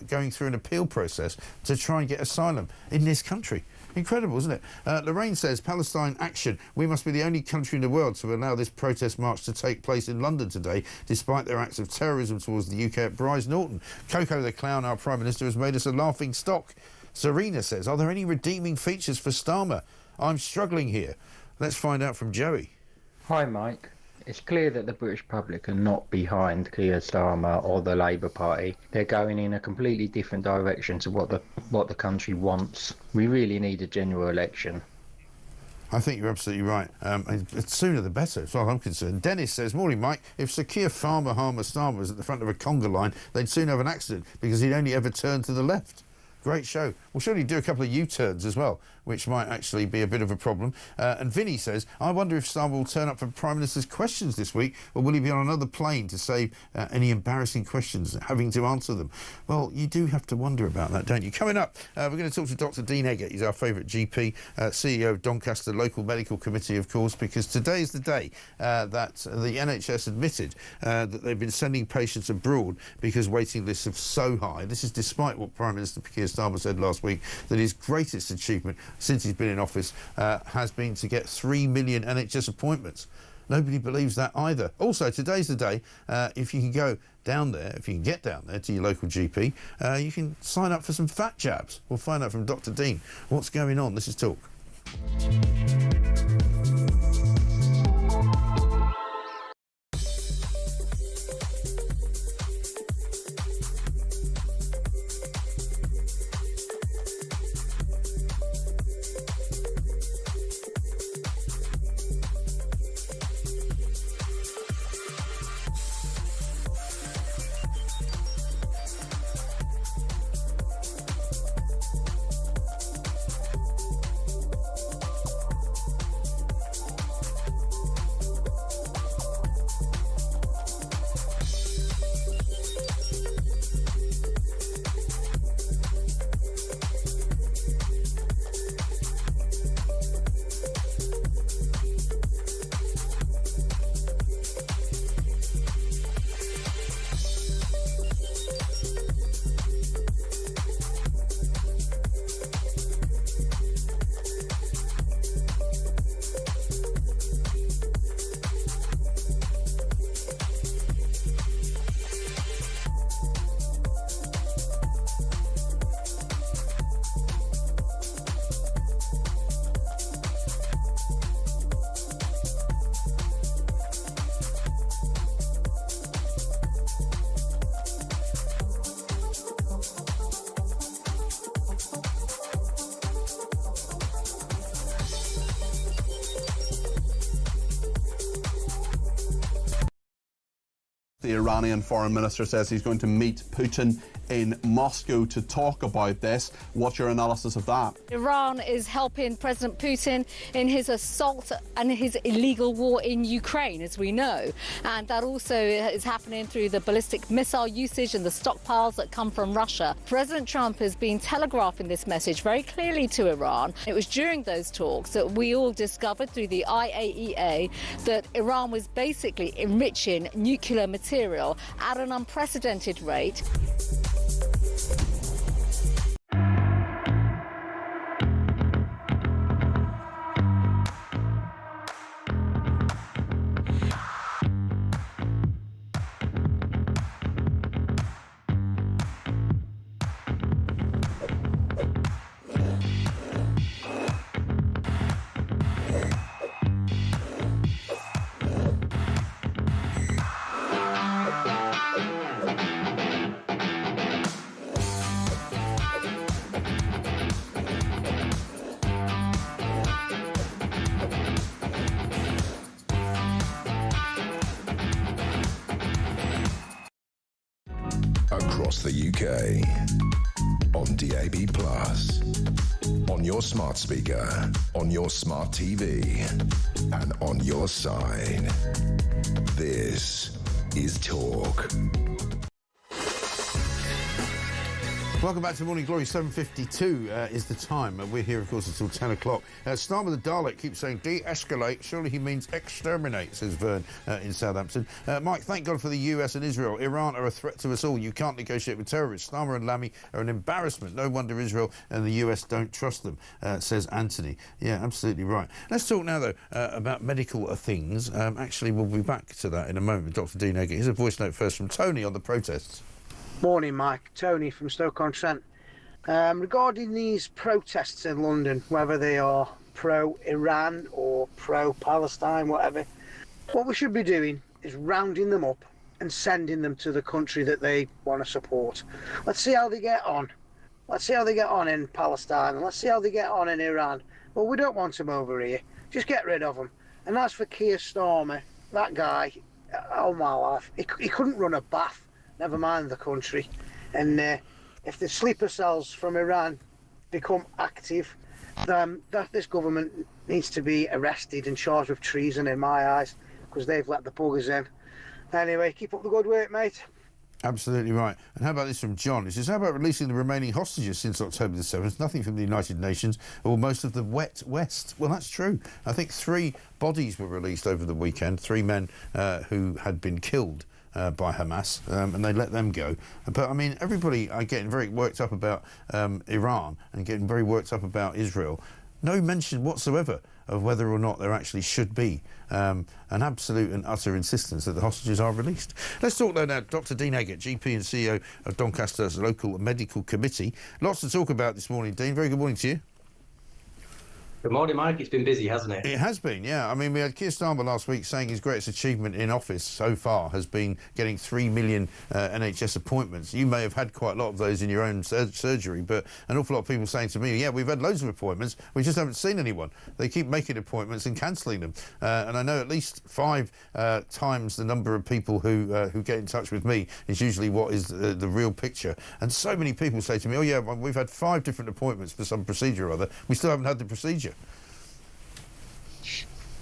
going through an appeal process to try and get asylum in this country? Incredible, isn't it? Lorraine says, Palestine action. We must be the only country in the world to allow this protest march to take place in London today, despite their acts of terrorism towards the UK at Bryce Norton. Coco the Clown, our Prime Minister, has made us a laughing stock. Serena says, are there any redeeming features for Starmer? I'm struggling here. Let's find out from Joey. Hi, Mike. It's clear that the British public are not behind Keir Starmer or the Labour Party. They're going in a completely different direction to what the country wants. We really need a general election. I think you're absolutely right. It's sooner the better, as far as I'm concerned. Dennis says, morning, Mike. If Sir Keir Starmer was at the front of a conga line, they'd soon have an accident because he'd only ever turn to the left. Great show. We'll surely do a couple of U-turns as well which might actually be a bit of a problem. And Vinny says, I wonder if Starmer will turn up for Prime Minister's questions this week, or will he be on another plane to save any embarrassing questions, having to answer them? Well, you do have to wonder about that, don't you? Coming up, we're going to talk to Dr. Dean Eggett. He's our favourite GP, CEO of Doncaster Local Medical Committee, of course, because today is the day that the NHS admitted that they've been sending patients abroad because waiting lists are so high. This is despite what Prime Minister Keir Starmer said last week, that his greatest achievement since he's been in office has been to get 3 million NHS appointments. Nobody believes that either. Also, today's the day, if you can go down there, if you can get down there to your local GP, you can sign up for some fat jabs. We'll find out from Dr. Dean what's going on. This is Talk. The Iranian foreign minister says he's going to meet Putin in Moscow to talk about this. What's your analysis of that? Iran is helping President Putin in his assault and his illegal war in Ukraine, as we know. And that also is happening through the ballistic missile usage and the stockpiles that come from Russia. President Trump has been telegraphing this message very clearly to Iran. It was during those talks that we all discovered through the IAEA that Iran was basically enriching nuclear material at an unprecedented rate. Across the UK, on DAB+, on your smart speaker, on your smart TV, and on your side. This is Talk. Welcome back to Morning Glory. 7:52 is the time. We're here, of course, until 10 o'clock. Starmer the Dalek keeps saying de-escalate. Surely he means exterminate, says Vern in Southampton. Mike, thank God for the US and Israel. Iran are a threat to us all. You can't negotiate with terrorists. Starmer and Lammy are an embarrassment. No wonder Israel and the US don't trust them, says Anthony. Yeah, absolutely right. Let's talk now, though, about medical things. Actually, we'll be back to that in a moment. Dr. Dean Eggett. Here's a voice note first from Tony on the protests. Morning, Mike. Tony from Stoke-on-Trent. Regarding these protests in London, whether they are pro-Iran or pro-Palestine, whatever, what we should be doing is rounding them up and sending them to the country that they want to support. Let's see how they get on. Let's see how they get on in Palestine, and let's see how they get on in Iran. Well, we don't want them over here. Just get rid of them. And as for Keir Starmer, that guy, all my life, he couldn't run a bath. Never mind the country. And if the sleeper cells from Iran become active, that this government needs to be arrested and charged with treason in my eyes, because they've let the buggers in. Anyway, keep up the good work, mate. Absolutely right. And how about this from John? He says, how about releasing the remaining hostages since October the 7th? Nothing from the United Nations or most of the wet West. Well, that's true. I think 3 bodies were released over the weekend, 3 men who had been killed by Hamas, and they let them go. But, I mean, everybody are getting very worked up about Iran and getting very worked up about Israel. No mention whatsoever of whether or not there actually should be an absolute and utter insistence that the hostages are released. Let's talk though now, Dr. Dean Eggett, GP and CEO of Doncaster's local medical committee. Lots to talk about this morning, Dean. Very good morning to you. Good morning, Mike. It's been busy, hasn't it? It has been, yeah. I mean, we had Keir Starmer last week saying his greatest achievement in office so far has been getting 3 million NHS appointments. You may have had quite a lot of those in your own surgery, but an awful lot of people saying to me, yeah, we've had loads of appointments, we just haven't seen anyone. They keep making appointments and cancelling them. And I know at least 5 times the number of people who get in touch with me is usually what is the real picture. And so many people say to me, oh, yeah, we've had 5 different appointments for some procedure or other. We still haven't had the procedure.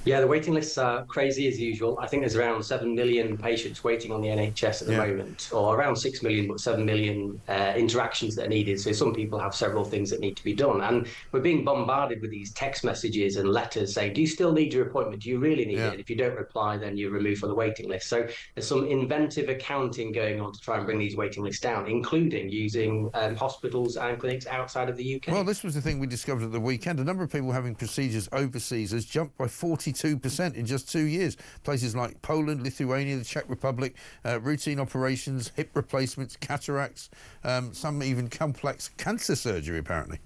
Yeah, the waiting lists are crazy as usual. I think there's around 7 million patients waiting on the NHS at the moment, or around 6 million, but 7 million interactions that are needed. So some people have several things that need to be done. And we're being bombarded with these text messages and letters saying, do you still need your appointment? Do you really need it? And if you don't reply, then you're removed from the waiting list. So there's some inventive accounting going on to try and bring these waiting lists down, including using hospitals and clinics outside of the UK. Well, this was the thing we discovered at the weekend. The number of people having procedures overseas has jumped by 42% in just 2 years. Places like Poland, Lithuania, the Czech Republic, routine operations, hip replacements, cataracts, some even complex cancer surgery, apparently.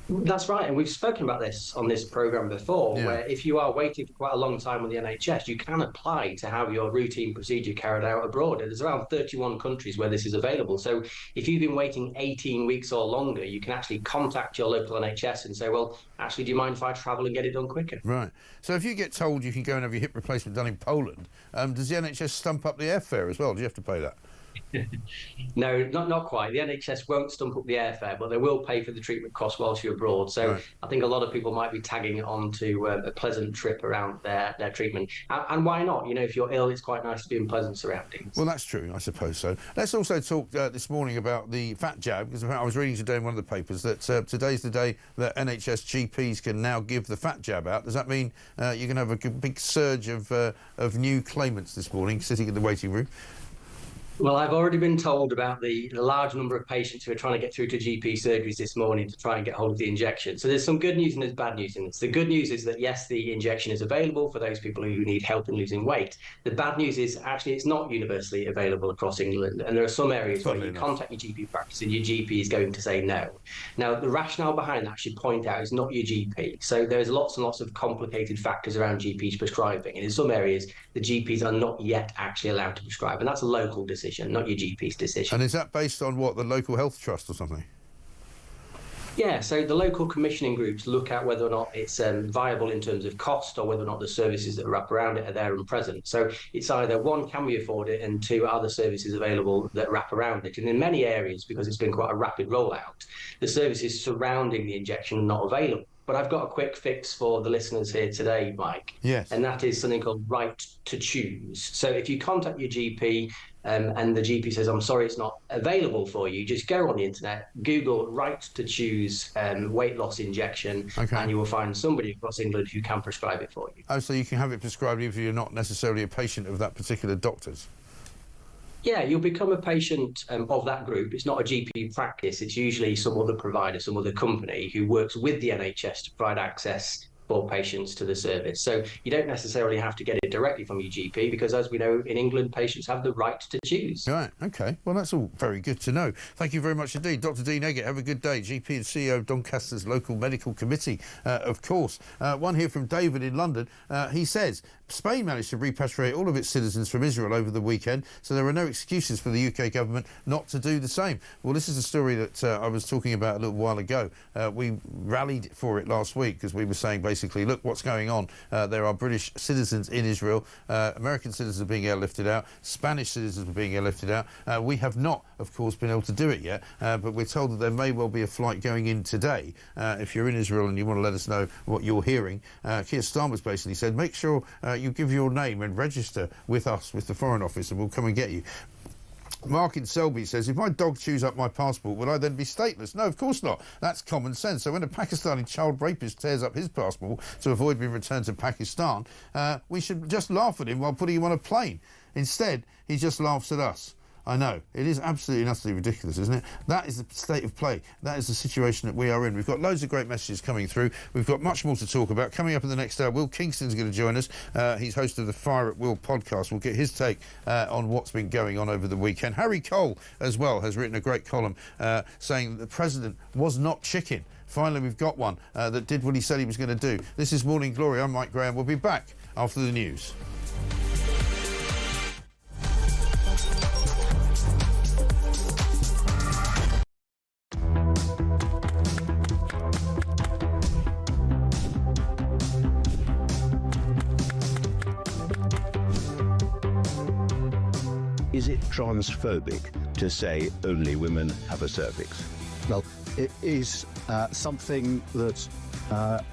That's right, and we've spoken about this on this programme before, where if you are waiting for quite a long time on the NHS, you can apply to have your routine procedure carried out abroad. And there's around 31 countries where this is available. So if you've been waiting 18 weeks or longer, you can actually contact your local NHS and say, well, actually, do you mind if I travel and get it done quicker? Right. So if you get told you can go and have your hip replacement done in Poland, does the NHS stump up the airfare as well? Do you have to pay that? No, not quite. The NHS won't stump up the airfare, but they will pay for the treatment costs whilst you're abroad. So I think a lot of people might be tagging it on to a pleasant trip around their treatment. And why not? You know, if you're ill, it's quite nice to be in pleasant surroundings. Well, that's true, I suppose so. Let's also talk this morning about the fat jab, because I was reading today in one of the papers that today's the day that NHS GPs can now give the fat jab out. Does that mean you're going to have a big surge of new claimants this morning sitting in the waiting room? Well, I've already been told about the large number of patients who are trying to get through to GP surgeries this morning to try and get hold of the injection. So there's some good news and there's bad news in this. The good news is that, yes, the injection is available for those people who need help in losing weight. The bad news is actually it's not universally available across England. And there are some areas where you contact your GP practice and your GP is going to say no. Now, the rationale behind that, I should point out, is not your GP. So there's lots and lots of complicated factors around GPs prescribing. And in some areas, the GPs are not yet actually allowed to prescribe. And that's a local decision, not your GP's decision. And is that based on what, the local health trust or something? Yeah, so the local commissioning groups look at whether or not it's viable in terms of cost, or whether or not the services that wrap around it are there and present. So it's either, one, can we afford it, and two, are the services available that wrap around it? And in many areas, because it's been quite a rapid rollout, the services surrounding the injection are not available. But I've got a quick fix for the listeners here today, Mike. Yes. And that is something called right to choose. So if you contact your GP and the GP says, I'm sorry, it's not available for you, just go on the internet, Google right to choose weight loss injection, and you will find somebody across England who can prescribe it for you. Oh, so you can have it prescribed even if you're not necessarily a patient of that particular doctor's? Yeah, you'll become a patient of that group. It's not a GP practice. It's usually some other provider, some other company who works with the NHS to provide access for patients to the service. So you don't necessarily have to get it directly from your GP, because as we know, in England, patients have the right to choose. Right, OK. Well, that's all very good to know. Thank you very much indeed. Dr. Dean Eggett, have a good day. GP and CEO of Doncaster's local medical committee, of course. One here from David in London. He says, Spain managed to repatriate all of its citizens from Israel over the weekend, so there are no excuses for the UK government not to do the same. Well, this is a story that I was talking about a little while ago. We rallied for it last week because we were saying basically basically, look what's going on. There are British citizens in Israel. American citizens are being airlifted out. Spanish citizens are being airlifted out. We have not, of course, been able to do it yet, but we're told that there may well be a flight going in today. If you're in Israel and you want to let us know what you're hearing, Keir Starmers basically said, make sure you give your name and register with us, with the Foreign Office, and we'll come and get you. Mark in Selby says, if my dog chews up my passport, will I then be stateless? No, of course not. That's common sense. So when a Pakistani child rapist tears up his passport to avoid being returned to Pakistan, we should just laugh at him while putting him on a plane. Instead, he just laughs at us. I know. It is absolutely and utterly ridiculous, isn't it? That is the state of play. That is the situation that we are in. We've got loads of great messages coming through. We've got much more to talk about. Coming up in the next hour, Will Kingston's going to join us. He's host of the Fire at Will podcast. We'll get his take on what's been going on over the weekend. Harry Cole, as well, has written a great column saying that the president was not chicken. Finally, we've got one that did what he said he was going to do. This is Morning Glory. I'm Mike Graham. We'll be back after the news. Is it transphobic to say only women have a cervix? Well, it is something that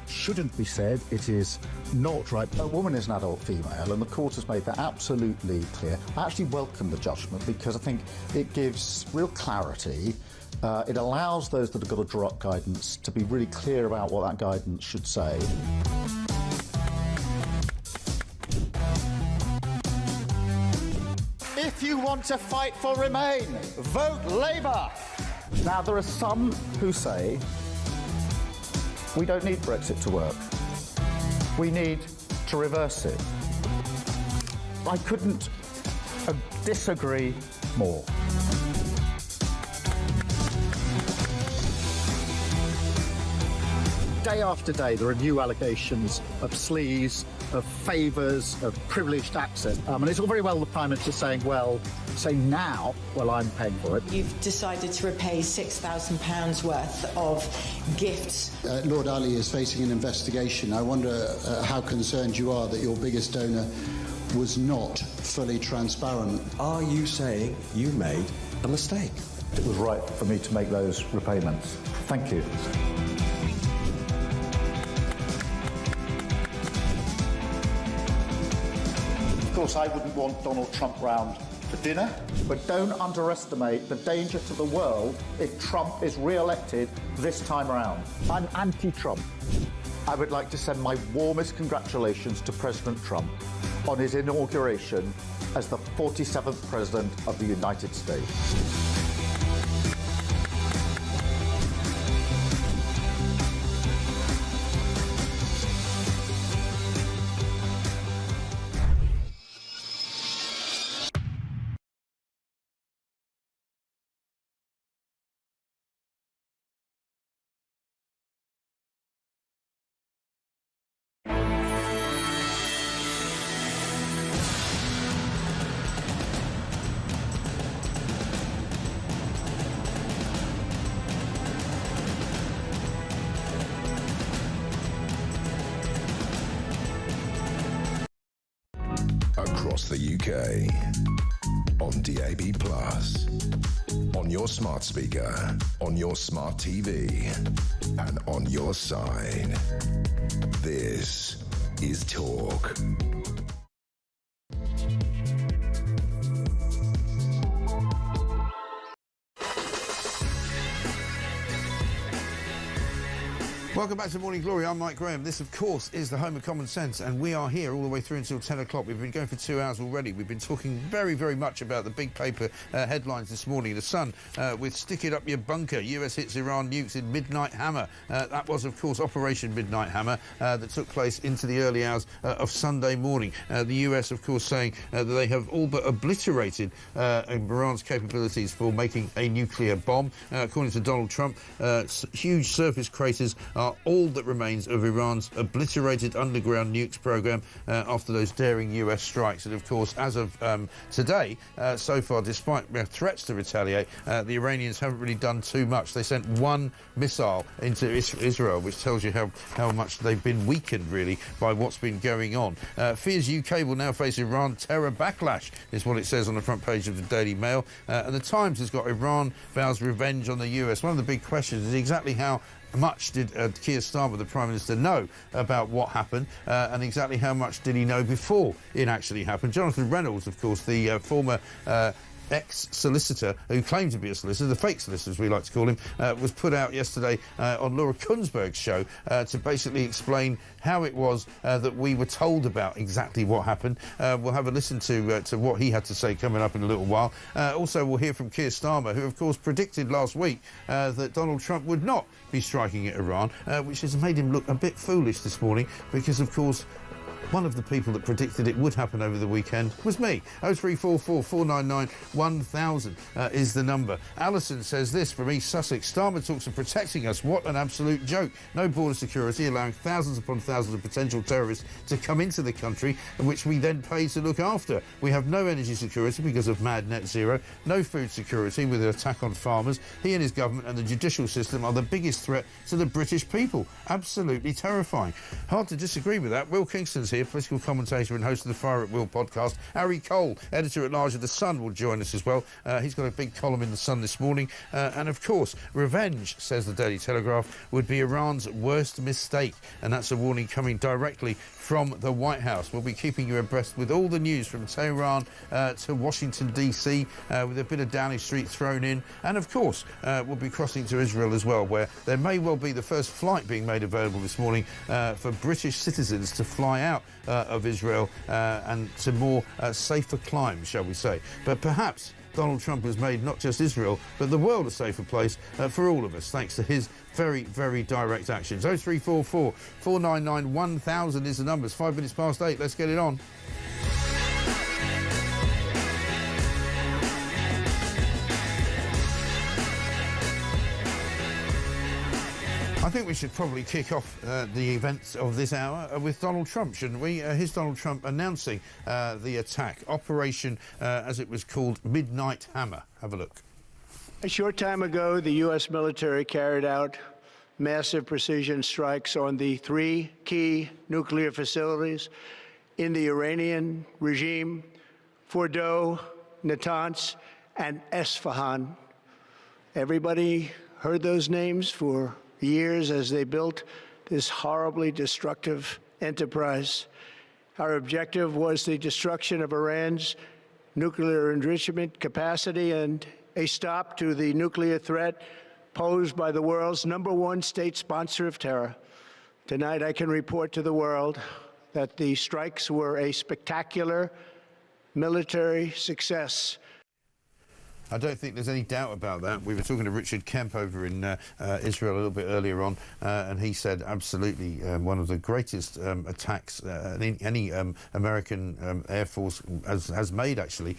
shouldn't be said. It is not right. A woman is an adult female, and the court has made that absolutely clear. I actually welcome the judgment because I think it gives real clarity. It allows those that have got to draw up guidance to be really clear about what that guidance should say. If you want to fight for Remain, vote Labour. Now, there are some who say we don't need Brexit to work. We need to reverse it. I couldn't disagree more. Day after day, there are new allegations of sleaze, of favours, of privileged access. And it's all very well the Prime Minister saying, well, say now, well, I'm paying for it. You've decided to repay £6,000 worth of gifts. Lord Ali is facing an investigation. I wonder how concerned you are that your biggest donor was not fully transparent. Are you saying you made a mistake? It was right for me to make those repayments. Thank you. Of course, I wouldn't want Donald Trump round for dinner, but don't underestimate the danger to the world if Trump is re-elected this time around. I'm anti-Trump. I would like to send my warmest congratulations to President Trump on his inauguration as the 47th President of the United States. Across the UK, on DAB+, on your smart speaker, on your smart TV, and on your side. This is Talk. Welcome back to Morning Glory. I'm Mike Graham. This, of course, is the home of common sense, and we are here all the way through until 10 o'clock. We've been going for 2 hours already. We've been talking very, very much about the big paper headlines this morning. The Sun with "Stick it up your bunker. US hits Iran nukes in Midnight Hammer." That was, of course, Operation Midnight Hammer that took place into the early hours of Sunday morning. The US, of course, saying that they have all but obliterated Iran's capabilities for making a nuclear bomb. According to Donald Trump, huge surface craters are are all that remains of Iran's obliterated underground nukes program after those daring US strikes. And of course, as of today, so far, despite threats to retaliate, the Iranians haven't really done too much. They sent one missile into Israel, which tells you how much they've been weakened, really, by what's been going on. Fears UK will now face Iran terror backlash, is what it says on the front page of the Daily Mail. And the Times has got Iran vows revenge on the US. One of the big questions is exactly how much did Keir Starmer, the Prime Minister, know about what happened, and exactly how much did he know before it actually happened? Jonathan Reynolds, of course, the former ex-solicitor who claimed to be a solicitor, the fake solicitor as we like to call him, was put out yesterday on Laura Kunsberg's show to basically explain how it was that we were told about exactly what happened. We'll have a listen to what he had to say coming up in a little while. Also, we'll hear from Keir Starmer, who of course predicted last week that Donald Trump would not be striking at Iran, which has made him look a bit foolish this morning because, of course, one of the people that predicted it would happen over the weekend was me. 0344 499 1000 is the number. Alison says this from East Sussex. Starmer talks of protecting us. What an absolute joke. No border security, allowing thousands upon thousands of potential terrorists to come into the country, which we then pay to look after. We have no energy security because of mad net zero, no food security with an attack on farmers. He and his government and the judicial system are the biggest threat to the British people. Absolutely terrifying. Hard to disagree with that. Will Kingston's here, political commentator and host of the Fire at Will podcast. Harry Cole, editor-at-large of The Sun, will join us as well. He's got a big column in The Sun this morning. And, of course, revenge, says the Daily Telegraph, would be Iran's worst mistake. And that's a warning coming directly from the White House. We'll be keeping you abreast with all the news from Tehran to Washington, D.C., with a bit of Downing Street thrown in. And, of course, we'll be crossing to Israel as well, where there may well be the first flight being made available this morning for British citizens to fly out of Israel and to more safer climes, shall we say. But perhaps Donald Trump has made not just Israel, but the world a safer place for all of us, thanks to his very, very direct actions. 0344 499 1000 is the number. It's 5 minutes past 8. Let's get it on. I think we should probably kick off the events of this hour with Donald Trump, shouldn't we? Here's Donald Trump announcing the attack, Operation, as it was called, Midnight Hammer. Have a look. A short time ago, the U.S. military carried out massive precision strikes on the 3 key nuclear facilities in the Iranian regime, Fordow, Natanz, and Esfahan. Everybody heard those names for years as they built this horribly destructive enterprise. Our objective was the destruction of Iran's nuclear enrichment capacity and a stop to the nuclear threat posed by the world's #1 state sponsor of terror. Tonight, I can report to the world that the strikes were a spectacular military success. I don't think there's any doubt about that. We were talking to Richard Kemp over in Israel a little bit earlier on, and he said absolutely one of the greatest attacks any American Air Force has made, actually,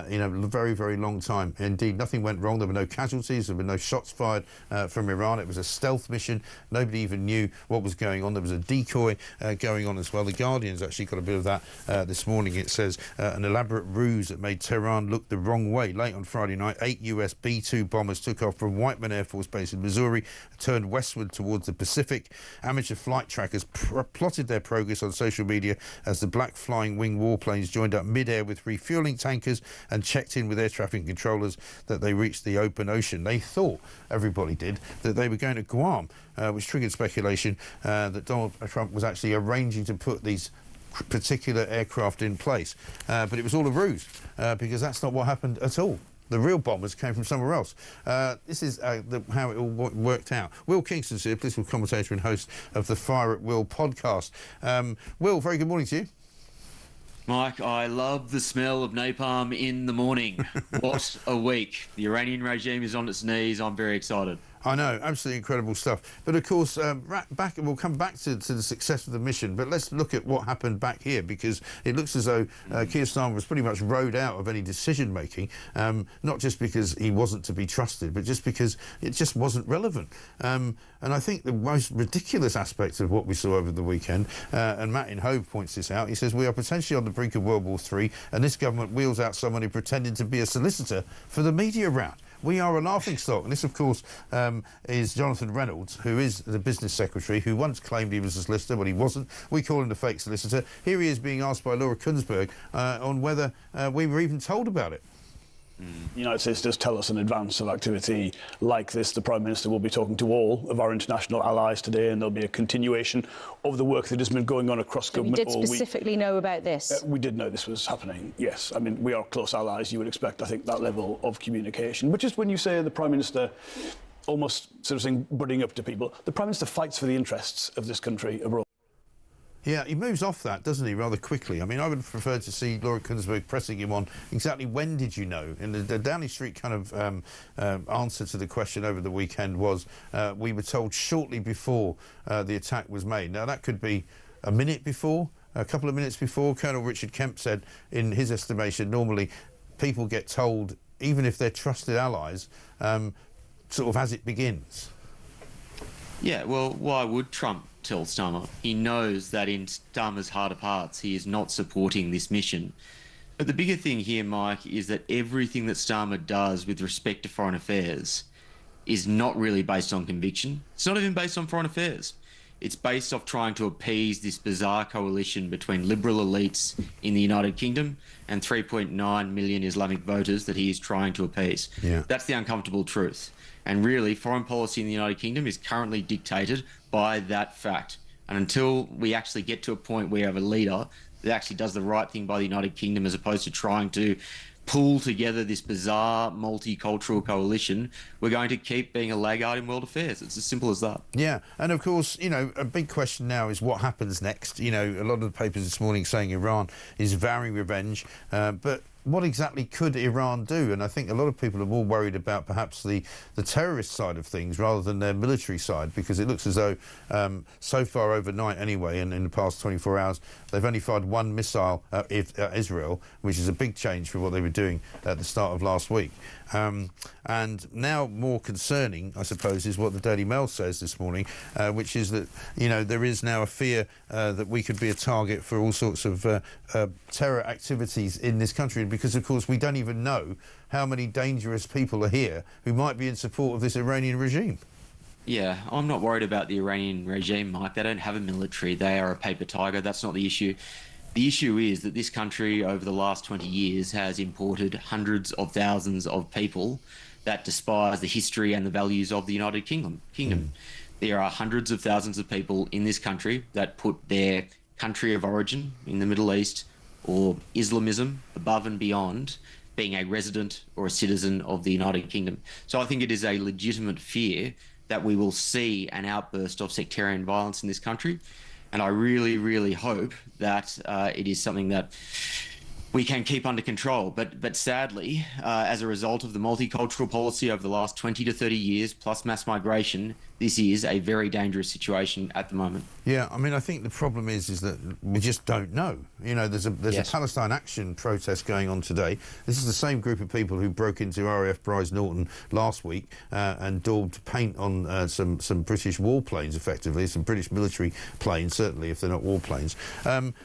in a very, very long time. Indeed, nothing went wrong. There were no casualties. There were no shots fired from Iran. It was a stealth mission. Nobody even knew what was going on. There was a decoy going on as well. The Guardian's actually got a bit of that this morning. It says an elaborate ruse that made Tehran look the wrong way. Late on Friday night, 8 US B-2 bombers took off from Whiteman Air Force Base in Missouri, turned westward towards the Pacific. Amateur flight trackers plotted their progress on social media as the black flying wing warplanes joined up mid-air with refueling tankers and checked in with air traffic controllers that they reached the open ocean. They thought, everybody did, that they were going to Guam, which triggered speculation that Donald Trump was actually arranging to put these particular aircraft in place. But it was all a ruse, because that's not what happened at all. The real bombers came from somewhere else. This is how it all worked out. Will Kingston's here, political commentator and host of the Fire at Will podcast. Will, very good morning to you. Mike, I love the smell of napalm in the morning. What a week. The Iranian regime is on its knees. I'm very excited. I know, absolutely incredible stuff. But of course, we'll come back to the success of the mission, but let's look at what happened back here, because it looks as though Keir Starmer was pretty much rowed out of any decision-making, not just because he wasn't to be trusted, but just because it just wasn't relevant. And I think the most ridiculous aspect of what we saw over the weekend, and Martin Hove points this out, he says, we are potentially on the brink of World War III, and this government wheels out someone who pretended to be a solicitor for the media round. We are a laughingstock. And this, of course, is Jonathan Reynolds, who is the business secretary, who once claimed he was a solicitor, but he wasn't. We call him the fake solicitor. Here he is being asked by Laura Kunsberg on whether we were even told about it. The United States does tell us in advance of activity like this. The Prime Minister will be talking to all of our international allies today, and there'll be a continuation of the work that has been going on across government. You did specifically know about this? We did know this was happening, yes. I mean, we are close allies. You would expect, I think, that level of communication. But just when you say the Prime Minister almost sort of saying, budding up to people, the Prime Minister fights for the interests of this country abroad. Yeah, he moves off that, doesn't he, rather quickly. I mean, I would have preferred to see Laura Kunsberg pressing him on exactly when did you know? And the Downing Street kind of answer to the question over the weekend was we were told shortly before the attack was made. Now, that could be a minute before, a couple of minutes before. Colonel Richard Kemp said, in his estimation, normally people get told, even if they're trusted allies, sort of as it begins. Yeah, well, why would Trump tell Starmer? He knows that in Starmer's heart of hearts, he is not supporting this mission. But the bigger thing here, Mike, is that everything that Starmer does with respect to foreign affairs is not really based on conviction. It's not even based on foreign affairs. It's based off trying to appease this bizarre coalition between liberal elites in the United Kingdom and 3.9 million Islamic voters that he is trying to appease. Yeah. That's the uncomfortable truth. And really, foreign policy in the United Kingdom is currently dictated by that fact. And until we actually get to a point where we have a leader that actually does the right thing by the United Kingdom, as opposed to trying to pull together this bizarre multicultural coalition, we're going to keep being a laggard in world affairs. It's as simple as that. Yeah, and of course, you know, a big question now is what happens next. You know, a lot of the papers this morning saying Iran is vowing revenge, but what exactly could Iran do? And I think a lot of people are more worried about perhaps the terrorist side of things rather than their military side, because it looks as though so far overnight anyway, and in the past 24 hours, they've only fired one missile at Israel, which is a big change from what they were doing at the start of last week. And now more concerning, I suppose, is what the Daily Mail says this morning, which is that, you know, there is now a fear that we could be a target for all sorts of terror activities in this country, because, of course, we don't even know how many dangerous people are here who might be in support of this Iranian regime. Yeah, I'm not worried about the Iranian regime, Mike. They don't have a military. They are a paper tiger. That's not the issue. The issue is that this country over the last 20 years has imported hundreds of thousands of people that despise the history and the values of the United Kingdom. There are hundreds of thousands of people in this country that put their country of origin in the Middle East or Islamism above and beyond being a resident or a citizen of the United Kingdom. So I think it is a legitimate fear that we will see an outburst of sectarian violence in this country. And I really, really hope that it is something that we can keep under control. But sadly, as a result of the multicultural policy over the last 20 to 30 years, plus mass migration, this is a very dangerous situation at the moment. Yeah, I mean, I think the problem is that we just don't know. You know, there's a Palestine Action protest going on today. This is the same group of people who broke into RAF Bryce Norton last week and daubed paint on some British warplanes, effectively, some British military planes, certainly, if they're not warplanes,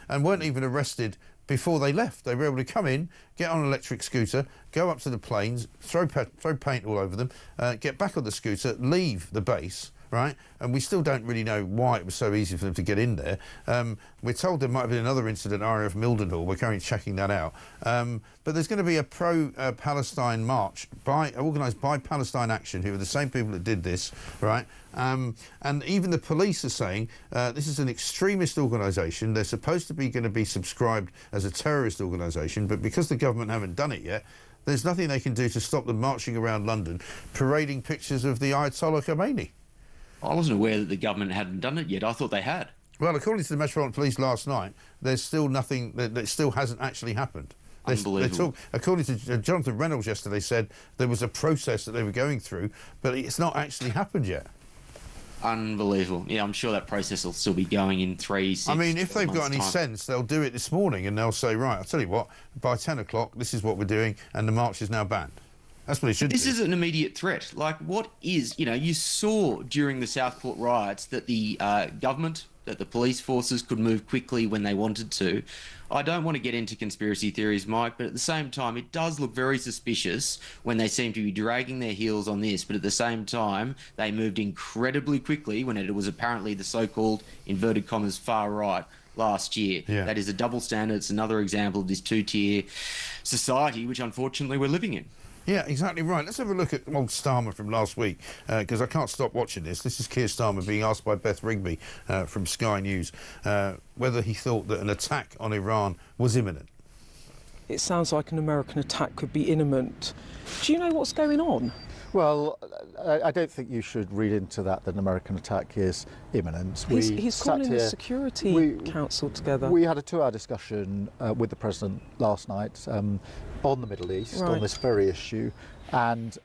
and weren't even arrested before they left. They were able to come in, get on an electric scooter, go up to the planes, throw paint all over them, get back on the scooter, leave the base, right? And we still don't really know why it was so easy for them to get in there. We're told there might have been another incident at RAF Mildenhall. We're currently checking that out. But there's going to be a pro-Palestine march organised by Palestine Action, who are the same people that did this, right? And even the police are saying this is an extremist organisation. They're supposed to be going to be subscribed as a terrorist organisation, but because the government haven't done it yet, there's nothing they can do to stop them marching around London, parading pictures of the Ayatollah Khomeini. I wasn't aware that the government hadn't done it yet. I thought they had. Well, according to the Metropolitan Police last night, there's still nothing, that still hasn't actually happened. Unbelievable. According to Jonathan Reynolds yesterday, said there was a process that they were going through, but it's not actually happened yet. Unbelievable. Yeah, I'm sure that process will still be going in 3, 6 I mean, if they've got any time. sense, they'll do it this morning and they'll say, right, I'll tell you what, by 10 o'clock, this is what we're doing, and the march is now banned. That's what he should do. This is an immediate threat. Like, what is, you saw during the Southport riots that the government, that the police forces could move quickly when they wanted to. I don't want to get into conspiracy theories, Mike, but at the same time, it does look very suspicious when they seem to be dragging their heels on this, but at the same time, they moved incredibly quickly when it was apparently the so-called, inverted commas, far right last year. Yeah. That is a double standard. It's another example of this two-tier society, which unfortunately we're living in. Yeah, exactly right. Let's have a look at old Starmer from last week, because I can't stop watching this. This is Keir Starmer being asked by Beth Rigby from Sky News whether he thought that an attack on Iran was imminent. It sounds like an American attack could be imminent. Do you know what's going on? Well, I don't think you should read into that an American attack is imminent. He's calling the Security Council together. We had a 2-hour discussion with the President last night on the Middle East, on this very issue, and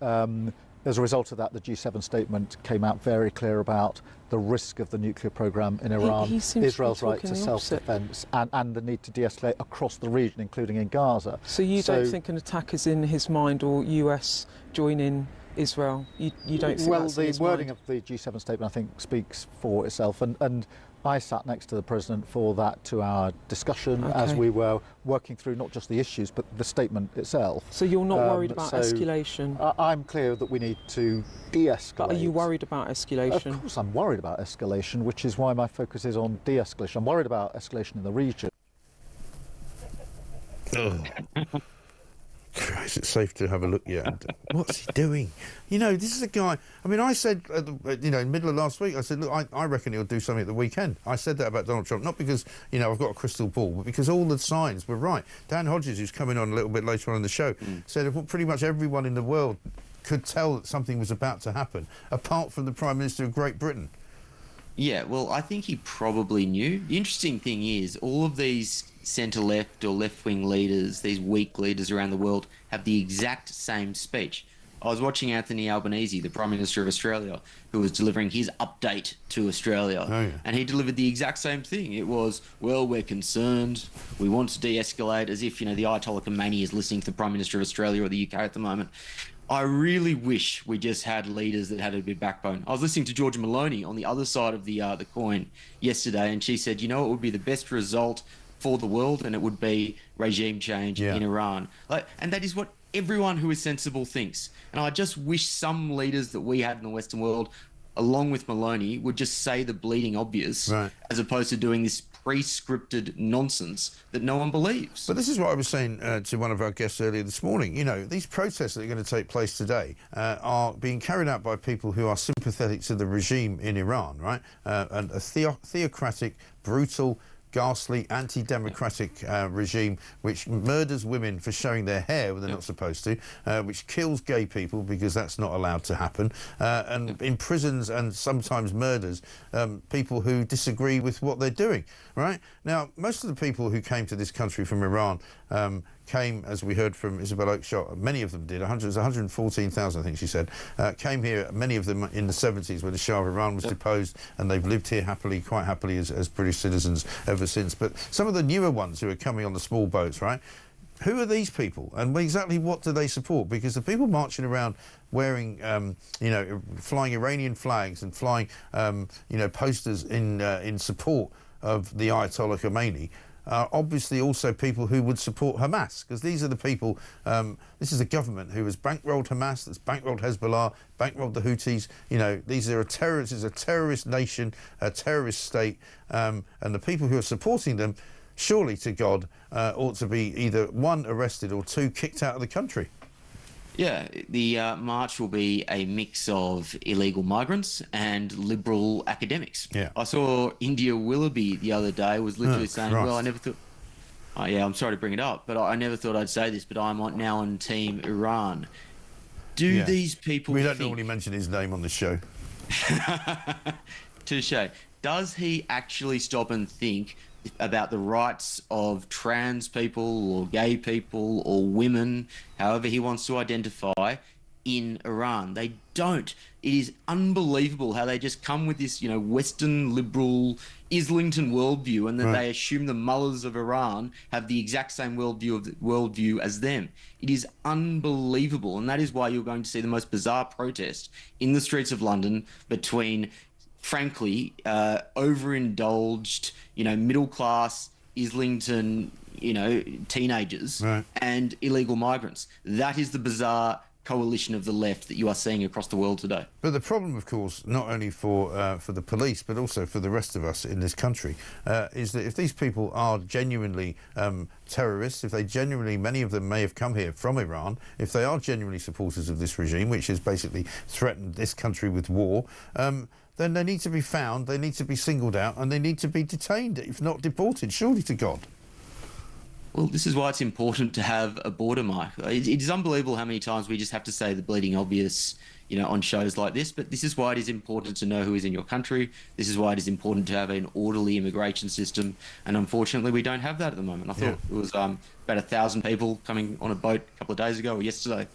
as a result of that, the G7 statement came out very clear about the risk of the nuclear programme in Iran, Israel's right to self-defence, and the need to de-escalate across the region, including in Gaza. So you don't think an attack is in his mind, or US joining Israel? You don't think that's in his the wording mind? of the G7 statement, I think, speaks for itself, and I sat next to the President for that 2-hour discussion as we were working through not just the issues but the statement itself. So you're not worried about escalation? I'm clear that we need to de-escalate. But are you worried about escalation? Of course I'm worried about escalation, which is why my focus is on de-escalation. I'm worried about escalation in the region. Is it safe to have a look yet? What's he doing? This is a guy. I mean, I said, in the middle of last week, I said, look, I reckon he'll do something at the weekend. I said that about Donald Trump, not because, I've got a crystal ball, but because all the signs were right. Dan Hodges, who's coming on a little bit later on in the show, said pretty much everyone in the world could tell that something was about to happen, apart from the Prime Minister of Great Britain. Yeah, well, I think he probably knew. The interesting thing is all of these centre-left or left-wing leaders, these weak leaders around the world, have the exact same speech. I was watching Anthony Albanese, the Prime Minister of Australia, who was delivering his update to Australia, and he delivered the exact same thing. It was, well, we're concerned, we want to de-escalate, as if, the Ayatollah Khomeini is listening to the Prime Minister of Australia or the UK at the moment. I really wish we just had leaders that had a bit of backbone. I was listening to Georgia Maloney on the other side of the coin yesterday, and she said, what would be the best result for the world, and it would be regime change in Iran. And that is what everyone who is sensible thinks. And I just wish some leaders that we had in the Western world, along with Maloney, would just say the bleeding obvious, as opposed to doing this pre-scripted nonsense that no one believes. But this is what I was saying to one of our guests earlier this morning. These protests that are going to take place today are being carried out by people who are sympathetic to the regime in Iran, right? And a theocratic, brutal, ghastly, anti-democratic regime which murders women for showing their hair when they're not supposed to, which kills gay people because that's not allowed to happen, and imprisons and sometimes murders people who disagree with what they're doing, right? Now, most of the people who came to this country from Iran came, as we heard from Isabel Oakeshott, many of them did, 114,000 I think she said, came here, many of them in the 70s when the Shah of Iran was deposed, and they've lived here happily, quite happily as British citizens ever since. But some of the newer ones who are coming on the small boats, right, who are these people and exactly what do they support? Because the people marching around wearing, flying Iranian flags and flying, posters in support of the Ayatollah Khomeini, obviously also people who would support Hamas, because these are the people, this is a government who has bankrolled Hamas, that's bankrolled Hezbollah, bankrolled the Houthis. These are terrorists, it's a terrorist nation, a terrorist state, and the people who are supporting them, surely to God, ought to be either 1, arrested, or 2, kicked out of the country. Yeah, the march will be a mix of illegal migrants and liberal academics. Yeah. I saw India Willoughby the other day was literally saying, Christ. well, I never thought... yeah, I'm sorry to bring it up, but I never thought I'd say this, but I'm now on Team Iran. Do these people We don't normally mention his name on the show. Touche. Does he actually stop and think about the rights of trans people or gay people or women, however he wants to identify, in Iran. They don't. It is unbelievable how they just come with this, Western liberal Islington worldview, and that they assume the mullahs of Iran have the exact same worldview as them. It is unbelievable, and that is why you're going to see the most bizarre protest in the streets of London between, frankly, overindulged, middle-class Islington, teenagers and illegal migrants. That is the bizarre coalition of the left that you are seeing across the world today. But the problem, of course, not only for the police, but also for the rest of us in this country, is that if these people are genuinely terrorists, if they genuinely, many of them may have come here from Iran, if they are genuinely supporters of this regime, which has basically threatened this country with war, then they need to be found, they need to be singled out, and they need to be detained, if not deported, surely to God. Well, this is why it's important to have a border, Mike. It is unbelievable how many times we just have to say the bleeding obvious, on shows like this. But this is why it is important to know who is in your country. This is why it is important to have an orderly immigration system. And unfortunately, we don't have that at the moment. I thought it was about 1,000 people coming on a boat a couple of days ago or yesterday.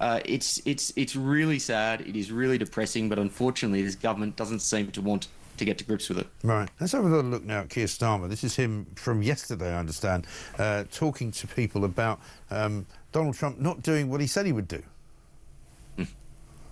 It's really sad. It is really depressing. But unfortunately, this government doesn't seem to want to get to grips with it. Right. Let's have a little look now at Keir Starmer. This is him from yesterday, I understand, talking to people about Donald Trump not doing what he said he would do.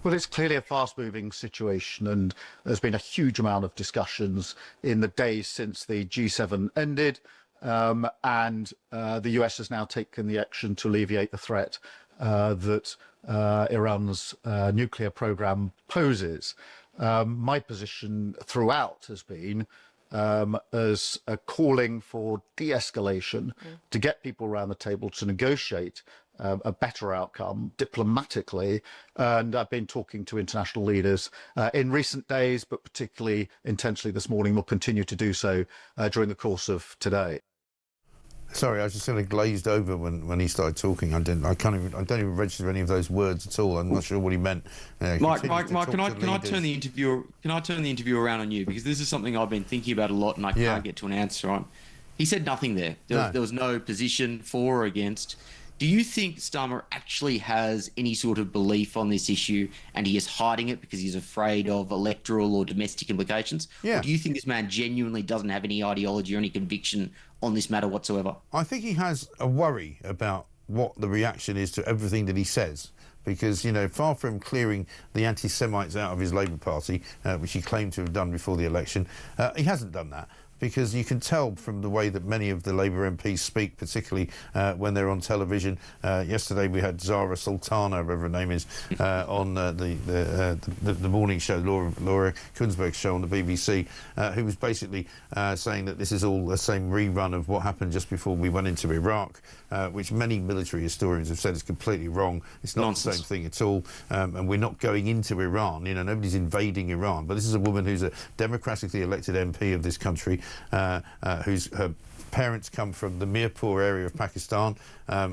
Well, it's clearly a fast-moving situation, and there's been a huge amount of discussions in the days since the G7 ended, and the US has now taken the action to alleviate the threat that Iran's nuclear program poses. My position throughout has been as a calling for de-escalation, to get people around the table to negotiate a better outcome diplomatically. And I've been talking to international leaders in recent days, but particularly intensely this morning. We'll continue to do so during the course of today. Sorry, I was just sort of glazed over when he started talking. I don't even register any of those words at all. I'm not sure what he meant. Mike, can I turn the interview around on you, because this is something I've been thinking about a lot and I can't get to an answer on. He said nothing there. There was no position for or against. Do you think Starmer actually has any sort of belief on this issue and he is hiding it because he's afraid of electoral or domestic implications? Yeah. Or do you think this man genuinely doesn't have any ideology or any conviction on this matter whatsoever? I think he has a worry about what the reaction is to everything that he says. Because, far from clearing the anti-Semites out of his Labour Party, which he claimed to have done before the election, he hasn't done that. Because you can tell from the way that many of the Labour MPs speak, particularly when they're on television. Yesterday we had Zara Sultana, whatever her name is, on the morning show, Laura Kunsberg's show on the BBC, who was basically saying that this is all the same rerun of what happened just before we went into Iraq, which many military historians have said is completely wrong. It's not the same thing at all, and we're not going into Iran. Nobody's invading Iran. But this is a woman who's a democratically elected MP of this country, her parents come from the Mirpur area of Pakistan,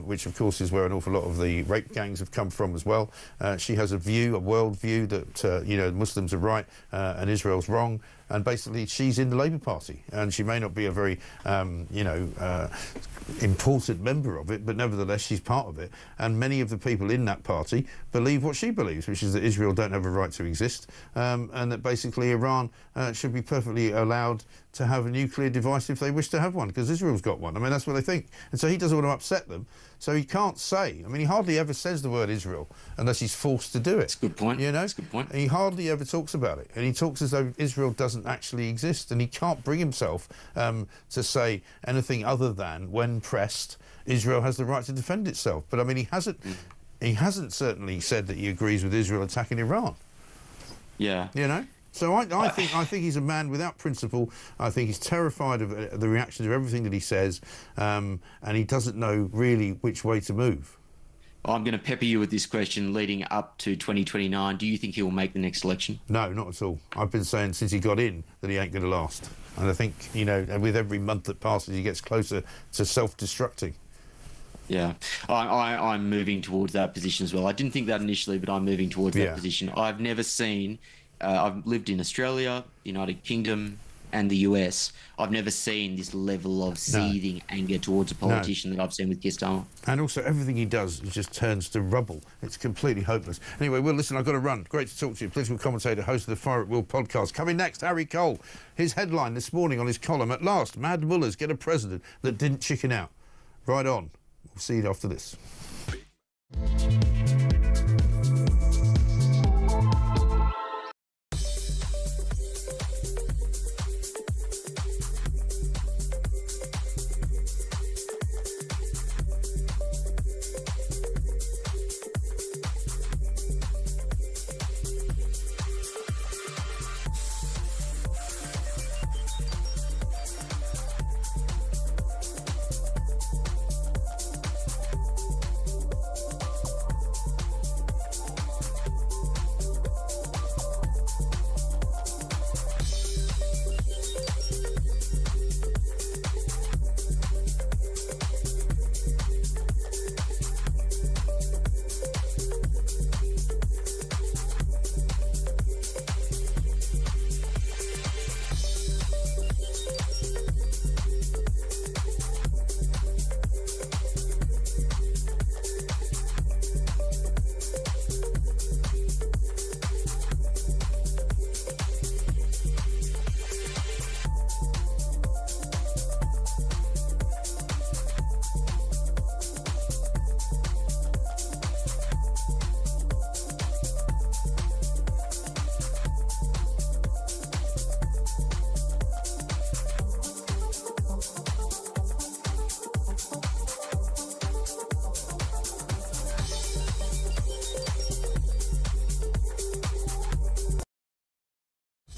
which of course is where an awful lot of the rape gangs have come from as well. She has a world view that Muslims are right and Israel's wrong, and basically she's in the Labour Party, and she may not be a very important member of it, but nevertheless she's part of it. And many of the people in that party believe what she believes, which is that Israel don't have a right to exist, and that basically Iran should be perfectly allowed to have a nuclear device if they wish to have one, because Israel's got one. I mean, that's what they think. And so he doesn't want to upset them. So he can't say, he hardly ever says the word Israel unless he's forced to do it. That's a good point. That's a good point. And he hardly ever talks about it. And he talks as though Israel doesn't actually exist. And he can't bring himself to say anything other than, when pressed, Israel has the right to defend itself. But he hasn't certainly said that he agrees with Israel attacking Iran. Yeah. So I think he's a man without principle. I think he's terrified of the reactions of everything that he says, and he doesn't know really which way to move. I'm going to pepper you with this question leading up to 2029. Do you think he will make the next election? No, not at all. I've been saying since he got in that he ain't going to last. And I think, with every month that passes, he gets closer to self-destructing. Yeah, I'm moving towards that position as well. I didn't think that initially, but I'm moving towards that position. I've never seen... I've lived in Australia, United Kingdom, and the US, I've never seen this level of seething anger towards a politician that I've seen with Keir Starmer. And also, everything he does just turns to rubble. It's completely hopeless. Anyway, well, listen, I've got to run. Great to talk to you. Political commentator, host of the Fire at Will podcast. Coming next, Harry Cole. His headline this morning on his column, "At last, mad mullahs get a president that didn't chicken out." Right on. We'll see you after this.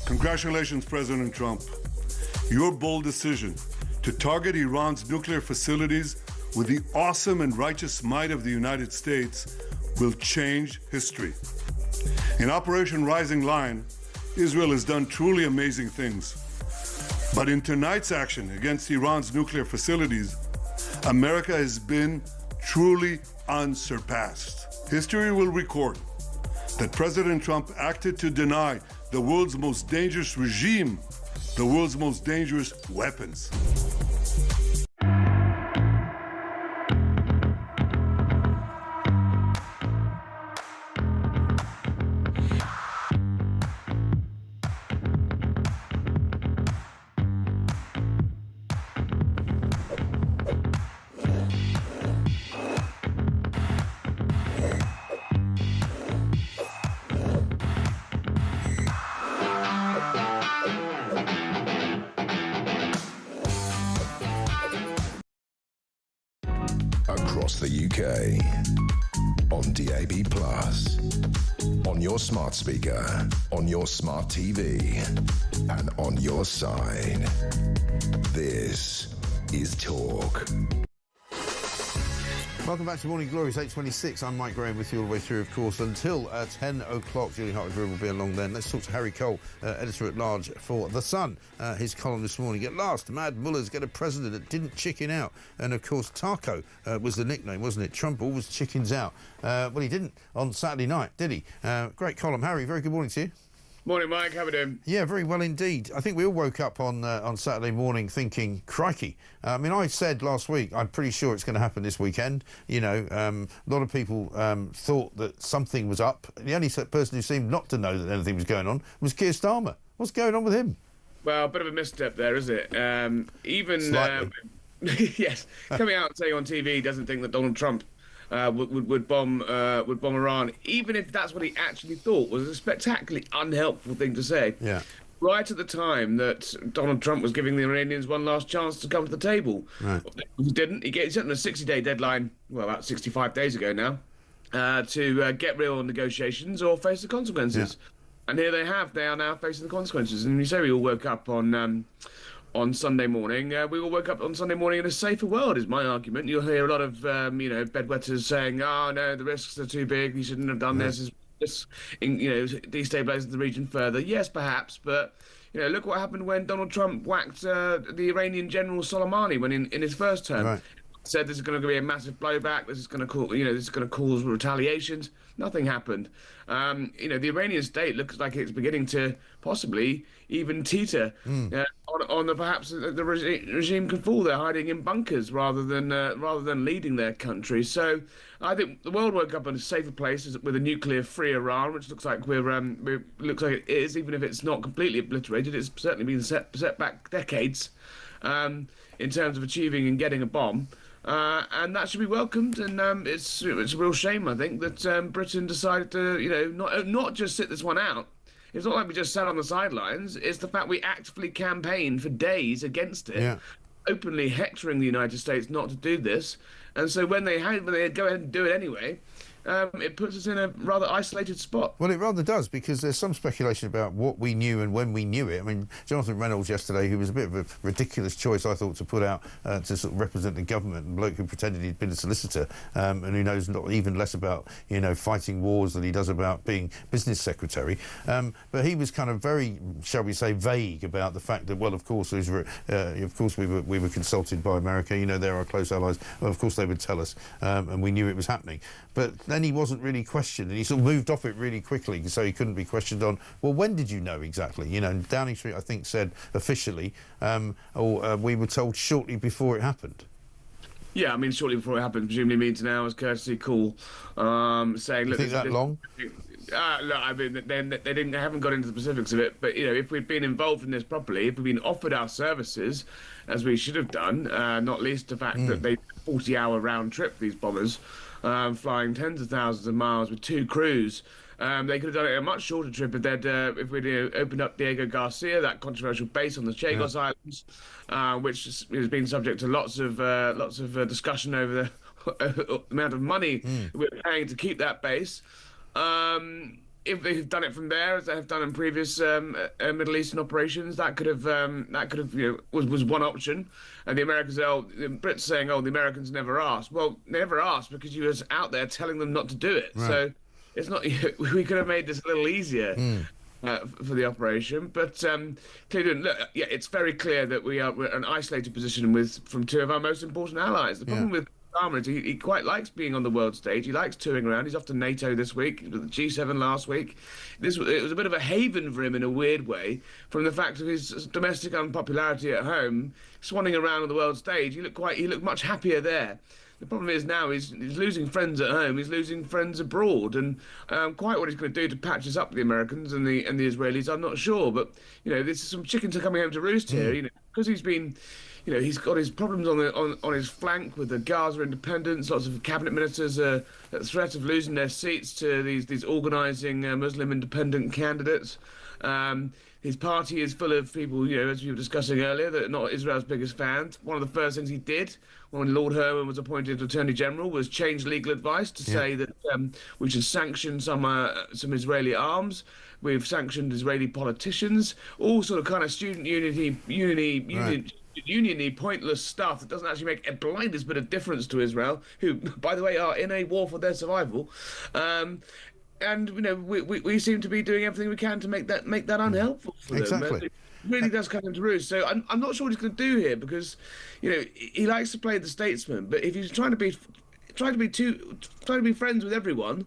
Congratulations, President Trump. Your bold decision to target Iran's nuclear facilities with the awesome and righteous might of the United States will change history. In Operation Rising Lion, Israel has done truly amazing things. But in tonight's action against Iran's nuclear facilities, America has been truly unsurpassed. History will record that President Trump acted to deny the world's most dangerous regime, the world's most dangerous weapons. Across the UK, on DAB+, on your smart speaker, on your smart TV, and on your side. This is Talk. Welcome back to Morning Glory. It's 8:26. I'm Mike Graham with you all the way through, of course, until 10 o'clock. Julie Hartwell will be along then. Let's talk to Harry Cole, editor-at-large for The Sun. His column this morning. At last, mad mullahs get a president that didn't chicken out. And, of course, Taco was the nickname, wasn't it? Trump always chickens out. Well, he didn't on Saturday night, did he? Great column. Harry, very good morning to you. Morning, Mike. How are we doing? Yeah, very well indeed. I think we all woke up on Saturday morning thinking, crikey. I mean, I said last week, I'm pretty sure it's going to happen this weekend. You know, a lot of people thought that something was up. The only person who seemed not to know that anything was going on was Keir Starmer. What's going on with him? Well, a bit of a misstep there, is it? Yes, coming out and saying on TV he doesn't think that Donald Trump would bomb Iran, even if that's what he actually thought, was a spectacularly unhelpful thing to say. Yeah. Right at the time that Donald Trump was giving the Iranians one last chance to come to the table. Right. He didn't. He set a 60-day deadline, well, about 65 days ago now, to get real negotiations or face the consequences. Yeah. And here they have. They are now facing the consequences. And you say we all woke up on Sunday morning. We all woke up on Sunday morning in a safer world, is my argument. You'll hear a lot of, bedwetters saying, "Oh no, the risks are too big. You shouldn't have done this. It's, destabilising the region further." Yes, perhaps, but look what happened when Donald Trump whacked the Iranian General Soleimani when in his first term. Right. said this is going to be a massive blowback. This is going to cause retaliations. Nothing happened. The Iranian state looks like it's beginning to possibly even teeter on the perhaps the regime can fall. They're hiding in bunkers rather than leading their country. So I think the world woke up in a safer place with a nuclear-free Iran, which looks like looks like it is, even if it's not completely obliterated. It's certainly been set back decades in terms of achieving and getting a bomb. And that should be welcomed, and it's a real shame, I think, that Britain decided to, not just sit this one out. It's not like we just sat on the sidelines. It's the fact we actively campaigned for days against it, openly hectoring the United States not to do this. And so when they go ahead and do it anyway, it puts us in a rather isolated spot. Well, it rather does, because there's some speculation about what we knew and when we knew it. I mean, Jonathan Reynolds yesterday, who was a bit of a ridiculous choice, I thought, to put out to sort of represent the government, a bloke who pretended he'd been a solicitor and who knows not even less about, fighting wars than he does about being business secretary. But he was kind of very, shall we say, vague about the fact that, well, of course, we were consulted by America. They're our close allies. Well, of course, they would tell us, and we knew it was happening. But then he wasn't really questioned, and he sort of moved off it really quickly, so he couldn't be questioned on, well, when did you know exactly? Downing Street, I think, said officially, we were told shortly before it happened. Yeah, I mean, shortly before it happened, presumably means an hour's courtesy call, saying, look... You think that long? Look, I mean, they haven't got into the specifics of it, but, if we'd been involved in this properly, if we'd been offered our services, as we should have done, not least the fact that they 40-hour round trip, these bombers, flying tens of thousands of miles with 2 crews. They could have done it a much shorter trip if we'd opened up Diego Garcia, that controversial base on the Chagos Islands, which has been subject to lots of discussion over the amount of money we're paying to keep that base. If they had done it from there, as they have done in previous Middle Eastern operations, that could have was one option. And the Americans, the Brits saying, the Americans never asked. Well, they never asked because you was out there telling them not to do it. Right. So it's not. We could have made this a little easier for the operation. But clearly, look, it's very clear that we're in an isolated position from 2 of our most important allies. The problem with Starmer, he quite likes being on the world stage. He likes touring around. He's off to NATO this week, with the G7 last week. It was a bit of a haven for him in a weird way, from the fact of his domestic unpopularity at home, swanning around on the world stage. He looked much happier there. The problem is now he's losing friends at home. He's losing friends abroad, and quite what he's going to do to patch us up with the Americans and the Israelis, I'm not sure. But there's some chickens are coming home to roost here. Because he's been. He's got his problems on his flank with the Gaza independence. Lots of cabinet ministers are at threat of losing their seats to these organising Muslim independent candidates. His party is full of people, as we were discussing earlier, that are not Israel's biggest fans. One of the first things he did when Lord Herman was appointed Attorney General was change legal advice to say that we should sanction some Israeli arms. We've sanctioned Israeli politicians, all sort of kind of student union-y pointless stuff that doesn't actually make a blindest bit of difference to Israel, who, by the way, are in a war for their survival. And we seem to be doing everything we can to make that unhelpful for them. Exactly. It really does come into roost. So I'm not sure what he's going to do here, because he likes to play the statesman, but if he's trying to be friends with everyone,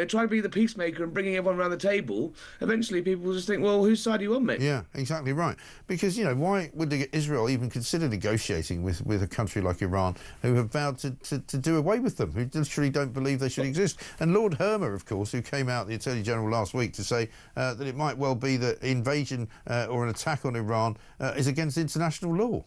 try to be the peacemaker and bringing everyone around the table, eventually people will just think, well, whose side do you want, mate? Yeah, exactly right. Because, why would Israel even consider negotiating with a country like Iran, who have vowed to do away with them, who literally don't believe they should exist? And Lord Herman, of course, who came out, the Attorney General, last week to say that it might well be that invasion or an attack on Iran is against international law.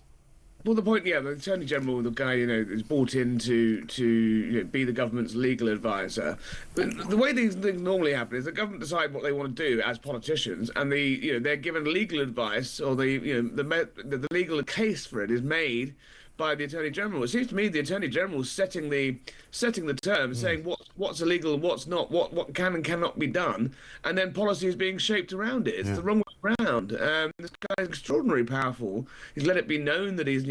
Well, the point, the Attorney General, the guy, is brought in to be the government's legal advisor. But the way these things normally happen is the government decide what they want to do as politicians, and they're given legal advice, or the legal case for it is made by the Attorney General. It seems to me the Attorney General is setting the terms, saying what's illegal and what's not, what can and cannot be done, and then policy is being shaped around it. It's the wrong way around. This guy is extraordinarily powerful. He's let it be known that his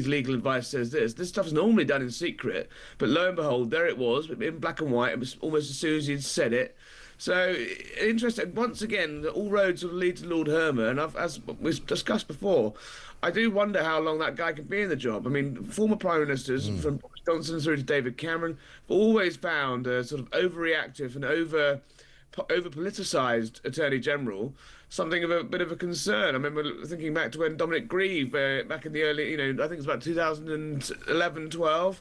legal advice says this. This stuff's normally done in secret, but lo and behold, there it was in black and white. It was almost as soon as he'd said it. So interesting. Once again, all roads sort of lead to Lord Hermer, and as we've discussed before, I do wonder how long that guy can be in the job. I mean, former prime ministers from Boris Johnson through to David Cameron have always found a sort of overreactive and over politicised Attorney General something of a bit of a concern. I remember thinking back to when Dominic Grieve, back in the early, I think it was about 2011-12,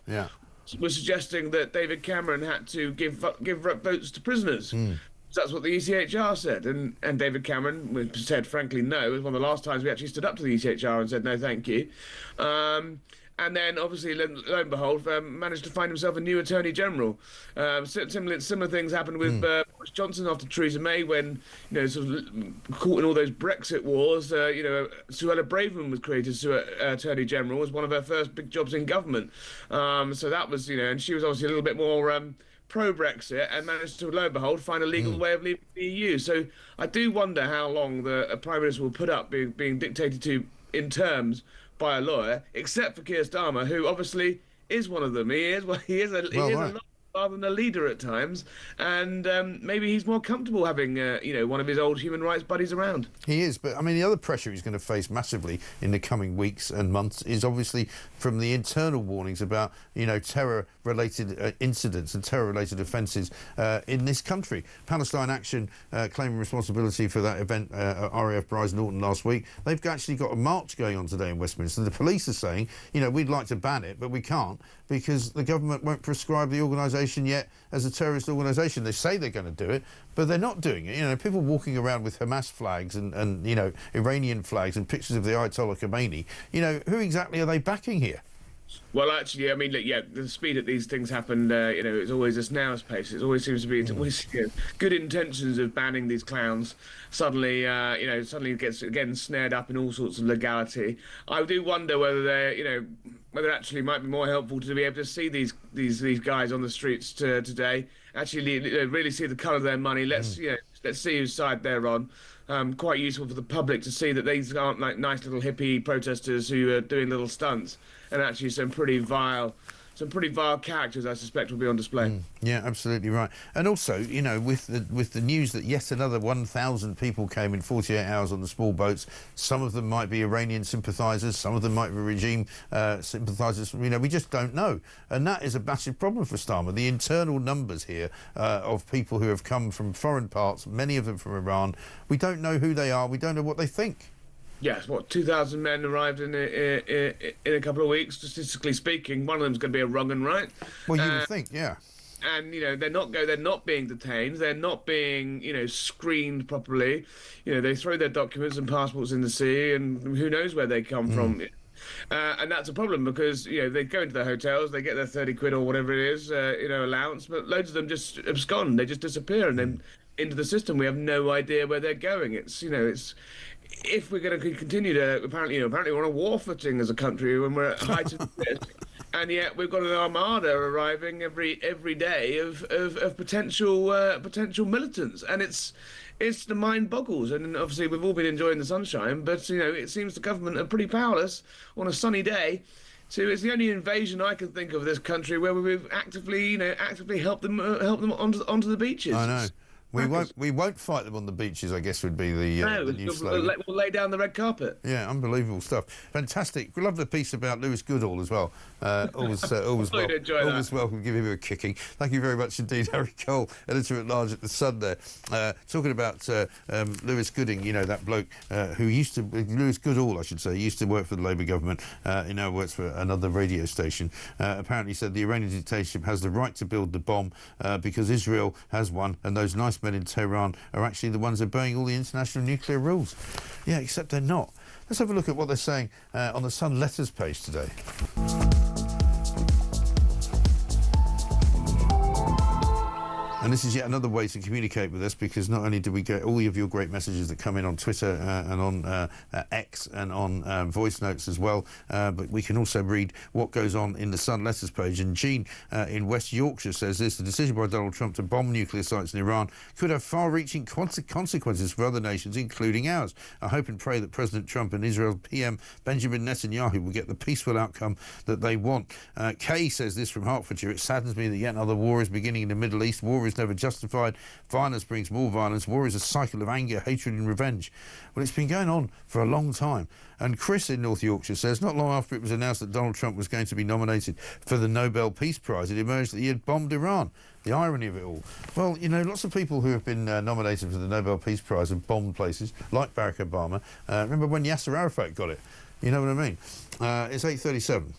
was suggesting that David Cameron had to give votes to prisoners. So that's what the ECHR said, and David Cameron said, frankly, no. It was one of the last times we actually stood up to the ECHR and said, no, thank you. And then, obviously, lo and behold, managed to find himself a new Attorney General. Similar things happened with Boris Johnson after Theresa May, when, sort of caught in all those Brexit wars. Suella Braverman was created Attorney General, was one of her first big jobs in government. So that was, and she was obviously a little bit more pro-Brexit and managed to, lo and behold, find a legal way of leaving the EU. So I do wonder how long a Prime Minister will put up being dictated to in terms by a lawyer, except for Keir Starmer, who obviously is one of them. He is a lawyer rather than a leader at times, and maybe he's more comfortable having one of his old human rights buddies around. He is, but I mean the other pressure he's going to face massively in the coming weeks and months is obviously from the internal warnings about terror-related incidents and terror-related offences in this country. Palestine Action claiming responsibility for that event at RAF Bryce Norton last week. They've actually got a march going on today in Westminster. The police are saying, we'd like to ban it, but we can't because the government won't prescribe the organisation yet as a terrorist organisation. They say they're going to do it, but they're not doing it. People walking around with Hamas flags and Iranian flags and pictures of the Ayatollah Khomeini. Who exactly are they backing here? Well, actually, I mean, look, the speed at these things happen, it's always a snail's pace. It always seems to be good intentions of banning these clowns suddenly gets again snared up in all sorts of legality. I do wonder whether whether actually might be more helpful to be able to see these guys on the streets today. Actually, really see the colour of their money. Let's see whose side they're on. Quite useful for the public to see that these aren't like nice little hippie protesters who are doing little stunts, and actually some pretty vile characters, I suspect, will be on display. Yeah, absolutely right. And also, with the news that yet another 1,000 people came in 48 hours on the small boats, some of them might be Iranian sympathisers, some of them might be regime sympathisers. We just don't know, and that is a massive problem for Starmer. The internal numbers here of people who have come from foreign parts, many of them from Iran, we don't know who they are. We don't know what they think. Yes, 2,000 men arrived in a couple of weeks. Statistically speaking, one of them's going to be a wrong and right. Well, you would think, yeah. And they're not being detained. They're not being screened properly. They throw their documents and passports in the sea, and who knows where they come from. And that's a problem because they go into their hotels, they get their 30 quid or whatever it is, allowance, but loads of them just abscond. They just disappear, and then into the system. We have no idea where they're going. It's if we're going to continue to apparently we're on a war footing as a country when we're at heightened risk, and yet we've got an armada arriving every day of potential militants, and it's the mind boggles. And obviously we've all been enjoying the sunshine, but it seems the government are pretty powerless on a sunny day. So it's the only invasion I can think of this country where we've actively helped them onto the beaches. I know. We won't fight them on the beaches, I guess would be the new slogan. We'll lay down the red carpet. Yeah, unbelievable stuff. Fantastic. We love the piece about Lewis Goodall as well. Always welcome. Give him a kicking. Thank you very much indeed, Harry Cole, editor-at-large at The Sun there. Talking about Lewis Gooding, that bloke Lewis Goodall, I should say, used to work for the Labour government, he now works for another radio station. Apparently said the Iranian dictatorship has the right to build the bomb because Israel has one, and those nice men in Tehran are actually the ones obeying all the international nuclear rules. Yeah, except they're not. Let's have a look at what they're saying on the Sun letters page today. And this is yet another way to communicate with us, because not only do we get all of your great messages that come in on Twitter and on X and on voice notes as well, but we can also read what goes on in the Sun letters page. And Jean in West Yorkshire says this: the decision by Donald Trump to bomb nuclear sites in Iran could have far-reaching consequences for other nations, including ours. I hope and pray that President Trump and Israel's PM Benjamin Netanyahu will get the peaceful outcome that they want. Kay says this from Hertfordshire: it saddens me that yet another war is beginning in the Middle East. War is is never justified. Violence brings more violence. War is a cycle of anger, hatred and revenge. Well, it's been going on for a long time. And Chris in North Yorkshire says, not long after it was announced that Donald Trump was going to be nominated for the Nobel Peace Prize, it emerged that he had bombed Iran. The irony of it all. Well, you know, lots of people who have been nominated for the Nobel Peace Prize have bombed places, like Barack Obama. Remember when Yasser Arafat got it? You know what I mean? It's 8:37.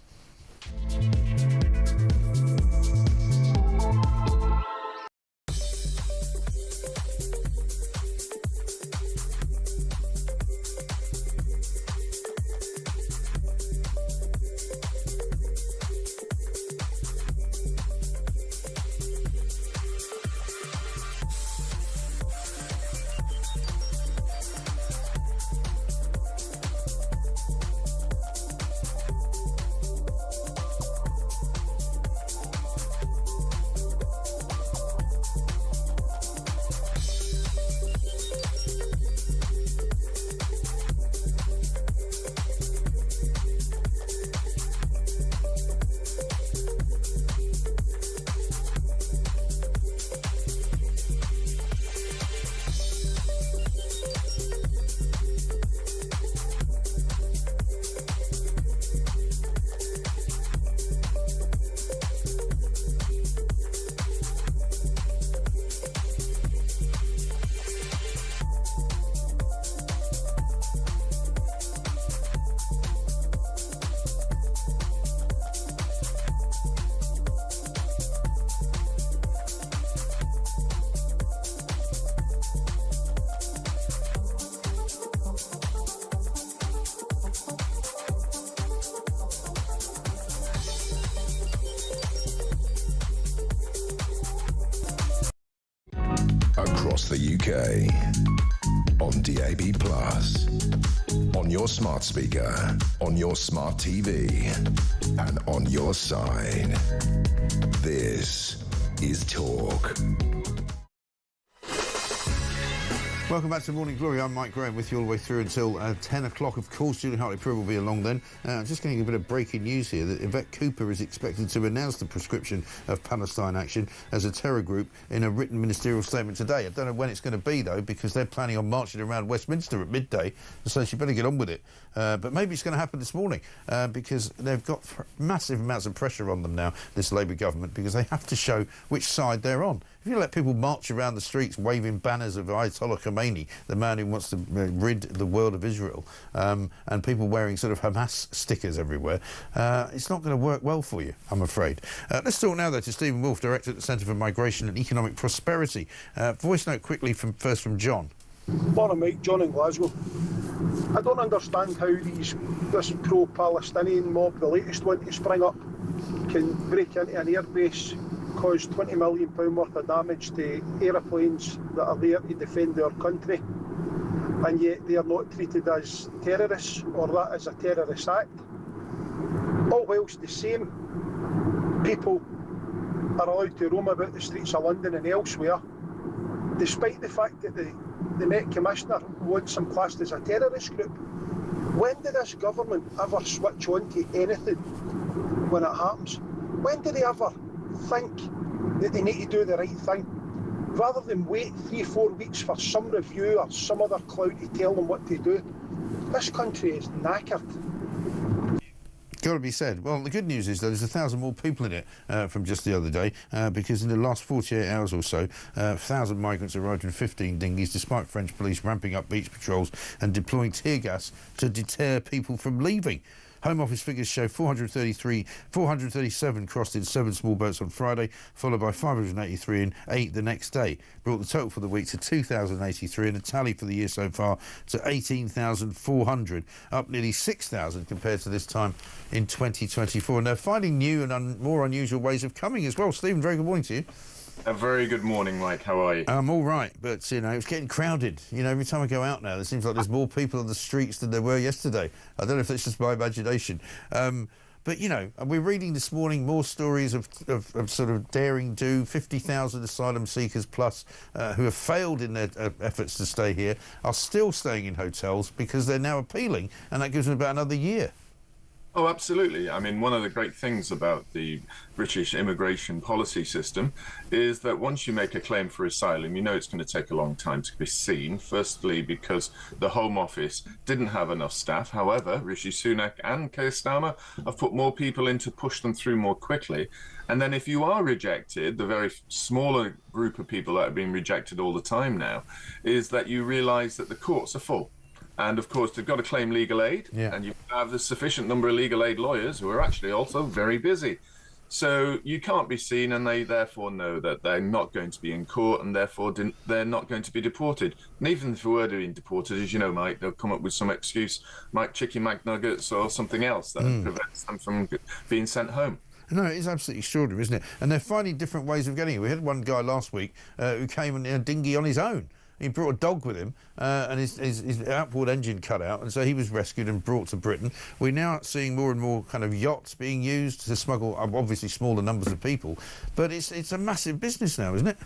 Across the UK, on DAB+, on your smart speaker, on your smart TV, and on your side. This is Talk. Welcome back to Morning Glory. I'm Mike Graham with you all the way through until 10 o'clock. Of course, Julie Hartley-Prue will be along then. Just getting a bit of breaking news here that Yvette Cooper is expected to announce the proscription of Palestine Action as a terror group in a written ministerial statement today. I don't know when it's going to be, though, because they're planning on marching around Westminster at midday, so she better get on with it. But maybe it's going to happen this morning because they've got massive amounts of pressure on them now, this Labour government, because they have to show which side they're on. If you let people march around the streets waving banners of Ayatollah Khomeini, the man who wants to rid the world of Israel, and people wearing sort of Hamas stickers everywhere, it's not going to work well for you, I'm afraid. Let's talk now, though, to Stephen Wolfe, Director at the Centre for Migration and Economic Prosperity. Voice note quickly first from John. Morning, Mike. John in Glasgow. I don't understand how this pro-Palestinian mob, the latest one to spring up, can break into an airbase, cause £20 million worth of damage to aeroplanes that are there to defend our country, and yet they are not treated as terrorists or that as a terrorist act. All whilst the same people are allowed to roam about the streets of London and elsewhere, despite the fact that the Met Commissioner wants them classed as a terrorist group. When did this government ever switch on to anything when it happens? When do they ever think that they need to do the right thing? Rather than wait 3-4 weeks for some review or some other cloud to tell them what to do. This country is knackered. Got to be said. Well, the good news is that there's 1,000 more people in it from just the other day, because in the last 48 hours or so, 1,000 migrants arrived in 15 dinghies, despite French police ramping up beach patrols and deploying tear gas to deter people from leaving. Home Office figures show 437 crossed in 7 small boats on Friday, followed by 583 in 8 the next day. Brought the total for the week to 2,083 and a tally for the year so far to 18,400, up nearly 6,000 compared to this time in 2024. And they're finding new and more unusual ways of coming as well. Stephen, very good morning to you. A very good morning, Mike. How are you? I'm all right, but, you know, it's getting crowded. You know, every time I go out now, it seems like there's more people on the streets than there were yesterday. I don't know if that's just my imagination. But, you know, we're reading this morning more stories of sort of daring do, 50,000 asylum seekers plus who have failed in their efforts to stay here are still staying in hotels because they're now appealing, and that gives them about another year. Oh, absolutely. I mean, one of the great things about the British immigration policy system is that once you make a claim for asylum, you know it's going to take a long time to be seen. Firstly, because the Home Office didn't have enough staff. However, Rishi Sunak and Keir Starmer have put more people in to push them through more quickly. And then if you are rejected, the very smaller group of people that are being rejected all the time now, is that you realise that the courts are full. And of course, they've got to claim legal aid, and you have a sufficient number of legal aid lawyers who are actually also very busy. So you can't be seen, and they therefore know that they're not going to be in court, and therefore they're not going to be deported. And even if they were being deported, as you know, Mike, they'll come up with some excuse, like Chicken McNuggets or something else that prevents them from being sent home. No, it is absolutely extraordinary, isn't it? And they're finding different ways of getting it. We had one guy last week who came in a dinghy on his own. He brought a dog with him, and his outboard engine cut out, and so he was rescued and brought to Britain. We're now seeing more and more kind of yachts being used to smuggle, obviously, smaller numbers of people. But it's a massive business now, isn't it?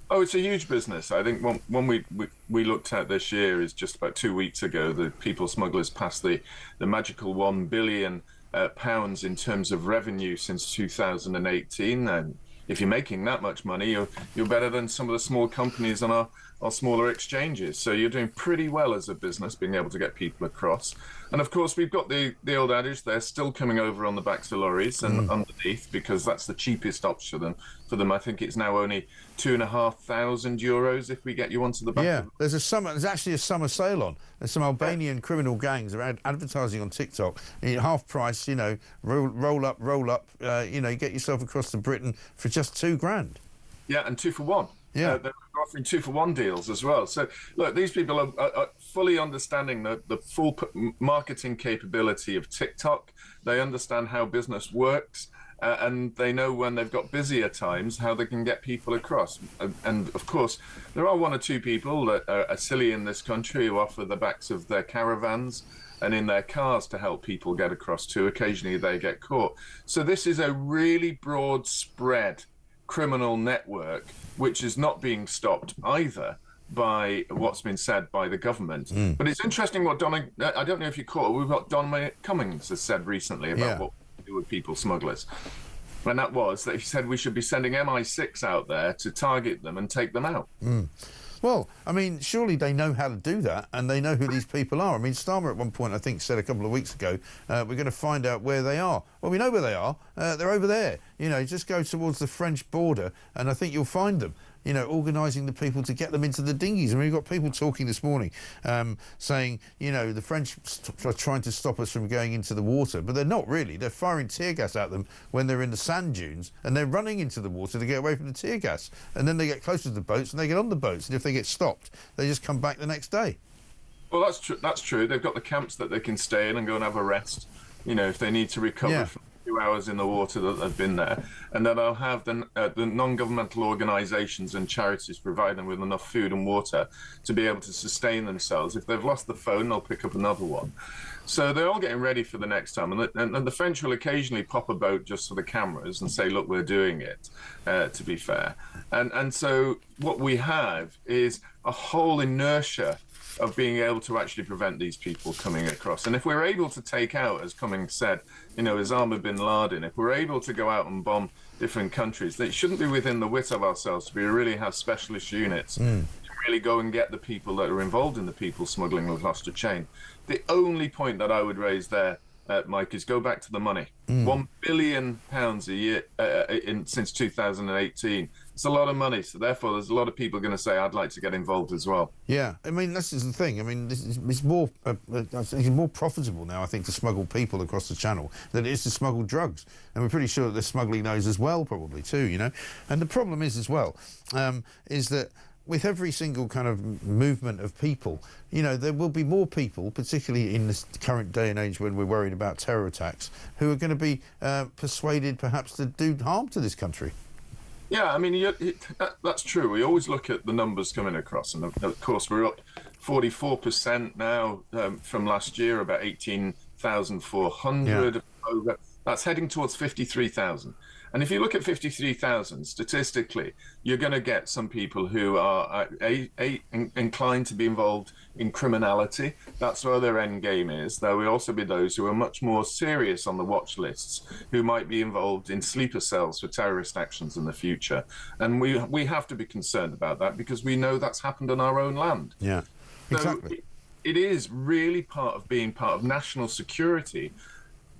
Oh, it's a huge business. I think one we looked at this year is just about 2 weeks ago. The people smugglers passed the magical £1 billion in terms of revenue since 2018. And if you're making that much money, you're better than some of the small companies on our smaller exchanges. So you're doing pretty well as a business, being able to get people across. And of course, we've got the old adage, they're still coming over on the backs of lorries and underneath, because that's the cheapest option for them. I think it's now only €2,500 if we get you onto the back. Yeah, there's actually a summer sale on. There's some Albanian criminal gangs are advertising on TikTok. Half price, roll up, get yourself across to Britain for just £2,000. Yeah, and 2 for 1. Yeah, they're offering 2 for 1 deals as well. So look, these people are fully understanding the full marketing capability of TikTok. They understand how business works, and they know when they've got busier times how they can get people across. And of course, there are 1 or 2 people that are silly in this country who offer the backs of their caravans and in their cars to help people get across too. Occasionally they get caught. So this is a really broad spread criminal network, which is not being stopped either by what's been said by the government. But it's interesting what I don't know if you caught, what Dominic Cummings has said recently about what we do with people smugglers. And that was that he said we should be sending MI6 out there to target them and take them out. Well, I mean, surely they know how to do that, and they know who these people are. I mean, Starmer at one point, I think, said a couple of weeks ago, we're going to find out where they are. Well, we know where they are. They're over there. Just go towards the French border, and I think you'll find them. Organising the people to get them into the dinghies. I mean, we've got people talking this morning saying, the French are trying to stop us from going into the water, but they're not really. They're firing tear gas at them when they're in the sand dunes, and they're running into the water to get away from the tear gas. And then they get closer to the boats, and they get on the boats, and if they get stopped, they just come back the next day. Well, that's true. That's true. They've got the camps that they can stay in and go and have a rest, if they need to recover from 2 hours in the water that they've been there. And then they'll have the non-governmental organisations and charities provide them with enough food and water to be able to sustain themselves. If they've lost the phone, they'll pick up another one. So they're all getting ready for the next time. And the French will occasionally pop a boat just for the cameras and say, look, we're doing it, to be fair. And so what we have is a whole inertia of being able to actually prevent these people coming across. And if we're able to take out, as Cummings said, Osama bin Laden, if we're able to go out and bomb different countries, it shouldn't be within the wit of ourselves to be really have specialist units to really go and get the people that are involved in the people smuggling we've lost a chain. The only point that I would raise there, Mike, is go back to the money. £1 billion a year since 2018. It's a lot of money, so therefore there's a lot of people going to say, I'd like to get involved as well. Yeah, I mean, this is the thing. I mean, it's more profitable now, I think, to smuggle people across the channel than it is to smuggle drugs. And we're pretty sure that they're smuggling those as well, probably, too, And the problem is, as well, is that with every single kind of movement of people, there will be more people, particularly in this current day and age when we're worried about terror attacks, who are going to be persuaded perhaps to do harm to this country. Yeah, I mean, that's true. We always look at the numbers coming across, and of course we're up 44% now from last year, about 18,400. That's heading towards 53,000. And if you look at 53,000, statistically, you're going to get some people who are inclined to be involved in criminality. That's where their end game is. There will also be those who are much more serious on the watch lists, who might be involved in sleeper cells for terrorist actions in the future. And we have to be concerned about that because we know that's happened on our own land. Yeah, exactly. So it is really part of being part of national security,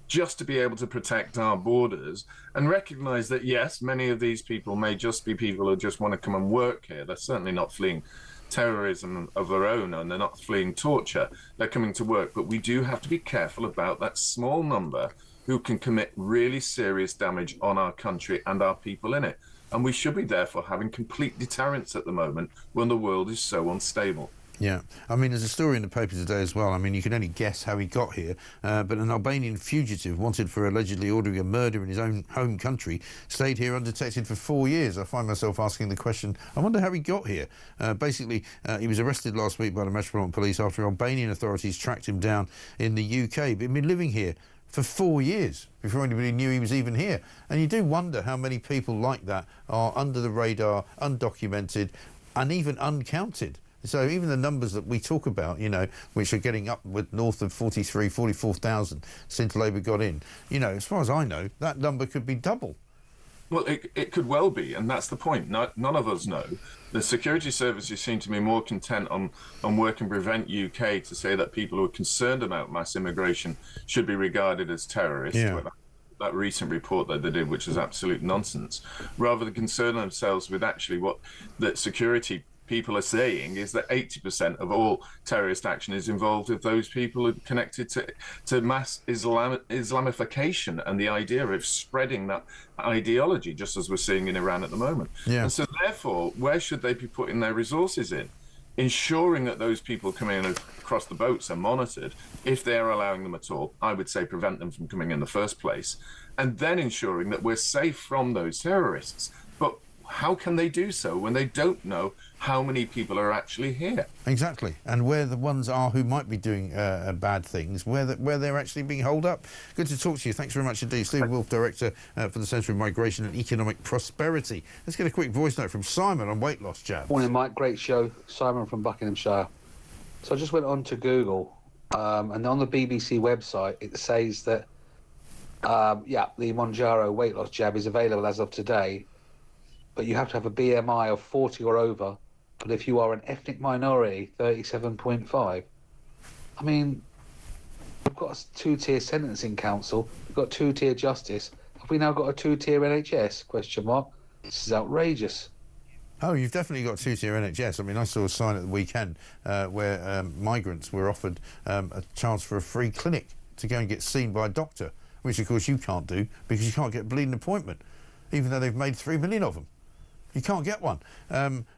just to be able to protect our borders and recognize that, yes, many of these people may just be people who just want to come and work here. They're certainly not fleeing terrorism of their own, and they're not fleeing torture. They're coming to work. But we do have to be careful about that small number who can commit really serious damage on our country and our people in it. And we should be therefore having complete deterrence at the moment when the world is so unstable. Yeah, I mean, there's a story in the paper today as well. I mean, you can only guess how he got here, but an Albanian fugitive wanted for allegedly ordering a murder in his own home country stayed here undetected for 4 years. I find myself asking the question, I wonder how he got here. Basically, he was arrested last week by the Metropolitan Police after Albanian authorities tracked him down in the UK. But he'd been living here for 4 years before anybody knew he was even here. And you do wonder how many people like that are under the radar, undocumented, and even uncounted. So even the numbers that we talk about, you know, which are getting up with north of 44,000 since Labour got in, you know, as far as I know, that number could be double. Well, it could well be, and that's the point. None of us know. The security services seem to be more content on working Prevent UK to say that people who are concerned about mass immigration should be regarded as terrorists. Yeah. That recent report that they did, which is absolute nonsense, rather than concern themselves with actually what the security people are saying is that 80% of all terrorist action is involved with those people who are connected to mass Islamification and the idea of spreading that ideology, just as we're seeing in Iran at the moment. Yeah. And so therefore, where should they be putting their resources in? Ensuring that those people coming in across the boats are monitored. If they are allowing them at all, I would say prevent them from coming in the first place. And then ensuring that we're safe from those terrorists. But how can they do so when they don't know how many people are actually here? Exactly, and where the ones are who might be doing bad things, where they're actually being holed up. Good to talk to you. Thanks very much indeed. Steve Wolfe, Director for the Centre of Migration and Economic Prosperity. Let's get a quick voice note from Simon on weight loss jabs. Morning, Mike. Great show. Simon from Buckinghamshire. So I just went on to Google, and on the BBC website, it says that, the Monjaro weight loss jab is available as of today, but you have to have a BMI of 40 or over. But if you are an ethnic minority, 37.5. I mean, we've got a two-tier sentencing council. We've got two-tier justice. Have we now got a two-tier NHS? Question mark. This is outrageous. Oh, you've definitely got two-tier NHS. I mean, I saw a sign at the weekend where migrants were offered a chance for a free clinic to go and get seen by a doctor, which, of course, you can't do because you can't get a bleeding appointment, even though they've made 3 million of them. You can't get one.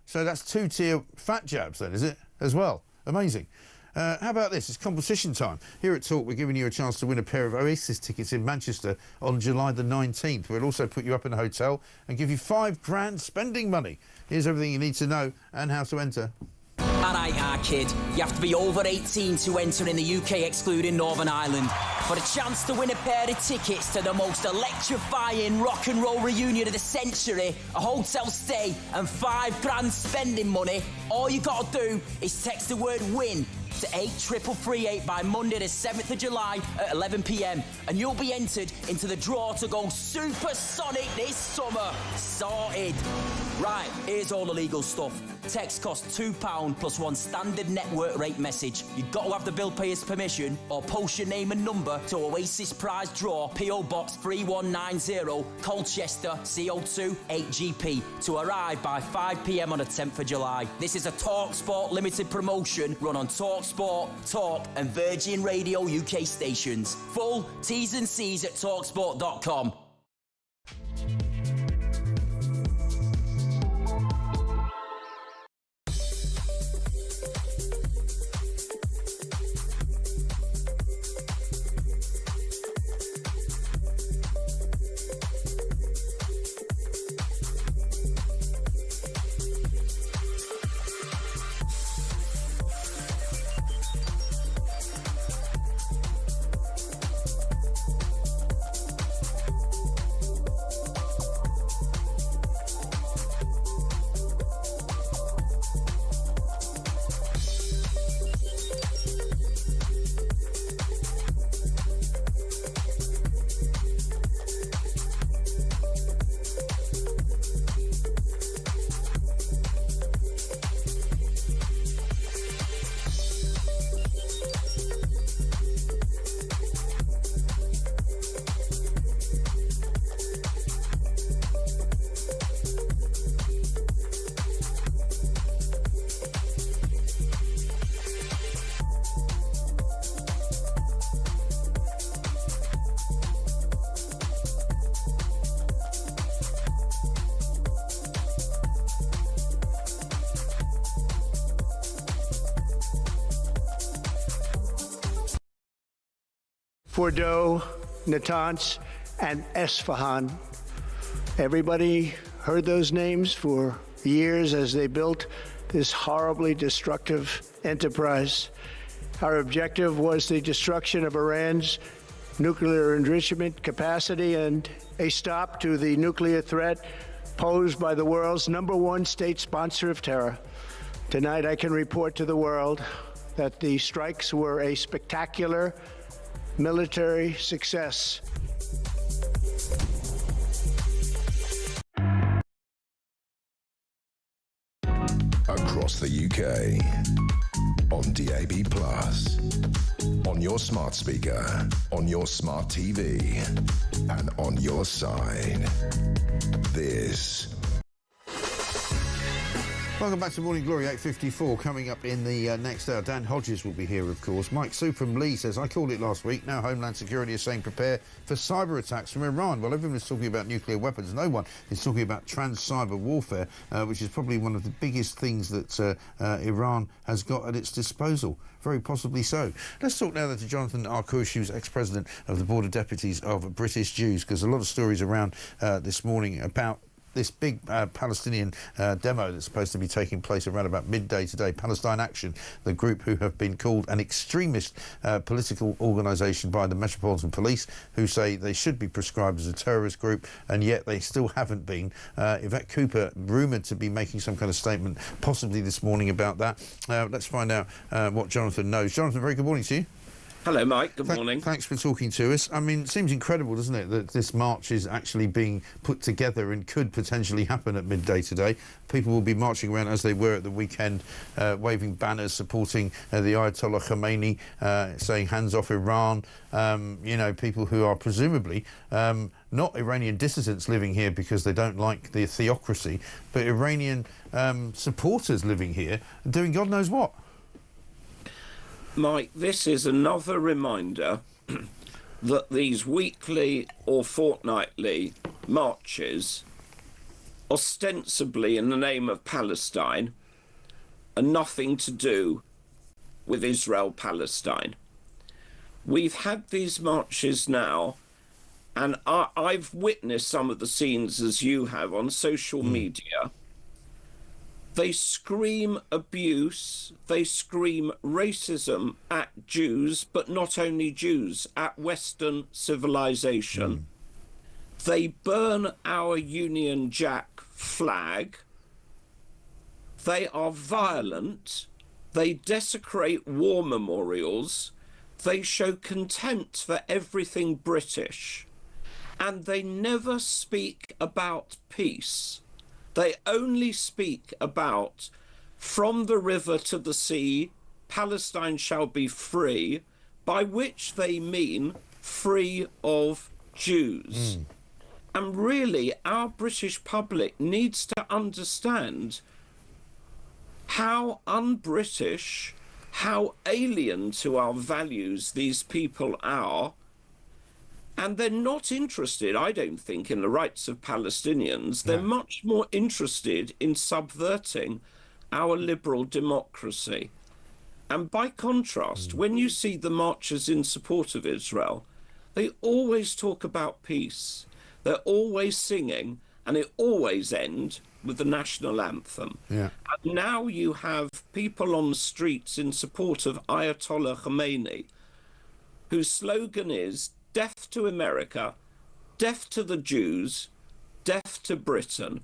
So that's two-tier fat jabs then, is it, as well? Amazing. How about this? It's competition time. Here at Talk, we're giving you a chance to win a pair of Oasis tickets in Manchester on July the 19th. We'll also put you up in a hotel and give you £5,000 spending money. Here's everything you need to know and how to enter. Alright, kid. You have to be over 18 to enter in the UK, excluding Northern Ireland. For a chance to win a pair of tickets to the most electrifying rock and roll reunion of the century, a hotel stay and £5,000 spending money, all you gotta do is text the word WIN to 83338 by Monday the 7th of July at 11 p.m. and you'll be entered into the draw to go supersonic this summer. Sorted. Right, here's all the legal stuff. Text costs £2 plus one standard network rate message. You've got to have the bill payer's permission or post your name and number to Oasis Prize Draw, PO Box 3190, Colchester, CO2 8GP, to arrive by 5 p.m. on the 10th of July. This is a TalkSport limited promotion run on TalkSport, Talk and Virgin Radio UK stations. Full T's and C's at talksport.com. Fordo, Natanz, and Esfahan. Everybody heard those names for years as they built this horribly destructive enterprise. Our objective was the destruction of Iran's nuclear enrichment capacity and a stop to the nuclear threat posed by the world's #1 state sponsor of terror. Tonight, I can report to the world that the strikes were a spectacular military success. Across the UK, on DAB+, on your smart speaker, on your smart TV, and on your side. This. Welcome back to Morning Glory, 8:54. Coming up in the next hour, Dan Hodges will be here, of course. Mike Sue from Lee says, I called it last week. Now Homeland Security is saying prepare for cyber attacks from Iran. Well, everyone is talking about nuclear weapons. No one is talking about trans-cyber warfare, which is probably one of the biggest things that Iran has got at its disposal. Very possibly so. Let's talk now then to Jonathan Arkush, who's ex-president of the Board of Deputies of British Jews, because a lot of stories around this morning about this big Palestinian demo that's supposed to be taking place around about midday today. Palestine Action, the group who have been called an extremist political organisation by the Metropolitan Police, who say they should be prescribed as a terrorist group, and yet they still haven't been. Yvette Cooper rumoured to be making some kind of statement possibly this morning about that. Let's find out what Jonathan knows. Jonathan, very good morning to you. Hello, Mike. Good morning. Thanks for talking to us. I mean, it seems incredible, doesn't it, that this march is actually being put together and could potentially happen at midday today. People will be marching around as they were at the weekend, waving banners supporting the Ayatollah Khomeini, saying hands off Iran. You know, people who are presumably not Iranian dissidents living here because they don't like the theocracy, but Iranian supporters living here doing God knows what. Mike, this is another reminder that these weekly or fortnightly marches, ostensibly in the name of Palestine, are nothing to do with Israel-Palestine. We've had these marches now, and I've witnessed some of the scenes, as you have, on social media. They scream abuse, they scream racism at Jews, but not only Jews, at Western civilization. They burn our Union Jack flag. They are violent. They desecrate war memorials. They show contempt for everything British. And they never speak about peace. They only speak about, from the river to the sea, Palestine shall be free, by which they mean free of Jews. And really, our British public needs to understand how un-British, how alien to our values these people are. And they're not interested, I don't think, in the rights of Palestinians. They're much more interested in subverting our liberal democracy. And by contrast, when you see the marchers in support of Israel, they always talk about peace. They're always singing, and it always ends with the national anthem. And now you have people on the streets in support of Ayatollah Khomeini, whose slogan is, death to America, death to the Jews, death to Britain.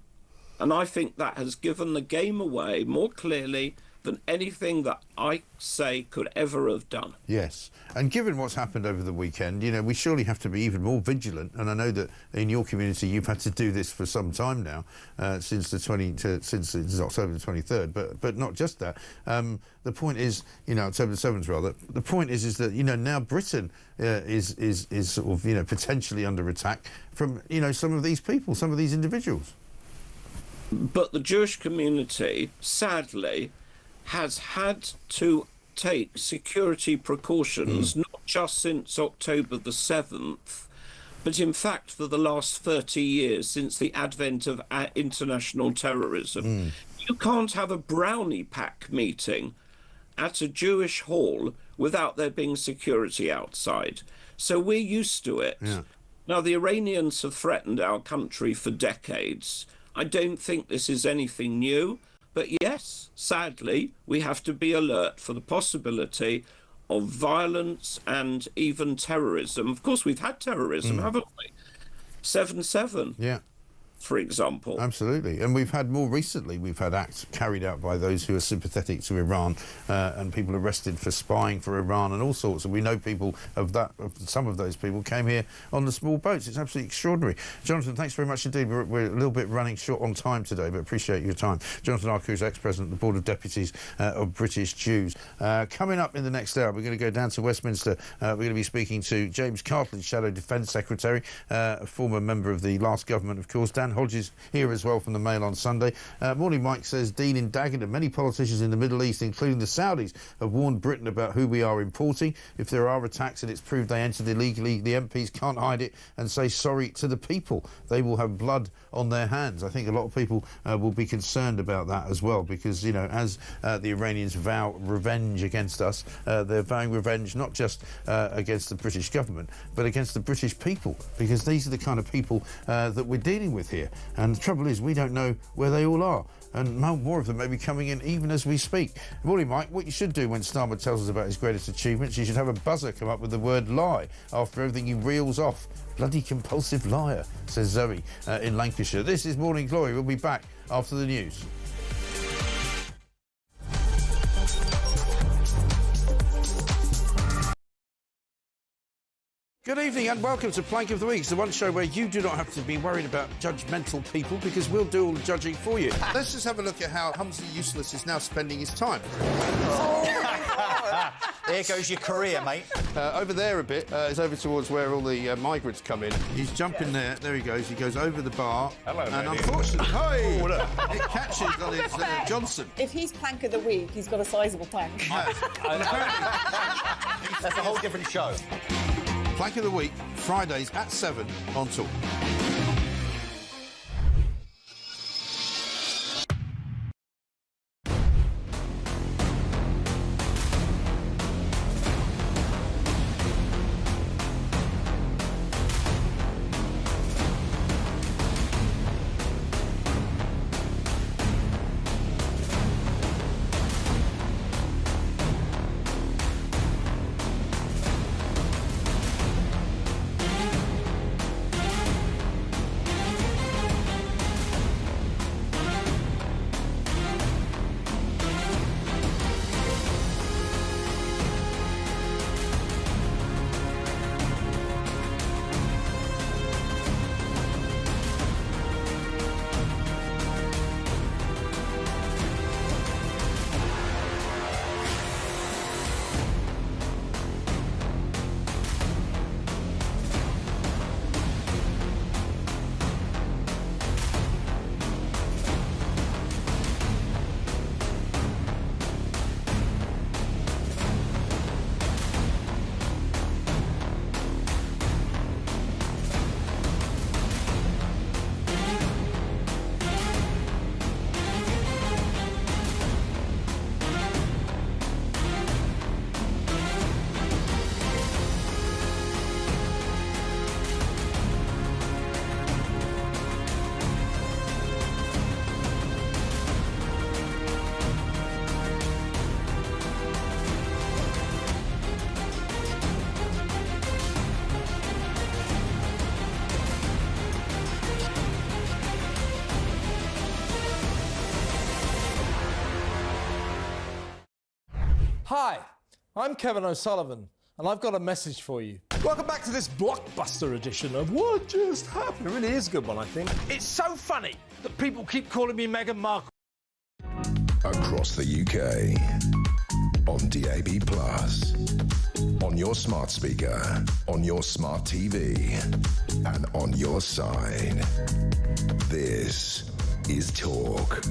And I think that has given the game away more clearly than anything that I say could ever have done. Yes, and given what's happened over the weekend, you know, we surely have to be even more vigilant. And I know that in your community you've had to do this for some time now, since it's October the 23rd. But not just that. The point is, you know, October the 7th rather. The point is that, you know, now Britain is sort of, you know, potentially under attack from, you know, some of these people, some of these individuals. But the Jewish community, sadly, has had to take security precautions, not just since October the 7th, but in fact for the last 30 years, since the advent of international terrorism. You can't have a brownie pack meeting at a Jewish hall without there being security outside. So we're used to it. Yeah. Now, the Iranians have threatened our country for decades. I don't think this is anything new. But yes, sadly, we have to be alert for the possibility of violence and even terrorism. Of course, we've had terrorism, haven't we? 7/7. Yeah. For example. Absolutely. And we've had more recently, we've had acts carried out by those who are sympathetic to Iran and people arrested for spying for Iran and all sorts. And we know people some of those people came here on the small boats. It's absolutely extraordinary. Jonathan, thanks very much indeed. We're a little bit running short on time today, but appreciate your time. Jonathan Arcus, ex-president of the Board of Deputies of British Jews. Coming up in the next hour, we're going to go down to Westminster. We're going to be speaking to James Cartledge, Shadow Defence Secretary, a former member of the last government, of course. Dan Hodges here as well from the Mail on Sunday. Morning Mike says, Dean in Dagenham, many politicians in the Middle East, including the Saudis, have warned Britain about who we are importing. If there are attacks and it's proved they entered illegally, the MPs can't hide it and say sorry to the people. They will have blood on their hands. I think a lot of people will be concerned about that as well, because, you know, as the Iranians vow revenge against us, they're vowing revenge not just against the British government, but against the British people, because these are the kind of people that we're dealing with here. And the trouble is, we don't know where they all are. And more of them may be coming in even as we speak. Morning, Mike. What you should do when Starmer tells us about his greatest achievements, you should have a buzzer come up with the word lie after everything he reels off. Bloody compulsive liar, says Zoe in Lancashire. This is Morning Glory. We'll be back after the news. Good evening and welcome to Plank of the Week. It's the one show where you do not have to be worried about judgmental people, because we'll do all the judging for you. Let's just have a look at how Humsley Useless is now spending his time. There goes your career, mate. Over there a bit is over towards where all the migrants come in. He's jumping there. There he goes. He goes over the bar. Hello, and lady. Unfortunately, it catches on his Johnson. If he's Plank of the Week, he's got a sizable plank. That's a whole different show. Plank of the Week, Fridays at 7 on Talk. Hi, I'm Kevin O'Sullivan, and I've got a message for you. Welcome back to this blockbuster edition of What Just Happened. It really is a good one, I think. It's so funny that people keep calling me Meghan Markle. Across the UK, on DAB+, on your smart speaker, on your smart TV, and on your side. This is Talk.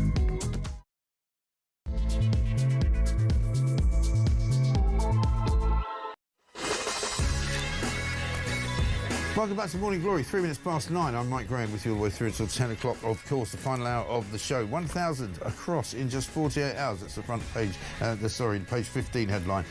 Welcome back to Morning Glory. 3 minutes past 9. I'm Mike Graham with you all the way through until 10 o'clock. Of course, the final hour of the show. 1,000 across in just 48 hours. That's the front page, page 15 headline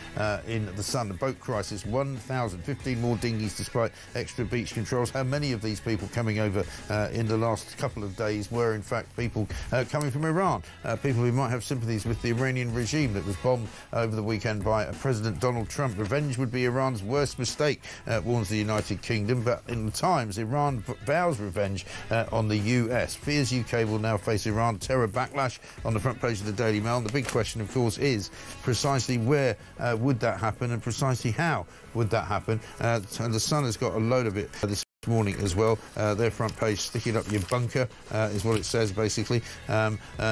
in The Sun. The boat crisis, 1,000. 15 more dinghies despite extra beach controls. How many of these people coming over in the last couple of days were, in fact, people coming from Iran? People who might have sympathies with the Iranian regime that was bombed over the weekend by President Donald Trump. Revenge would be Iran's worst mistake, warns the United Kingdom. But in the Times, Iran vows revenge on the US. Fears UK will now face Iran terror backlash on the front page of the Daily Mail. And the big question, of course, is precisely where would that happen and precisely how would that happen? And the Sun has got a load of it this morning as well. Their front page, sticking up your bunker, is what it says basically.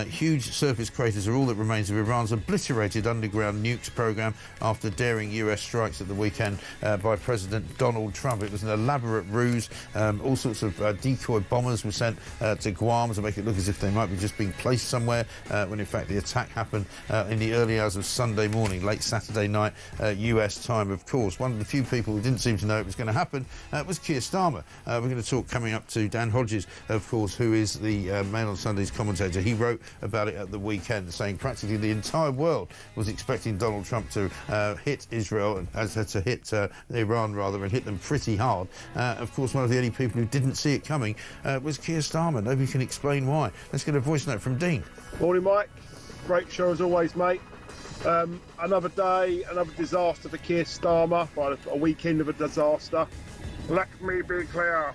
Huge surface craters are all that remains of Iran's obliterated underground nukes program after daring US strikes at the weekend by President Donald Trump. It was an elaborate ruse. All sorts of decoy bombers were sent to Guam to make it look as if they might be just being placed somewhere, when in fact the attack happened in the early hours of Sunday morning, late Saturday night, US time, of course. One of the few people who didn't seem to know it was going to happen was Keir Starmer. We're going to talk coming up to Dan Hodges, of course, who is the Mail on Sunday's commentator. He wrote about it at the weekend, saying practically the entire world was expecting Donald Trump to hit Israel, to hit Iran, rather, and hit them pretty hard. Of course, one of the only people who didn't see it coming was Keir Starmer. Nobody can explain why. Let's get a voice note from Dean. Morning, Mike. Great show as always, mate. Another day, another disaster for Keir Starmer. Well, a weekend of a disaster. Let me be clear.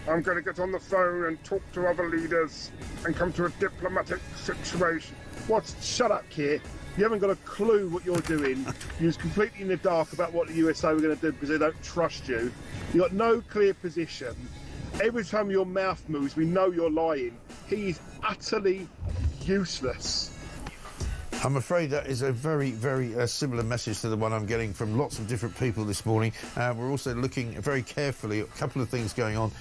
I'm going to get on the phone and talk to other leaders and come to a diplomatic situation. What? Shut up, Keir. You haven't got a clue what you're doing. You're completely in the dark about what the USA were going to do because they don't trust you. You've got no clear position. Every time your mouth moves, we know you're lying. He is utterly useless. I'm afraid that is a very, very similar message to the one I'm getting from lots of different people this morning. We're also looking very carefully at a couple of things going on.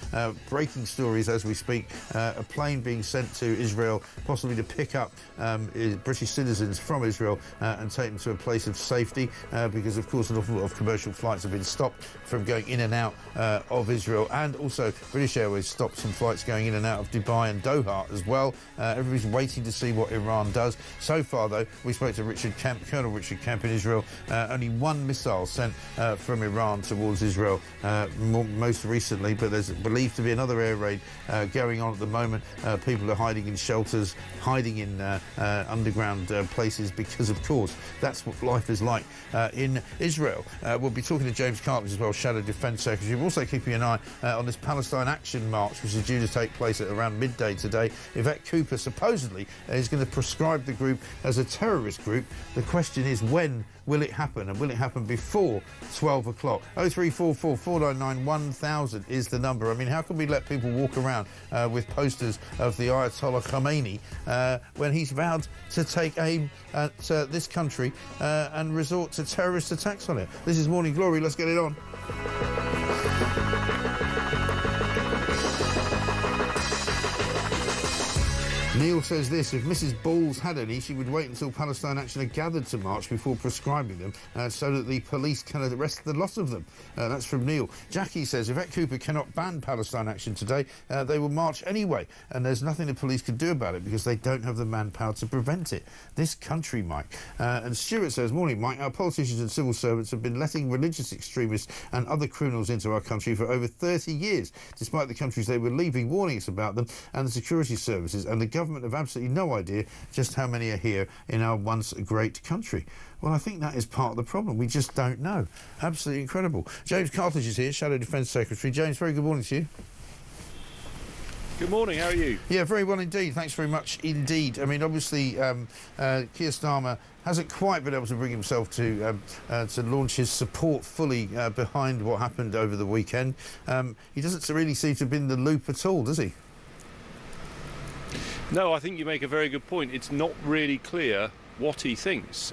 Breaking stories as we speak. A plane being sent to Israel, possibly to pick up British citizens from Israel and take them to a place of safety, because, of course, an awful lot of commercial flights have been stopped from going in and out of Israel. And also, British Airways stopped some flights going in and out of Dubai and Doha as well. Everybody's waiting to see what Iran does. So far, though, we spoke to Richard Kemp, Colonel Richard Kemp in Israel. Only one missile sent from Iran towards Israel most recently, but there's believed to be another air raid going on at the moment. People are hiding in shelters, hiding in underground places because, of course, that's what life is like in Israel. We'll be talking to James Cartledge as well, Shadow Defence Secretary. We're also keeping an eye on this Palestine Action March, which is due to take place at around midday today. Yvette Cooper supposedly is going to prescribe the group as a terrorist group. The question is, when will it happen? And will it happen before 12 o'clock? 0344 499 1000 is the number. I mean, how can we let people walk around with posters of the Ayatollah Khomeini when he's vowed to take aim at this country and resort to terrorist attacks on it? This is Morning Glory. Let's get it on. Neil says this: if Mrs. Balls had any, she would wait until Palestine Action are gathered to march before prescribing them, so that the police can arrest the lot of them. That's from Neil. Jackie says Yvette Cooper cannot ban Palestine Action today. They will march anyway, and there's nothing the police can do about it because they don't have the manpower to prevent it. This country, Mike. And Stuart says, morning, Mike. Our politicians and civil servants have been letting religious extremists and other criminals into our country for over 30 years, despite the countries they were leaving warning us about them, and the security services and the government have absolutely no idea just how many are here in our once great country. Well, I think that is part of the problem. We just don't know. Absolutely incredible. James Cartledge is here, Shadow Defence Secretary. James, very good morning to you. Good morning, how are you? Yeah, very well indeed. Thanks very much indeed. I mean, obviously, Keir Starmer hasn't quite been able to bring himself to launch his support fully behind what happened over the weekend. He doesn't really seem to have been in the loop at all, does he? No, I think you make a very good point. It's not really clear what he thinks.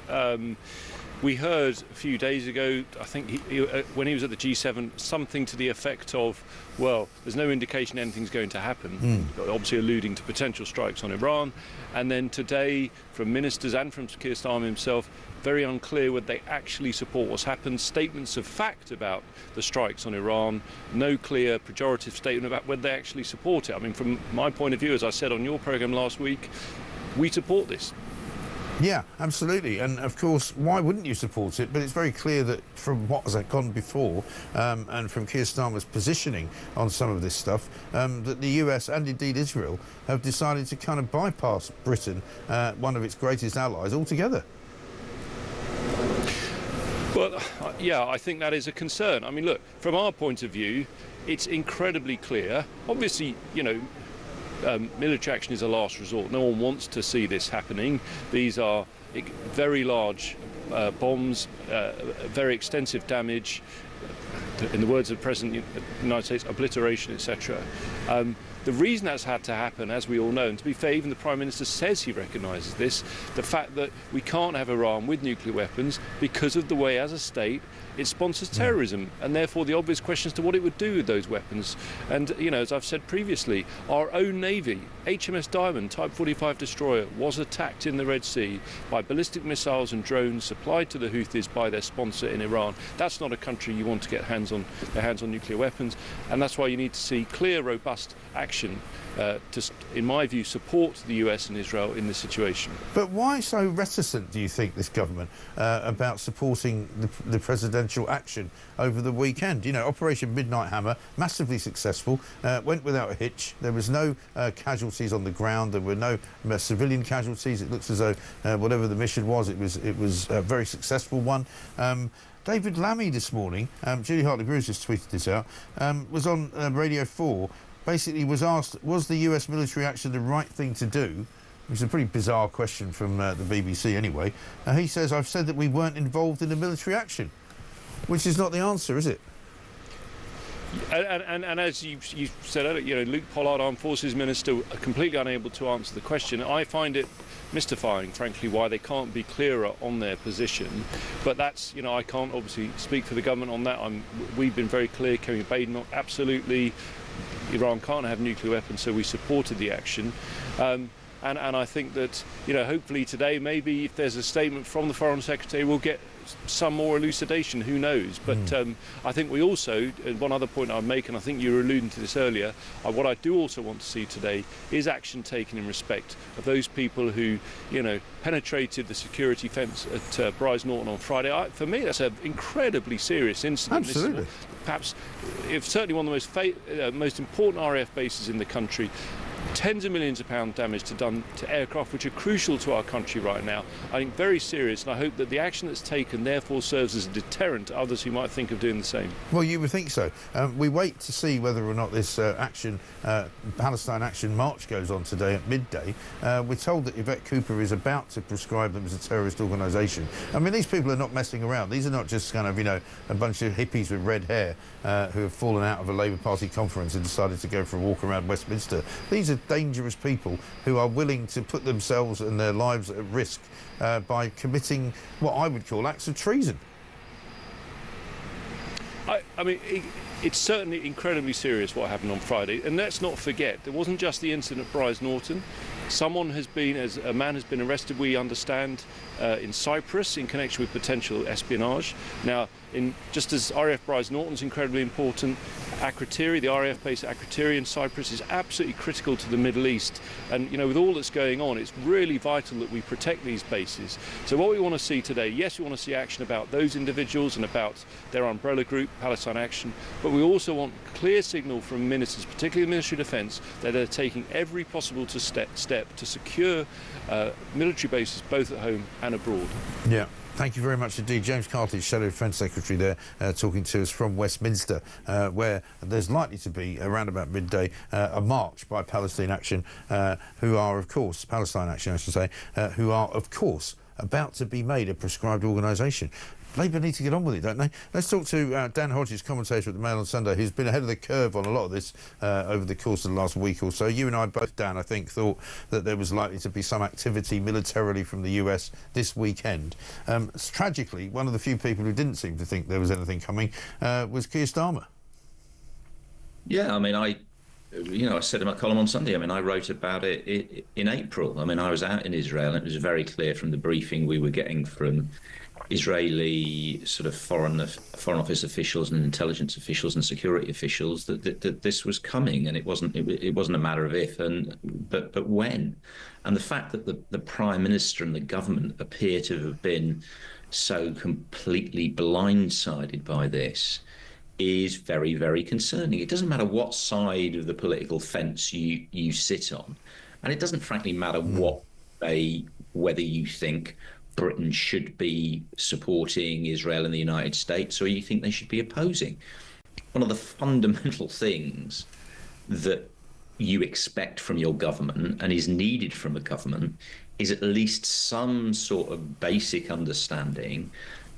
We heard a few days ago, I think when he was at the G7, something to the effect of, well, there's no indication anything's going to happen, obviously alluding to potential strikes on Iran. And then today, from ministers and from Keir Starmer himself, very unclear whether they actually support what's happened. Statements of fact about the strikes on Iran, no clear pejorative statement about whether they actually support it. I mean, from my point of view, as I said on your programme last week, we support this. Yeah, absolutely. And of course, why wouldn't you support it? But it's very clear that from what has gone before and from Keir Starmer's positioning on some of this stuff, that the US and indeed Israel have decided to kind of bypass Britain, one of its greatest allies, altogether. Well, yeah, I think that is a concern. I mean, look, from our point of view, it's incredibly clear. Obviously, you know, military action is a last resort. No one wants to see this happening. These are very large bombs, very extensive damage. In the words of the President of the United States, obliteration, etc. The reason that's had to happen, as we all know, and to be fair, even the Prime Minister says he recognises this, the fact that we can't have Iran with nuclear weapons because of the way, as a state, it sponsors terrorism, and therefore the obvious question as to what it would do with those weapons. And, you know, as I've said previously, our own Navy, HMS Diamond, Type 45 destroyer, was attacked in the Red Sea by ballistic missiles and drones supplied to the Houthis by their sponsor in Iran. That's not a country you want to get their hands on nuclear weapons, and that's why you need to see clear, robust action to, in my view, support the US and Israel in this situation. But why so reticent, do you think, this government, about supporting the presidential action over the weekend? You know, Operation Midnight Hammer, massively successful, went without a hitch. There was no casualties on the ground. There were no civilian casualties. It looks as though whatever the mission was, it was a very successful one. David Lammy this morning, Julie Hartley-Brews just tweeted this out, was on Radio 4, basically was asked, was the US military action the right thing to do? Which is a pretty bizarre question from the BBC anyway. He says, I've said that we weren't involved in a military action, which is not the answer, is it? And as you said earlier, you know, Luke Pollard, Armed Forces Minister, are completely unable to answer the question. I find it mystifying, frankly, why they can't be clearer on their position. But that's, you know, I can't obviously speak for the government on that. We've been very clear, Kerry Badenoch, absolutely, Iran can't have nuclear weapons, so we supported the action. And I think that, you know, hopefully today, maybe if there's a statement from the Foreign Secretary, we'll get some more elucidation, who knows. But I think we also, one other point I'd make, and I think you were alluding to this earlier, what I do also want to see today is action taken in respect of those people who, you know, penetrated the security fence at Bryce Norton on Friday. For me, that's an incredibly serious incident. Absolutely. This is perhaps, if certainly one of the most important RAF bases in the country. Tens of millions of pounds damage done to aircraft which are crucial to our country right now. I think very serious, and I hope that the action that's taken therefore serves as a deterrent to others who might think of doing the same. Well, you would think so. We wait to see whether or not this Palestine Action March goes on today at midday. We're told that Yvette Cooper is about to prescribe them as a terrorist organisation. I mean, these people are not messing around. These are not just kind of, you know, a bunch of hippies with red hair who have fallen out of a Labour Party conference and decided to go for a walk around Westminster. These are dangerous people who are willing to put themselves and their lives at risk by committing what I would call acts of treason. I mean, it's certainly incredibly serious what happened on Friday, and let's not forget, there wasn't just the incident at Bryce Norton. A man has been arrested, we understand, in Cyprus in connection with potential espionage. Now, just as RAF Bryce Norton's incredibly important, Akrotiri, the RAF base at Akrotiri in Cyprus, is absolutely critical to the Middle East. And, you know, with all that's going on, it's really vital that we protect these bases. So what we want to see today, yes, we want to see action about those individuals and about their umbrella group, Palestine Action, but we also want clear signal from ministers, particularly the Ministry of Defence, that they're taking every possible step to secure military bases both at home and abroad. Yeah. Thank you very much indeed. James Cartledge, Shadow Defence Secretary there, talking to us from Westminster, where there's likely to be, around about midday, a march by Palestine Action, who are, of course, Palestine Action, I should say, who are, of course, about to be made a prescribed organisation. Labour need to get on with it, don't they? Let's talk to Dan Hodges, commentator at the Mail on Sunday, who's been ahead of the curve on a lot of this over the course of the last week or so. You and I both, Dan, I think, thought that there was likely to be some activity militarily from the US this weekend. Tragically, one of the few people who didn't seem to think there was anything coming was Keir Starmer. Yeah, I mean, I said in my column on Sunday, I mean, I wrote about it in April. I mean, I was out in Israel, and it was very clear from the briefing we were getting from Israeli sort of foreign office officials and intelligence officials and security officials that this was coming, and it wasn't a matter of if but when. And the fact that the Prime Minister and the government appear to have been so completely blindsided by this is very, very concerning. It doesn't matter what side of the political fence you sit on, and it doesn't frankly matter whether you think Britain should be supporting Israel and the United States, or you think they should be opposing. One of the fundamental things that you expect from your government and is needed from a government is at least some sort of basic understanding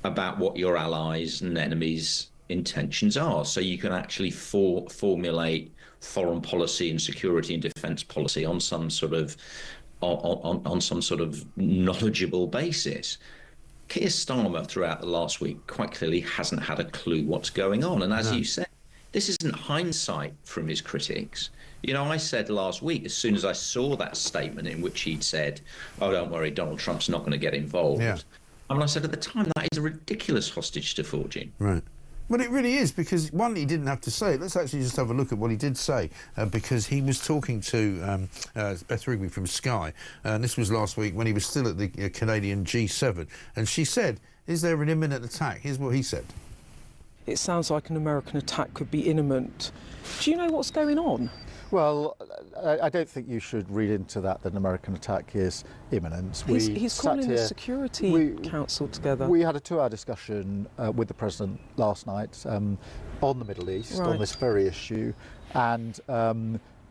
about what your allies and enemies' intentions are, so you can actually formulate foreign policy and security and defence policy on some sort of knowledgeable basis. Keir Starmer throughout the last week quite clearly hasn't had a clue what's going on. And as you said, this isn't hindsight from his critics. You know, I said last week, as soon as I saw that statement in which he'd said, oh, don't worry, Donald Trump's not going to get involved. Yeah. I mean, I said at the time, that is a ridiculous hostage to forging. Right. Well, it really is, because, one, he didn't have to say it. Let's actually just have a look at what he did say, because he was talking to Beth Rigby from Sky, and this was last week when he was still at the Canadian G7, and she said, is there an imminent attack? Here's what he said. It sounds like an American attack could be imminent. Do you know what's going on? Well, I don't think you should read into that an American attack is imminent. He's calling the Security Council together. We had a 2-hour discussion with the President last night on the Middle East, on this very issue, and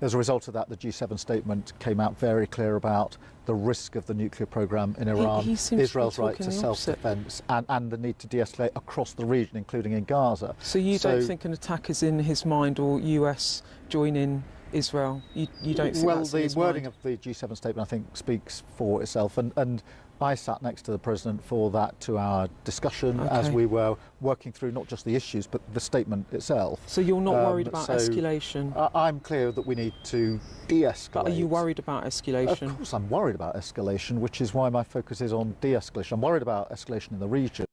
as a result of that, the G7 statement came out very clear about the risk of the nuclear programme in Iran, Israel's right to self-defence, and the need to de-escalate across the region, including in Gaza. So you don't think an attack is in his mind, or US joining Israel? You don't think that's in his the wording mind? of the G7 statement, I think, speaks for itself, and I sat next to the President for that 2-hour discussion as we were working through not just the issues but the statement itself. So you're not worried about escalation? I'm clear that we need to de-escalate. But are you worried about escalation? Of course I'm worried about escalation, which is why my focus is on de-escalation. I'm worried about escalation in the region.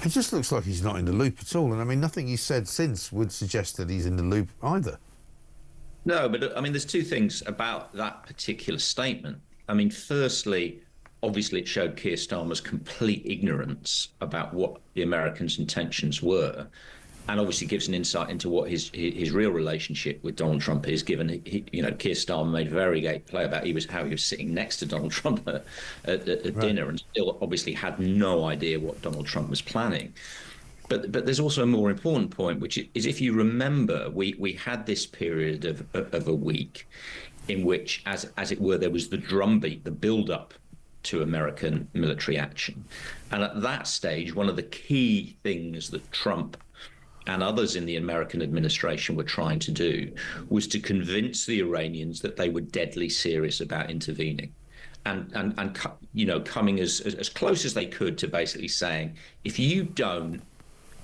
It just looks like he's not in the loop at all, and I mean, nothing he's said since would suggest that he's in the loop either. No, but I mean, there's two things about that particular statement. I mean, firstly, obviously it showed Keir Starmer's complete ignorance about what the Americans' intentions were, and obviously gives an insight into what his real relationship with Donald Trump is, given Keir Starmer made a very great play about how he was sitting next to Donald Trump at dinner, and still obviously had no idea what Donald Trump was planning. But there's also a more important point, which is, if you remember, we had this period of a week in which, as it were, there was the drumbeat, the build-up to American military action. And at that stage, one of the key things that Trump and others in the American administration were trying to do was to convince the Iranians that they were deadly serious about intervening. And coming as close as they could to basically saying, if you don't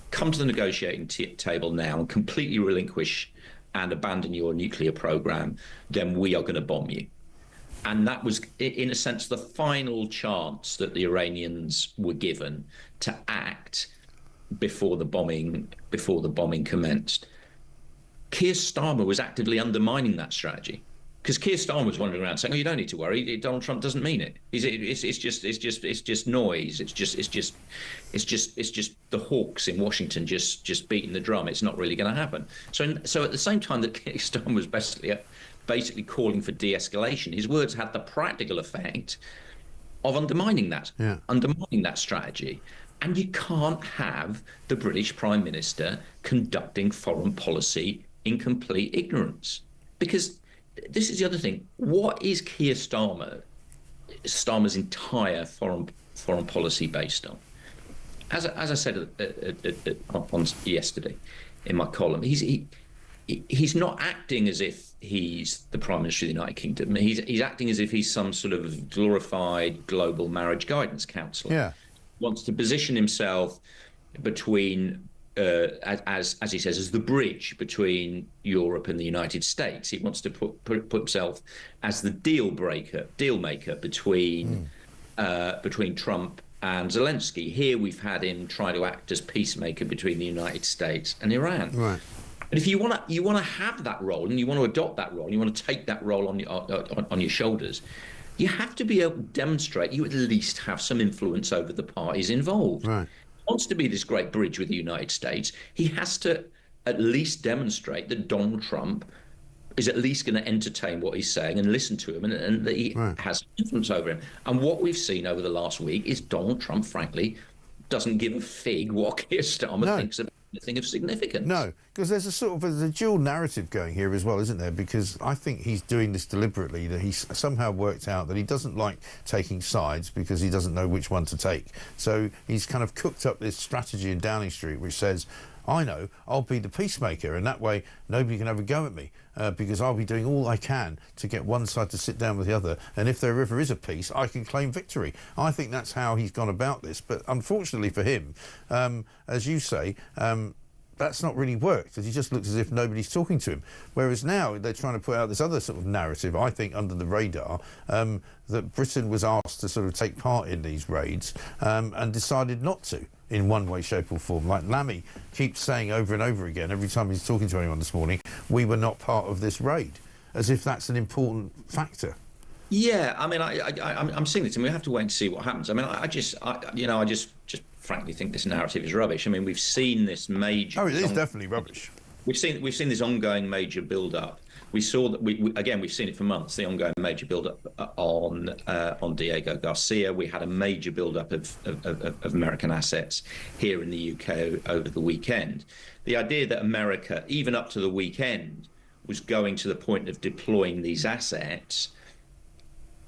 come to the negotiating table now and completely relinquish and abandon your nuclear program, then we are going to bomb you. And that was, in a sense, the final chance that the Iranians were given to act before the bombing commenced. Keir Starmer was actively undermining that strategy, because Keir Starmer was wandering around saying, "Oh, you don't need to worry. Donald Trump doesn't mean it. It's just noise. It's just the hawks in Washington just beating the drum. It's not really going to happen." So at the same time that Keir Starmer was basically calling for de-escalation, his words had the practical effect of undermining that strategy. And you can't have the British Prime Minister conducting foreign policy in complete ignorance. Because this is the other thing. What is Keir Starmer Starmer's entire foreign policy based on. As I said on yesterday in my column, he's not acting as if he's the Prime Minister of the United Kingdom. He's acting as if he's some sort of glorified global marriage guidance counsellor. Yeah. Wants to position himself between, as he says, as the bridge between Europe and the United States. He wants to put himself as the deal maker between Trump and Zelensky. Here we've had him try to act as peacemaker between the United States and Iran. Right. And if you want to have that role, and you want to adopt that role, and you want to take that role on your shoulders, you have to be able to demonstrate you at least have some influence over the parties involved. Right. He wants to be this great bridge with the United States. He has to at least demonstrate that Donald Trump is at least going to entertain what he's saying and listen to him, and that he has influence over him. And what we've seen over the last week is Donald Trump, frankly, doesn't give a fig what Keir Starmer thinks about anything of significance. No, because there's a sort of a dual narrative going here as well, isn't there? Because I think he's doing this deliberately, that he's somehow worked out that he doesn't like taking sides because he doesn't know which one to take. So he's kind of cooked up this strategy in Downing Street which says, I know, I'll be the peacemaker, and that way nobody can have a go at me because I'll be doing all I can to get one side to sit down with the other, and if there ever is a peace, I can claim victory. I think that's how he's gone about this, but unfortunately for him, as you say, that's not really worked, because he just looks as if nobody's talking to him. Whereas now they're trying to put out this other sort of narrative, I think under the radar, that Britain was asked to sort of take part in these raids and decided not to, in one way, shape or form. Like Lammy keeps saying over and over again, every time he's talking to anyone this morning, we were not part of this raid, as if that's an important factor. Yeah, I mean, I'm seeing this, and we have to wait and see what happens. I mean, I just frankly think this narrative is rubbish. I mean, we've seen this major. Oh, it is definitely rubbish. We've seen this ongoing major build-up. We saw that we've seen it for months. The ongoing major build-up on Diego Garcia. We had a major build-up of American assets here in the UK over the weekend. The idea that America, even up to the weekend, was going to the point of deploying these assets,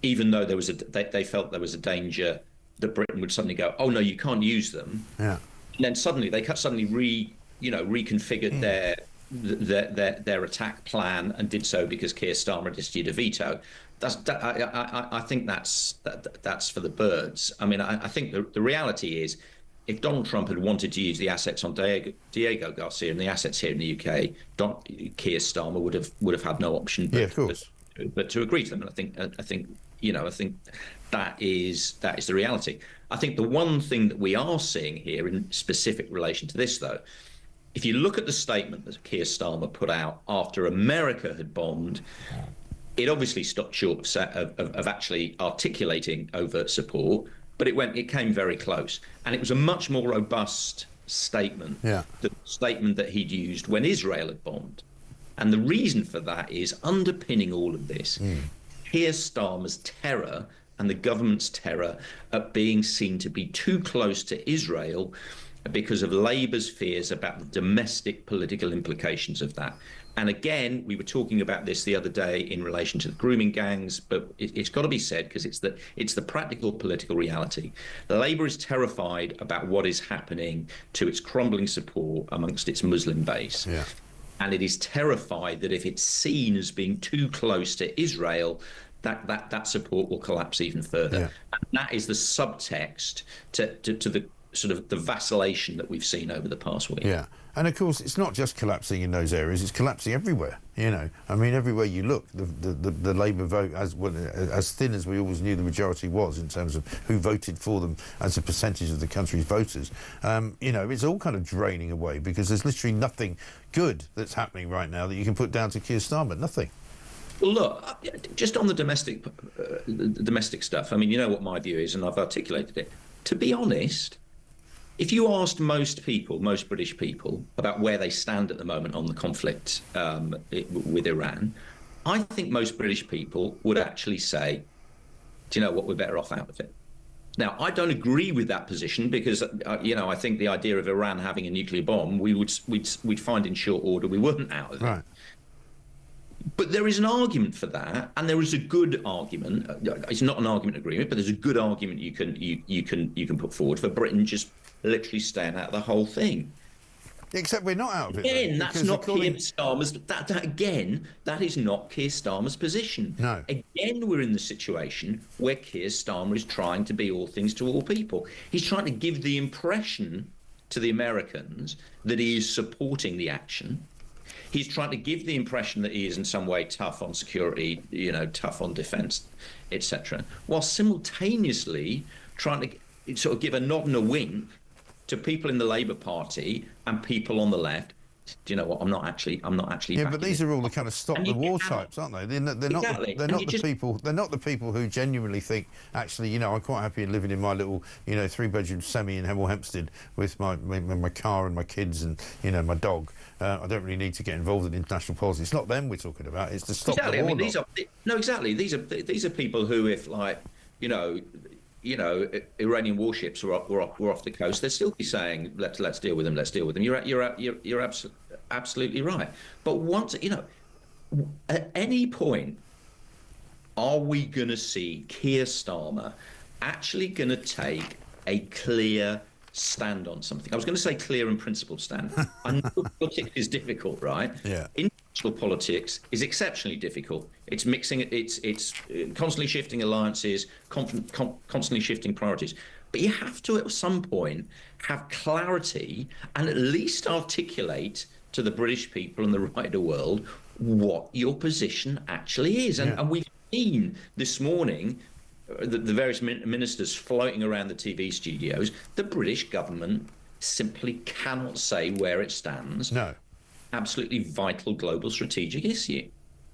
even though they felt there was a danger that Britain would suddenly go, oh no, you can't use them. Yeah. And then suddenly they reconfigured their attack plan and did so because Keir Starmer had issued a veto. I think that's for the birds. I mean, I think the reality is, if Donald Trump had wanted to use the assets on Diego Garcia and the assets here in the UK, Keir Starmer would have had no option but to agree to them. And I think that is the reality. I think the one thing that we are seeing here in specific relation to this, though, if you look at the statement that Keir Starmer put out after America had bombed, it obviously stopped short of actually articulating overt support, but it came very close, and it was a much more robust statement than the statement that he'd used when Israel had bombed. And the reason for that is, underpinning all of this, Keir Starmer's terror and the government's terror at being seen to be too close to Israel because of Labour's fears about the domestic political implications of that. And again, we were talking about this the other day in relation to the grooming gangs, but it's got to be said because it's the practical political reality. Labour is terrified about what is happening to its crumbling support amongst its Muslim base. Yeah. And it is terrified that if it's seen as being too close to Israel, that support will collapse even further. Yeah. And that is the subtext to the sort of the vacillation that we've seen over the past week. Yeah. And of course, it's not just collapsing in those areas, it's collapsing everywhere. You know, I mean, everywhere you look, the Labour vote, as thin as we always knew the majority was in terms of who voted for them as a percentage of the country's voters, you know, it's all kind of draining away because there's literally nothing good that's happening right now that you can put down to Keir Starmer. Nothing. Well, look, just on the domestic stuff, I mean, you know what my view is, and I've articulated it. To be honest, if you asked most British people, about where they stand at the moment on the conflict with Iran, I think most British people would actually say, do you know what, we're better off out of it. Now, I don't agree with that position because, you know, I think the idea of Iran having a nuclear bomb, we'd find in short order we weren't out of it. Right. But there is an argument for that, and there is a good argument. It's not an argument agreement, but there's a good argument you can put forward for Britain just literally staying out of the whole thing. Except we're not out of it. Again, that's not Keir Starmer's. That is not Keir Starmer's position. No. Again, we're in the situation where Keir Starmer is trying to be all things to all people. He's trying to give the impression to the Americans that he is supporting the action. He's trying to give the impression that he is in some way tough on security, tough on defence, etc., while simultaneously trying to sort of give a nod and a wink to people in the Labour Party and people on the left. Do you know what? I'm not actually. Yeah, but these are all the kind of stop the war types, aren't they? They're not the people who genuinely think, actually, I'm quite happy living in my little, 3-bedroom semi in Hemel Hempstead with my car and my kids and my dog. I don't really need to get involved in international politics. It's not them we're talking about. It's to stop the war. I mean, these are people who, if Iranian warships were off the coast, they'd still be saying, let's deal with them, let's deal with them. You're absolutely right. But once, at any point, are we going to see Keir Starmer actually going to take a clear stand on something? I was going to say clear and principled stand. I know politics is difficult, right? Yeah. International politics is exceptionally difficult. It's mixing, it's constantly shifting alliances, constantly shifting priorities. But you have to, at some point, have clarity and at least articulate to the British people and the wider world what your position actually is. And we've seen this morning the various ministers floating around the TV studios. The British government simply cannot say where it stands. No. Absolutely vital global strategic issue.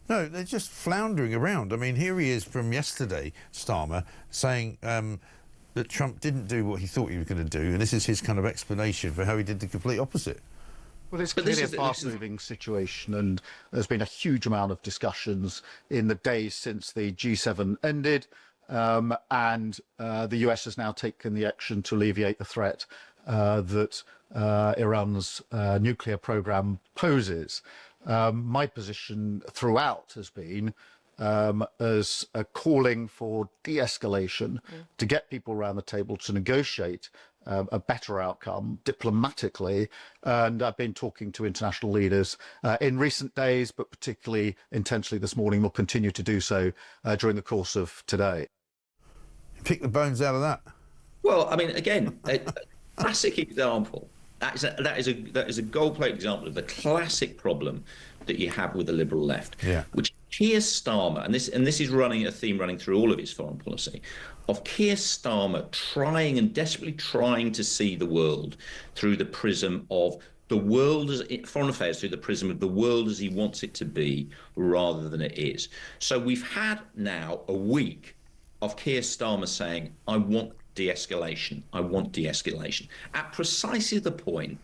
No, they're just floundering around. I mean, here he is from yesterday, Starmer, saying that Trump didn't do what he thought he was going to do, and this is his kind of explanation for how he did the complete opposite. Well, it's clearly a fast-moving situation, and there's been a huge amount of discussions in the days since the G7 ended, and the US has now taken the action to alleviate the threat that Iran's nuclear program poses. My position throughout has been as a calling for de-escalation, to get people around the table to negotiate a better outcome diplomatically. And I've been talking to international leaders in recent days, but particularly intensely this morning. We'll continue to do so during the course of today. Pick the bones out of that. Well, I mean, again, a classic example. That is a gold-plated example of the classic problem that you have with the liberal left, which Keir Starmer, and this is a theme running through all of his foreign policy, of Keir Starmer desperately trying to see the world through the prism of the world foreign affairs through the prism of the world as he wants it to be rather than it is. So we've had now a week of Keir Starmer saying, I want de-escalation, I want de-escalation, at precisely the point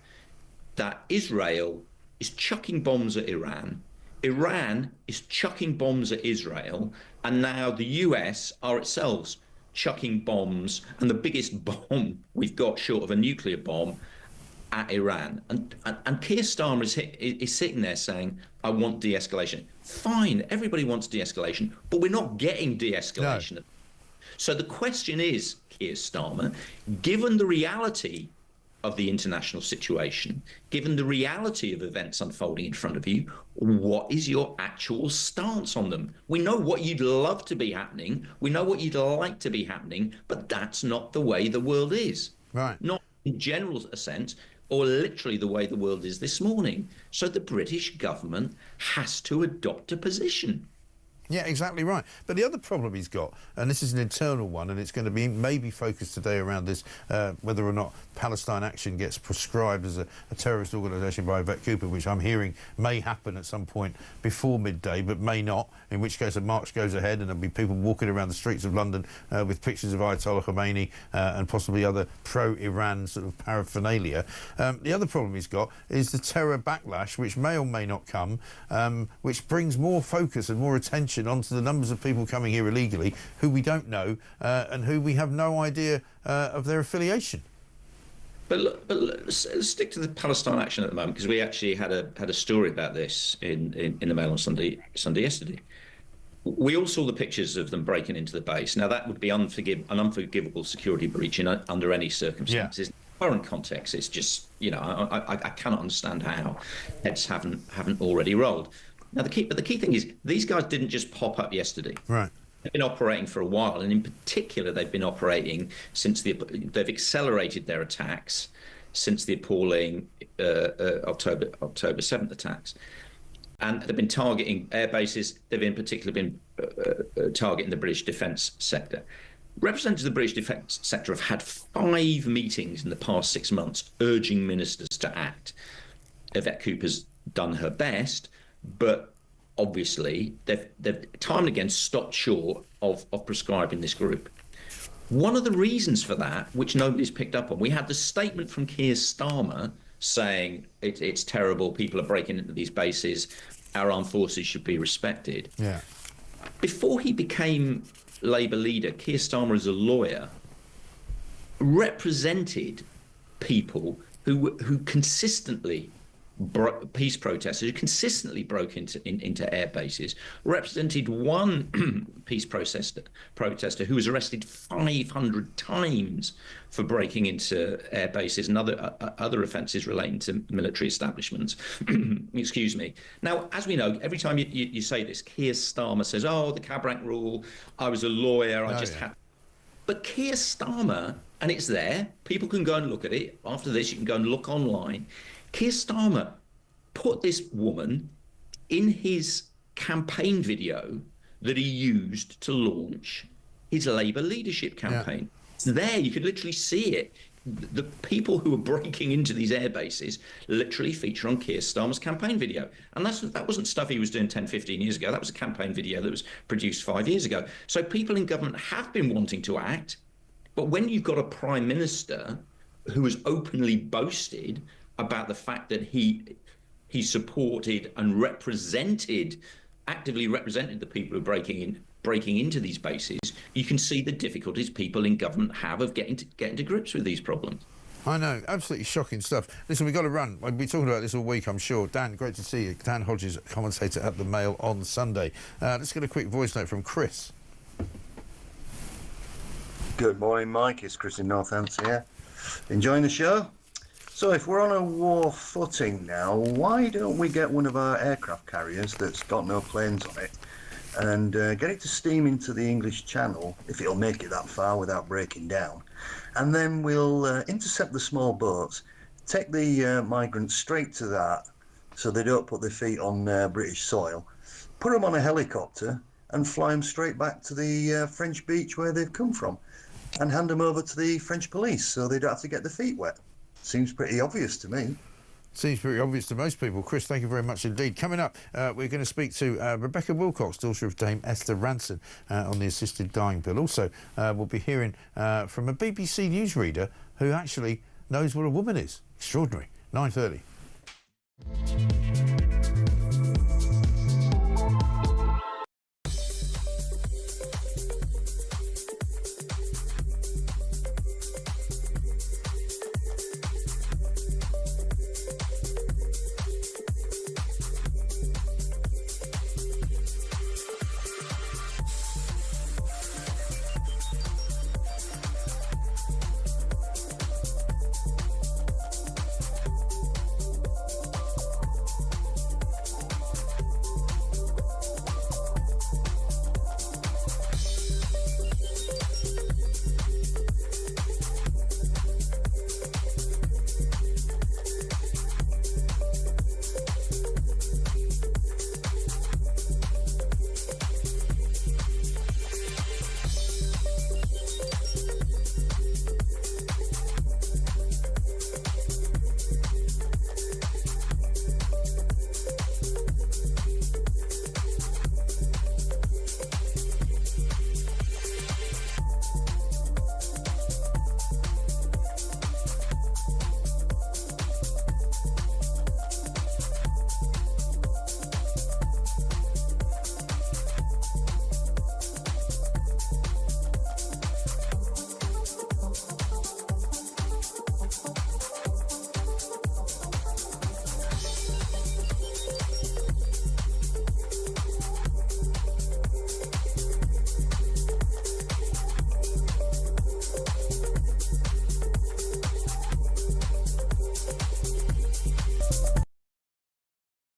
that Israel is chucking bombs at Iran, Iran is chucking bombs at Israel, and now the US are itself chucking bombs, and the biggest bomb we've got short of a nuclear bomb at Iran. And Keir Starmer is sitting there saying, I want de-escalation. Fine, everybody wants de-escalation, but we're not getting de-escalation. No. So the question is, Keir Starmer, given the reality of the international situation, given the reality of events unfolding in front of you, what is your actual stance on them? We know what you'd love to be happening. We know what you'd like to be happening, but that's not the way the world is. Right. Not in general sense, or literally the way the world is this morning. So the British government has to adopt a position. Yeah, exactly right. But the other problem he's got, and this is an internal one, and it's going to be maybe focused today around this, whether or not Palestine Action gets prescribed as a terrorist organisation by Yvette Cooper, which I'm hearing may happen at some point before midday, but may not, in which case a march goes ahead and there'll be people walking around the streets of London with pictures of Ayatollah Khomeini and possibly other pro-Iran sort of paraphernalia. The other problem he's got is the terror backlash, which may or may not come, which brings more focus and more attention onto the numbers of people coming here illegally who we don't know and who we have no idea of their affiliation. But let's stick to the Palestine action at the moment, because we actually had a story about this in the Mail on Sunday yesterday. We all saw the pictures of them breaking into the base. Now, that would be an unforgivable security breach under any circumstances. Yeah. Current context, it's just, I cannot understand how heads haven't already rolled. Now, the key thing is these guys didn't just pop up yesterday. Right. They've been operating for a while, and in particular, they've been operating since they've accelerated their attacks since the appalling October 7th attacks. And they've been targeting air bases. They've in particular been targeting the British defence sector. Representatives of the British defence sector have had 5 meetings in the past 6 months urging ministers to act. Yvette Cooper's done her best, but obviously they've time and again stopped short of prescribing this group. One of the reasons for that, which nobody's picked up on, we had the statement from Keir Starmer saying it's terrible, people are breaking into these bases, our armed forces should be respected. Yeah. Before he became Labour leader, Keir Starmer, as a lawyer, represented people who consistently peace protesters who consistently broke into air bases, represented one peace protester who was arrested 500 times for breaking into air bases and other offences relating to military establishments. Excuse me. Now, as we know, every time you say this, Keir Starmer says, "Oh, the cab rank rule. I was a lawyer. I just had." But Keir Starmer, and it's there. People can go and look at it. After this, you can go and look online. Keir Starmer put this woman in his campaign video that he used to launch his Labour leadership campaign. Yeah. It's there. You could literally see it. The people who are breaking into these air bases literally feature on Keir Starmer's campaign video. And that wasn't stuff he was doing 10, 15 years ago. That was a campaign video that was produced 5 years ago. So people in government have been wanting to act. But when you've got a prime minister who has openly boasted about the fact that he supported and actively represented the people who are breaking into these bases, you can see the difficulties people in government have of getting to grips with these problems. I know, absolutely shocking stuff. Listen, we've got to run. We'll be talking about this all week, I'm sure. Dan, great to see you. Dan Hodges, commentator at the Mail on Sunday. Let's get a quick voice note from Chris. Good morning, Mike. It's Chris in Northampton here. Enjoying the show? So if we're on a war footing now, why don't we get one of our aircraft carriers that's got no planes on it and get it to steam into the English Channel, if it'll make it that far without breaking down, and then we'll intercept the small boats, take the migrants straight to that so they don't put their feet on British soil, put them on a helicopter and fly them straight back to the French beach where they've come from and hand them over to the French police so they don't have to get their feet wet. Seems pretty obvious to me. Seems pretty obvious to most people. Chris, thank you very much indeed. Coming up, we're going to speak to Rebecca Wilcox, daughter of Dame Esther Ranson, on the assisted dying bill. Also, we'll be hearing from a BBC newsreader who actually knows what a woman is. Extraordinary. 9:30.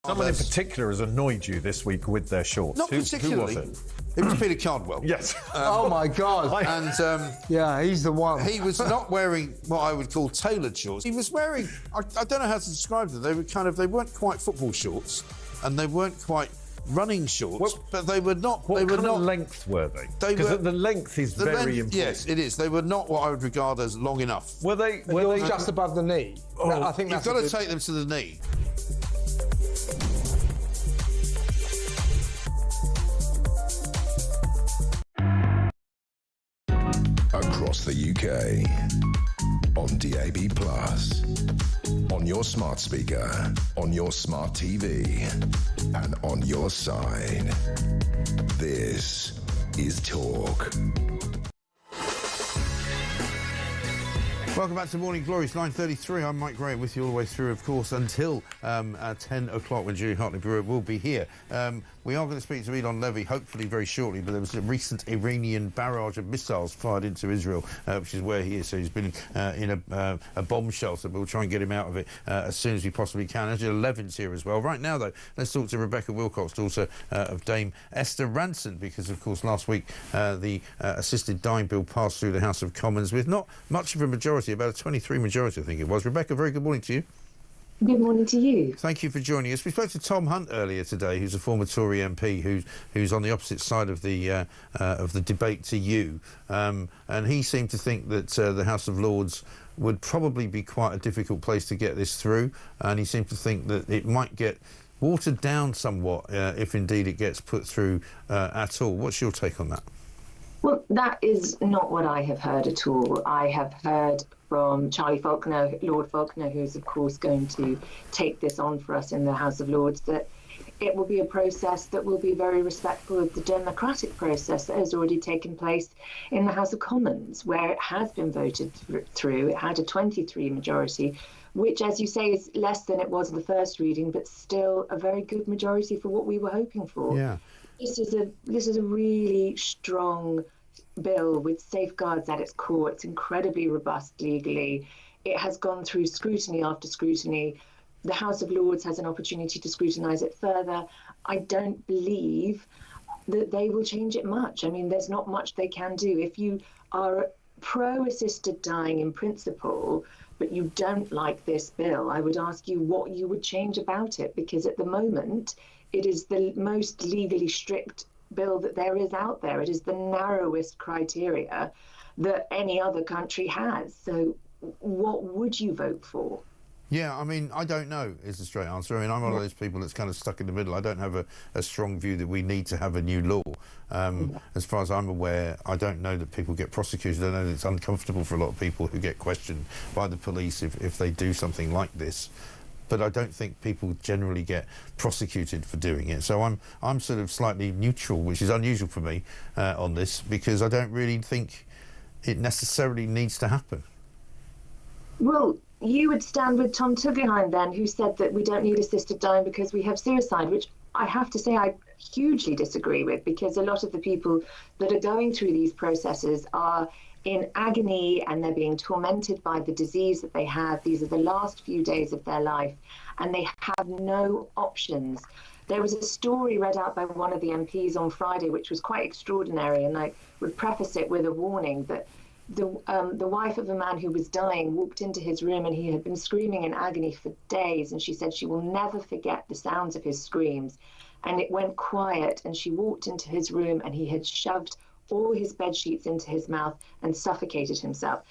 Someone in particular has annoyed you this week with their shorts. Not particularly. Who was it? It was Peter Cardwell. Yes. Oh my God! And yeah, he's the one. He was not wearing what I would call tailored shorts. He was wearing. I don't know how to describe them. They were they weren't quite football shorts, and they weren't quite running shorts. But they were not. What they were kind not. of length were they? Because the length is very important. Yes, it is. They were not what I would regard as long enough. Were they? Were they just above the knee? Oh, I think you've got to take them to the knee. Across the UK, on DAB+, on your smart speaker, on your smart TV, and on your side. This is Talk. Welcome back to Morning Glory. It's 9:33. I'm Mike Gray with you all the way through, of course, until 10 o'clock when Julie Hartley-Brewer will be here. We are going to speak to Elon Levy, hopefully very shortly, but there was a recent Iranian barrage of missiles fired into Israel, which is where he is. So he's been in a bomb shelter, but we'll try and get him out of it as soon as we possibly can. Angela Levin's here as well. Right now, though, let's talk to Rebecca Wilcox, daughter of Dame Esther Ranson, because, of course, last week the assisted dying bill passed through the House of Commons with not much of a majority, about a 23 majority, I think it was. Rebecca, very good morning to you. Good morning to you. Thank you for joining us. We spoke to Tom Hunt earlier today, who's a former Tory MP who's on the opposite side of the debate to you, and he seemed to think that the House of Lords would probably be quite a difficult place to get this through, and he seemed to think that it might get watered down somewhat if indeed it gets put through at all. What's your take on that? Well, that is not what I have heard at all. I have heard from Charlie Faulkner, Lord Faulkner, who's of course going to take this on for us in the House of Lords, that it will be a process that will be very respectful of the democratic process that has already taken place in the House of Commons, where it has been voted through. It had a 23 majority, which, as you say, is less than it was in the first reading, but still a very good majority for what we were hoping for. Yeah. This is a really strong bill with safeguards at its core. It's incredibly robust legally. It has gone through scrutiny after scrutiny. The House of Lords has an opportunity to scrutinise it further. I don't believe that they will change it much. I mean, there's not much they can do. If you are pro-assisted dying in principle, but you don't like this bill, I would ask you what you would change about it, because at the moment, it is the most legally strict bill that there is out there. It is the narrowest criteria that any other country has. So what would you vote for? Yeah, I mean, I don't know is the straight answer. I mean, I'm one of those people that's kind of stuck in the middle. I don't have a strong view that we need to have a new law. As far as I'm aware, I don't know that people get prosecuted. I know that it's uncomfortable for a lot of people who get questioned by the police if they do something like this. But I don't think people generally get prosecuted for doing it. So I'm sort of slightly neutral, which is unusual for me on this, because I don't really think it necessarily needs to happen. Well, you would stand with Tom Tugendhat then, who said that we don't need assisted dying because we have suicide, which I have to say I hugely disagree with, because a lot of the people that are going through these processes are in agony and they're being tormented by the disease that they have. These are the last few days of their life and they have no options. There was a story read out by one of the MPs on Friday which was quite extraordinary, and I would preface it with a warning that the wife of a man who was dying walked into his room and he had been screaming in agony for days, and she said she will never forget the sounds of his screams. And it went quiet and she walked into his room and he had shoved all his bed sheets into his mouth and suffocated himself.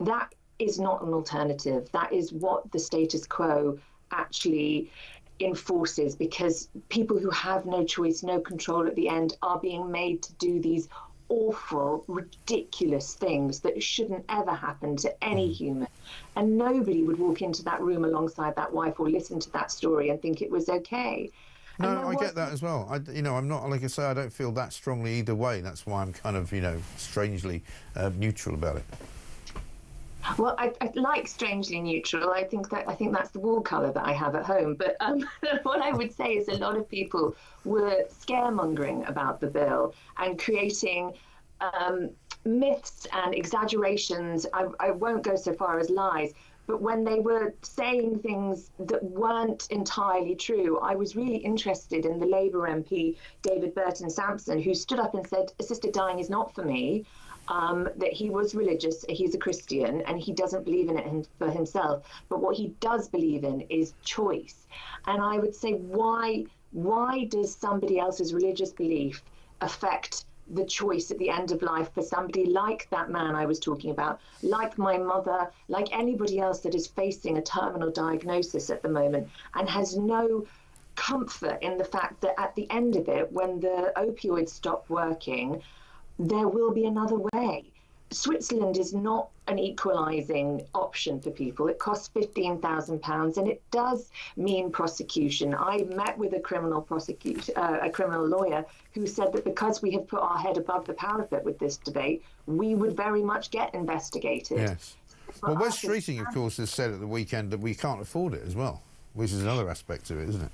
That is not an alternative. That is what the status quo actually enforces, because people who have no choice, no control at the end, are being made to do these awful, ridiculous things that shouldn't ever happen to any human. And nobody would walk into that room alongside that wife or listen to that story and think it was okay. No, I get that as well. I'm not, like I say, I don't feel that strongly either way. That's why I'm kind of, strangely neutral about it. Well, I like strangely neutral. I think that's the wall colour that I have at home. But what I would say is a lot of people were scaremongering about the bill and creating myths and exaggerations. I won't go so far as lies, But when they were saying things that weren't entirely true, I was really interested in the Labour MP, David Burton Sampson, who stood up and said, assisted dying is not for me, that he was religious, he's a Christian, and he doesn't believe in it for himself. But what he does believe in is choice. And I would say, why does somebody else's religious belief affect the choice at the end of life for somebody like that man I was talking about, like my mother, like anybody else that is facing a terminal diagnosis at the moment and has no comfort in the fact that at the end of it, when the opioids stop working, there will be another way. Switzerland is not an equalising option for people. It costs £15,000 and it does mean prosecution. I met with a criminal lawyer who said that because we have put our head above the parapet with this debate, we would very much get investigated. Yes. Well, Wes Streeting, of course, has said at the weekend that we can't afford it as well, which is another aspect of it, isn't it?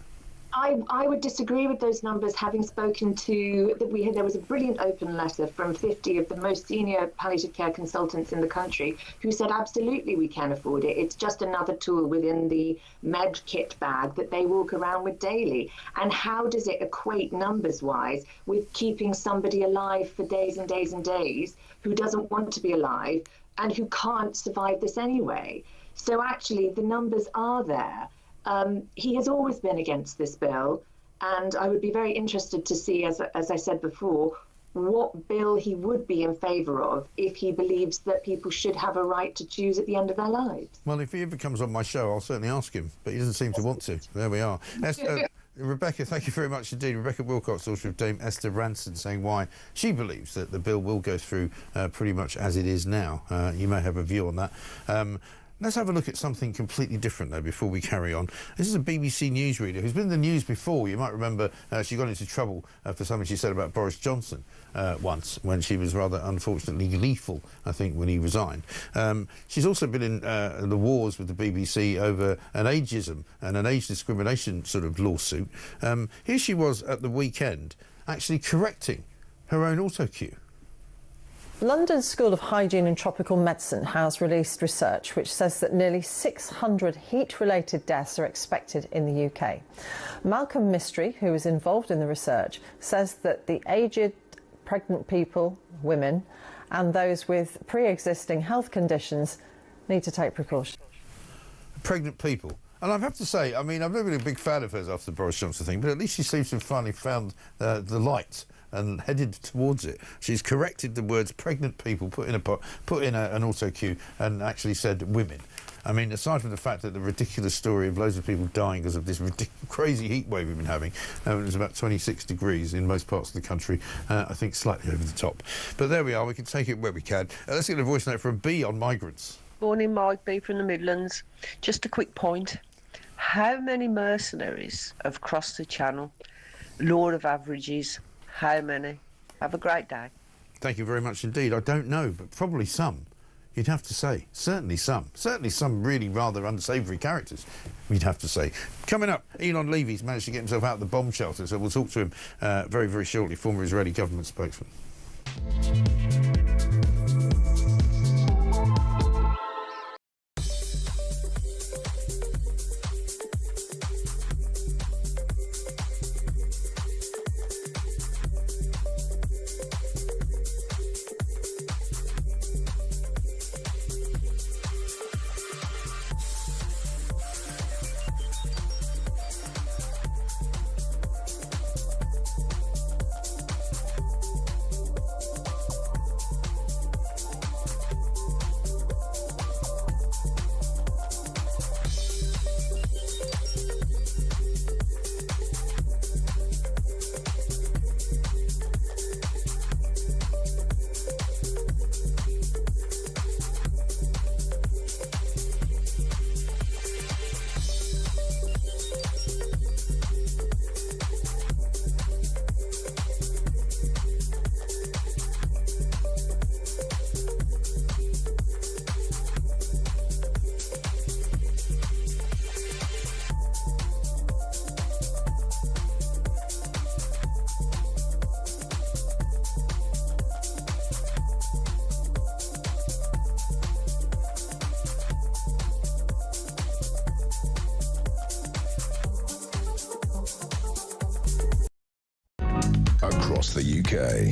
I would disagree with those numbers, having spoken to there was a brilliant open letter from 50 of the most senior palliative care consultants in the country who said absolutely we can afford it. It's just another tool within the med kit bag that they walk around with daily. And how does it equate numbers wise with keeping somebody alive for days and days and days who doesn't want to be alive and who can't survive this anyway? So actually the numbers are there. He has always been against this bill, and I would be very interested to see, as I said before, what bill he would be in favour of if he believes that people should have a right to choose at the end of their lives. Well, if he ever comes on my show, I'll certainly ask him, but he doesn't seem to want to. There we are. Rebecca, thank you very much indeed. Rebecca Wilcox, author of Dame Esther Ranson, saying why she believes that the bill will go through pretty much as it is now. You may have a view on that. Let's have a look at something completely different, though, before we carry on. This is a BBC newsreader who's been in the news before. You might remember she got into trouble for something she said about Boris Johnson once, when she was rather unfortunately lethal, I think, when he resigned. She's also been in the wars with the BBC over an ageism and an age discrimination sort of lawsuit. Here she was at the weekend, actually correcting her own autocue. London's School of Hygiene and Tropical Medicine has released research which says that nearly 600 heat-related deaths are expected in the UK. Malcolm Mystery, who is involved in the research, says that the aged, pregnant people, women, and those with pre-existing health conditions need to take precautions. Pregnant people. And I have to say, I mean, I've never been a big fan of hers after the Boris Johnson thing, but at least she seems to have finally found the light and headed towards it. She's corrected the words pregnant people, put in an auto cue, and actually said women. I mean, aside from the fact that the ridiculous story of loads of people dying because of this crazy heat wave we've been having, it was about 26 degrees in most parts of the country, I think slightly over the top. But there we are, we can take it where we can. Let's get a voice note from B on migrants. Morning, Mike B from the Midlands. Just a quick point. How many mercenaries have crossed the channel? Law of averages. How many? Have a great day. Thank you very much indeed. I don't know, but probably some. You'd have to say. Certainly some. Certainly some really rather unsavoury characters, we'd have to say. Coming up, Elon Levy's managed to get himself out of the bomb shelter, so we'll talk to him very, very shortly, former Israeli government spokesman. across the UK.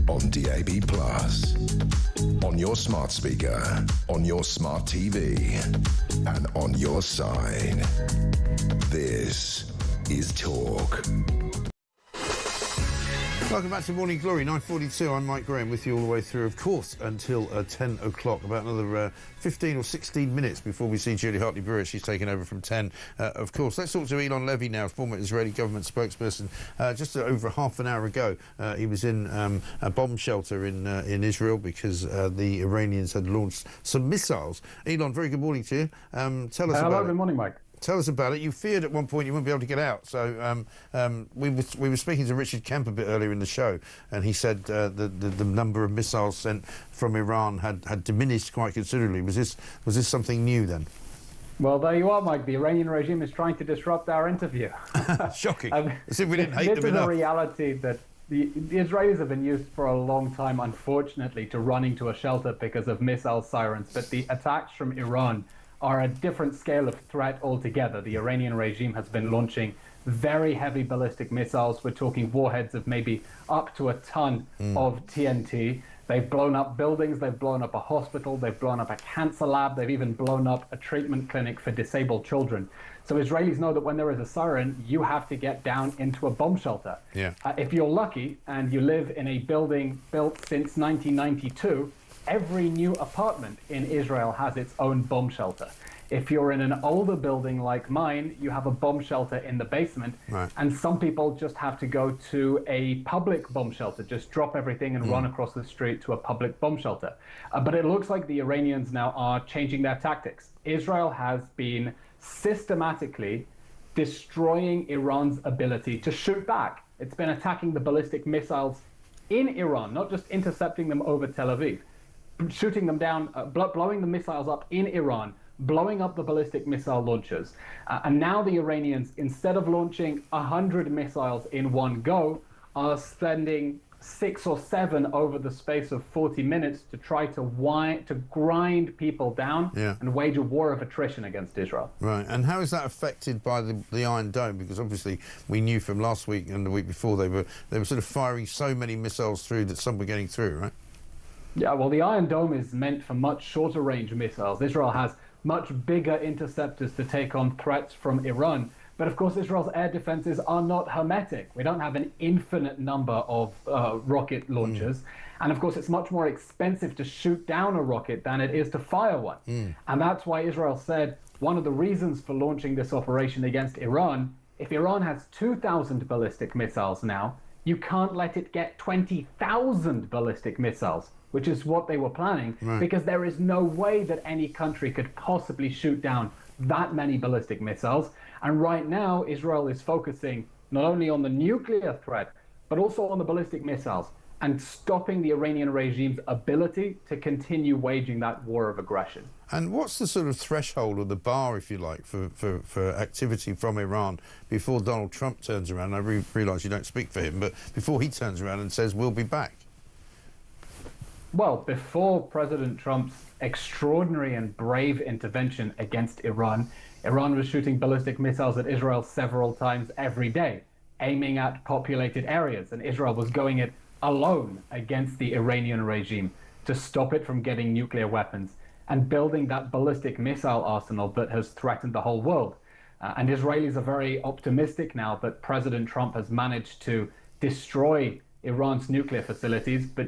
On DAB+, on your smart speaker, on your smart TV, and on your side. This is Talk. Welcome back to Morning Glory, 9:42. I'm Mike Graham with you all the way through, of course, until 10 o'clock. About another 15 or 16 minutes before we see Julie Hartley-Brewer. She's taken over from 10, of course. Let's talk to Elon Levy now, former Israeli government spokesperson. Just over half an hour ago, he was in a bomb shelter in Israel because the Iranians had launched some missiles. Elon, very good morning to you. Tell us about it. Hello, good morning, Mike. Tell us about it. You feared at one point you wouldn't be able to get out. So we were speaking to Richard Kemp a bit earlier in the show, and he said the number of missiles sent from Iran had diminished quite considerably. Was this something new then? Well, there you are, Mike. The Iranian regime is trying to disrupt our interview. Shocking. As if we didn't hate them enough. This is a reality that the Israelis have been used for a long time, unfortunately, to running to a shelter because of missile sirens. But the attacks from Iran are a different scale of threat altogether. The Iranian regime has been launching very heavy ballistic missiles. We're talking warheads of maybe up to a ton of TNT. They've blown up buildings, they've blown up a hospital, they've blown up a cancer lab, they've even blown up a treatment clinic for disabled children. So Israelis know that when there is a siren, you have to get down into a bomb shelter. Yeah. If you're lucky and you live in a building built since 1992, every new apartment in Israel has its own bomb shelter. If you're in an older building like mine, you have a bomb shelter in the basement. Right. And some people just have to go to a public bomb shelter, just drop everything and run across the street to a public bomb shelter. But it looks like the Iranians now are changing their tactics. Israel has been systematically destroying Iran's ability to shoot back. It's been attacking the ballistic missiles in Iran, not just intercepting them over Tel Aviv. Shooting them down, blowing the missiles up in Iran, blowing up the ballistic missile launchers. And now the Iranians, instead of launching 100 missiles in one go, are sending 6 or 7 over the space of 40 minutes to try to grind people down and wage a war of attrition against Israel. Right, and how is that affected by the Iron Dome? Because obviously we knew from last week and the week before they were sort of firing so many missiles through that some were getting through, right? Yeah, well, the Iron Dome is meant for much shorter range missiles. Israel has much bigger interceptors to take on threats from Iran. But of course, Israel's air defenses are not hermetic. We don't have an infinite number of rocket launchers. And of course, it's much more expensive to shoot down a rocket than it is to fire one. And that's why Israel said one of the reasons for launching this operation against Iran, if Iran has 2,000 ballistic missiles now, you can't let it get 20,000 ballistic missiles, which is what they were planning, because there is no way that any country could possibly shoot down that many ballistic missiles. And right now, Israel is focusing not only on the nuclear threat, but also on the ballistic missiles and stopping the Iranian regime's ability to continue waging that war of aggression. And what's the sort of threshold or the bar, if you like, for activity from Iran before Donald Trump turns around? I realise you don't speak for him, but before he turns around and says, we'll be back. Well, before President Trump's extraordinary and brave intervention against Iran, Iran was shooting ballistic missiles at Israel several times every day, aiming at populated areas, and Israel was going it alone against the Iranian regime to stop it from getting nuclear weapons and building that ballistic missile arsenal that has threatened the whole world. And Israelis are very optimistic now that President Trump has managed to destroy Iran's nuclear facilities, but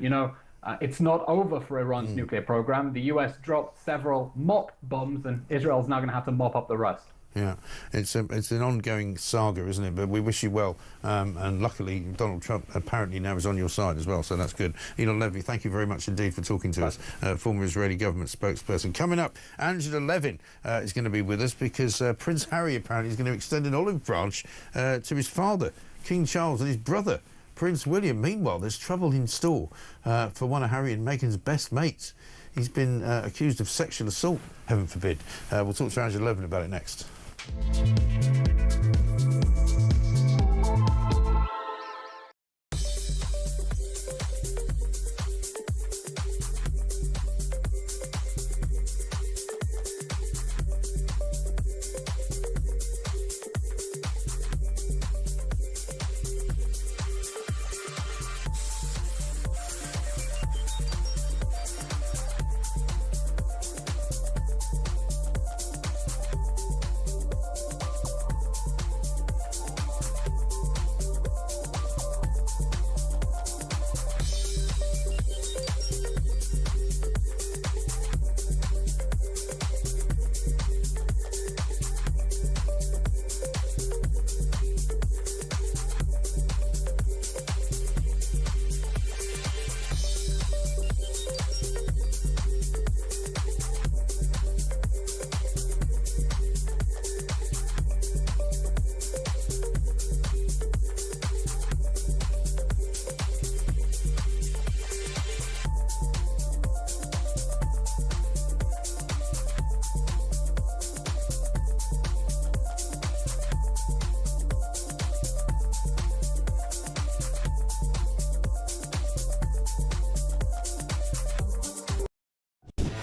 it's not over for Iran's nuclear program. The US dropped several mop bombs, and Israel's now going to have to mop up the rest. Yeah, it's an ongoing saga, isn't it? But we wish you well, and luckily Donald Trump apparently now is on your side as well, so that's good. Elon Levy, thank you very much indeed for talking to us, former Israeli government spokesperson. Coming up, Angela Levin is going to be with us because Prince Harry apparently is going to extend an olive branch to his father, King Charles, and his brother, Prince William. Meanwhile, there's trouble in store for one of Harry and Meghan's best mates. He's been accused of sexual assault, heaven forbid. We'll talk to Angela Levin about it next.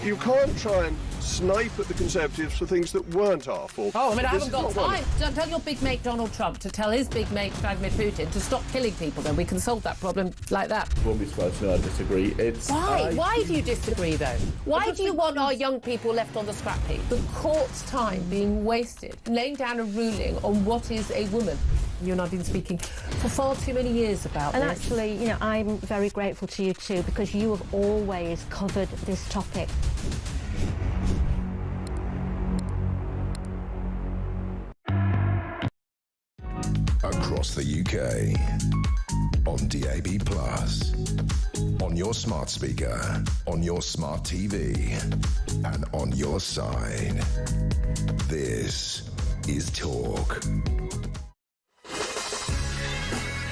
You can't try and snipe at the Conservatives for things that weren't our fault. Oh, I mean, I This haven't is got not one. time. Don't tell your big mate Donald Trump to tell his big mate Vladimir Putin to stop killing people. Then we can solve that problem like that. Won't be surprised to know I disagree. Why? Why do you disagree, though? Why do you want our young people left on the scrap heap? The court's time being wasted, laying down a ruling on what is a woman. You and I have been speaking for far too many years about And this. actually, you know, I'm very grateful to you too, because you have always covered this topic. Across the UK, on DAB+, on your smart speaker, on your smart TV, and on your side. This is Talk.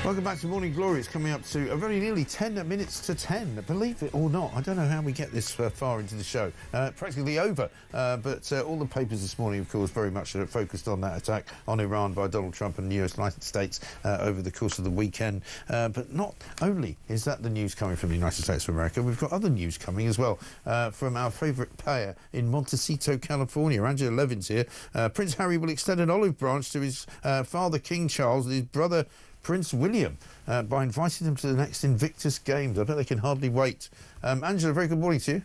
Welcome back to Morning Glory. It's coming up to a very nearly 10 minutes to 10. Believe it or not, I don't know how we get this far into the show. Practically over. But all the papers this morning, of course, very much focused on that attack on Iran by Donald Trump and the United States over the course of the weekend. But not only is that the news coming from the United States of America, we've got other news coming as well from our favourite pair in Montecito, California. Angela Levin's here. Prince Harry will extend an olive branch to his father, King Charles, and his brother, Prince William, by inviting them to the next Invictus Games. I bet they can hardly wait. Angela, very good morning to you.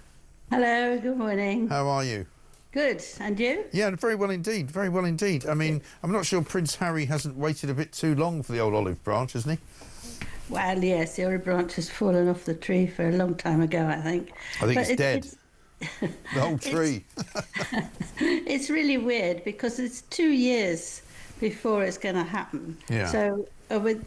Hello, good morning. How are you? Good, and you? Yeah, very well indeed, very well indeed. I mean, I'm not sure Prince Harry hasn't waited a bit too long for the old olive branch, hasn't he? Well, yes, the olive branch has fallen off the tree for a long time ago, I think. I think it's dead. The whole tree. It's really weird because it's 2 years before it's going to happen. Yeah. So with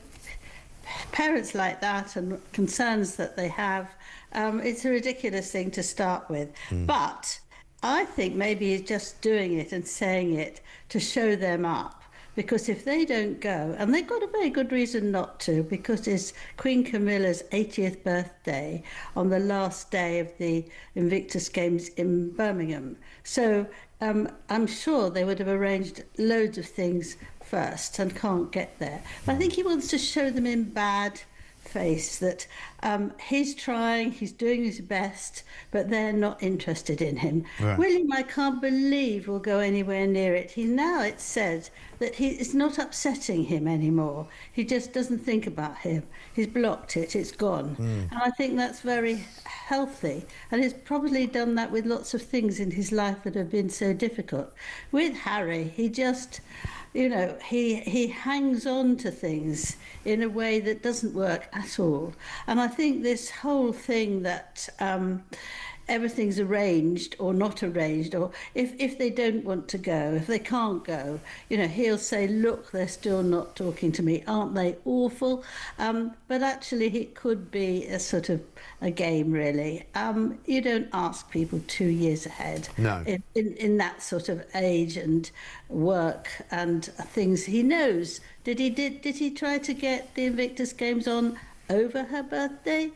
parents like that and concerns that they have, it's a ridiculous thing to start with. But I think maybe he's just doing it and saying it to show them up. Because if they don't go, and they've got a very good reason not to, because it's Queen Camilla's 80th birthday on the last day of the Invictus Games in Birmingham. So I'm sure they would have arranged loads of things first and can't get there. But I think he wants to show them in bad face that he's trying, he's doing his best, but they're not interested in him. Right. William, I can't believe, will go anywhere near it. It's said that it's not upsetting him anymore. He just doesn't think about him. He's blocked it, it's gone. And I think that's very healthy. And he's probably done that with lots of things in his life that have been so difficult. With Harry, he just... You know, he hangs on to things in a way that doesn't work at all. And I think this whole thing that everything's arranged or not arranged, or if they don't want to go, if they can't go, you know, he'll say, look, they're still not talking to me. Aren't they awful? But actually, it could be a sort of a game, really. You don't ask people 2 years ahead. No. In that sort of age and work and things he knows. Did he try to get the Invictus Games on over her birthday,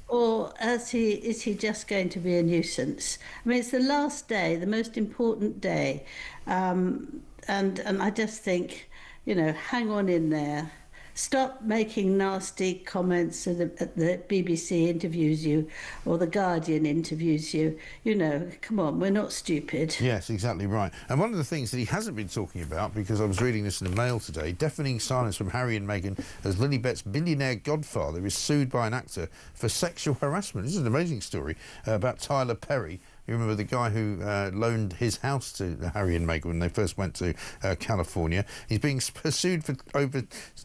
or is he just going to be a nuisance? I mean, it's the last day, the most important day, and I just think, you know, hang on in there. Stop making nasty comments so that the BBC interviews you or the Guardian interviews you. You know, come on, we're not stupid. Yes, exactly right. And one of the things that he hasn't been talking about, because I was reading this in the Mail today, deafening silence from Harry and Meghan as Lilibet's billionaire godfather is sued by an actor for sexual harassment. This is an amazing story about Tyler Perry. You remember the guy who loaned his house to Harry and Meghan when they first went to California. He's being pursued for over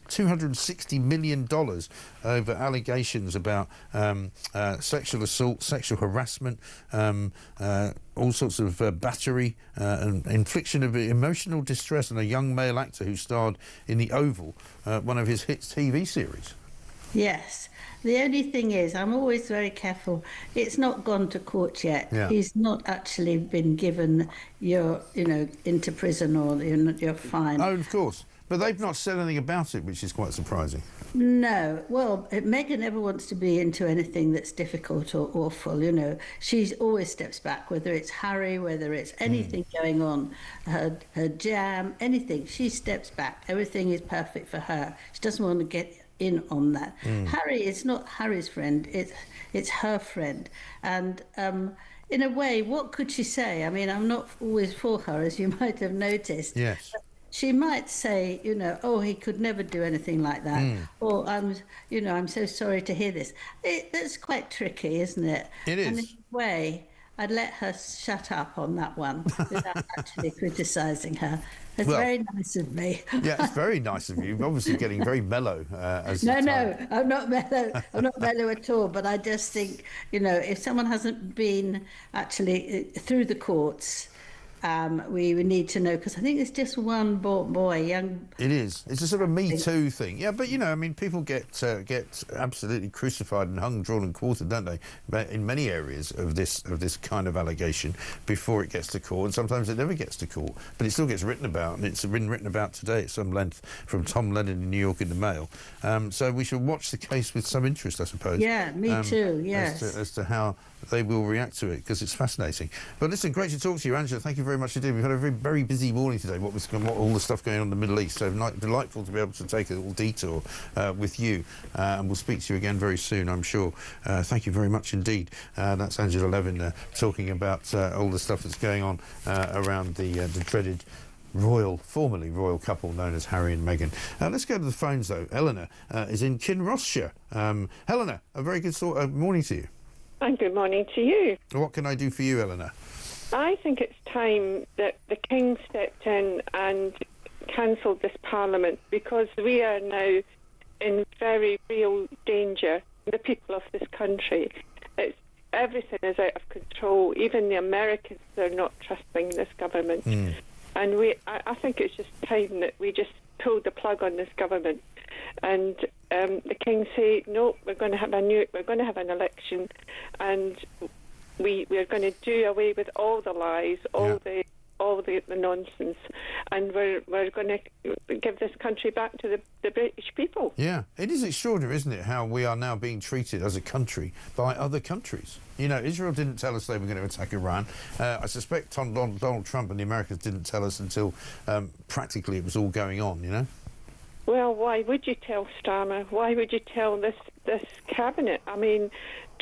$260 million over allegations about sexual assault, sexual harassment, all sorts of battery and infliction of emotional distress on a young male actor who starred in The Oval, one of his hit TV series. Yes. The only thing is, I'm always very careful. It's not gone to court yet. Yeah. He's not actually been given into prison or your fine. Oh, of course. But they've not said anything about it, which is quite surprising. No. Well, Meghan never wants to be into anything that's difficult or awful, you know. She always steps back, whether it's Harry, whether it's anything going on, her jam, anything. She steps back. Everything is perfect for her. She doesn't want to get in on that. Harry is not Harry's friend, it's her friend. And in a way, what could she say? I mean, I'm not always for her, as you might have noticed. Yes. But she might say, you know, oh, he could never do anything like that. Or, I'm so sorry to hear this. That's quite tricky, isn't it? It is. And in a way, I'd let her shut up on that one without actually criticising her. It's very nice of me. Yeah, it's very nice of you. Obviously getting very mellow. No, I'm not mellow. I'm not mellow at all. But I just think, you know, if someone hasn't been actually through the courts, we need to know, because I think it's just one boy, young. It is. It's a sort of Me Too thing. Yeah, but, you know, I mean, people get absolutely crucified and hung, drawn and quartered, don't they, in many areas of this kind of allegation before it gets to court. And sometimes it never gets to court, but it still gets written about, and it's been written about today at some length from Tom Lennon in New York in the Mail. So we should watch the case with some interest, I suppose. Yeah, me too, yes. As to how they will react to it, because it's fascinating. But listen, great to talk to you, Angela. Thank you very much indeed. We've had a very, very busy morning today, what all the stuff going on in the Middle East. So delightful to be able to take a little detour with you. And we'll speak to you again very soon, I'm sure. Thank you very much indeed. That's Angela Levin talking about all the stuff that's going on around the dreaded formerly royal couple known as Harry and Meghan. Let's go to the phones, though. Eleanor is in Kinrossshire. Eleanor, a very good morning to you. And good morning to you. What can I do for you, Eleanor? I think it's time that the King stepped in and cancelled this Parliament, because we are now in very real danger, the people of this country. Everything is out of control. Even the Americans are not trusting this government. And I think it's just time that we just pulled the plug on this government. And the King say, no, we're going to have an election, and we are going to do away with all the lies, all the nonsense, and we're going to give this country back to the British people. Yeah, it is extraordinary, isn't it, how we are now being treated as a country by other countries. You know, Israel didn't tell us they were going to attack Iran. I suspect Donald Trump and the Americans didn't tell us until practically it was all going on, you know? Well, why would you tell Starmer? Why would you tell this cabinet? I mean,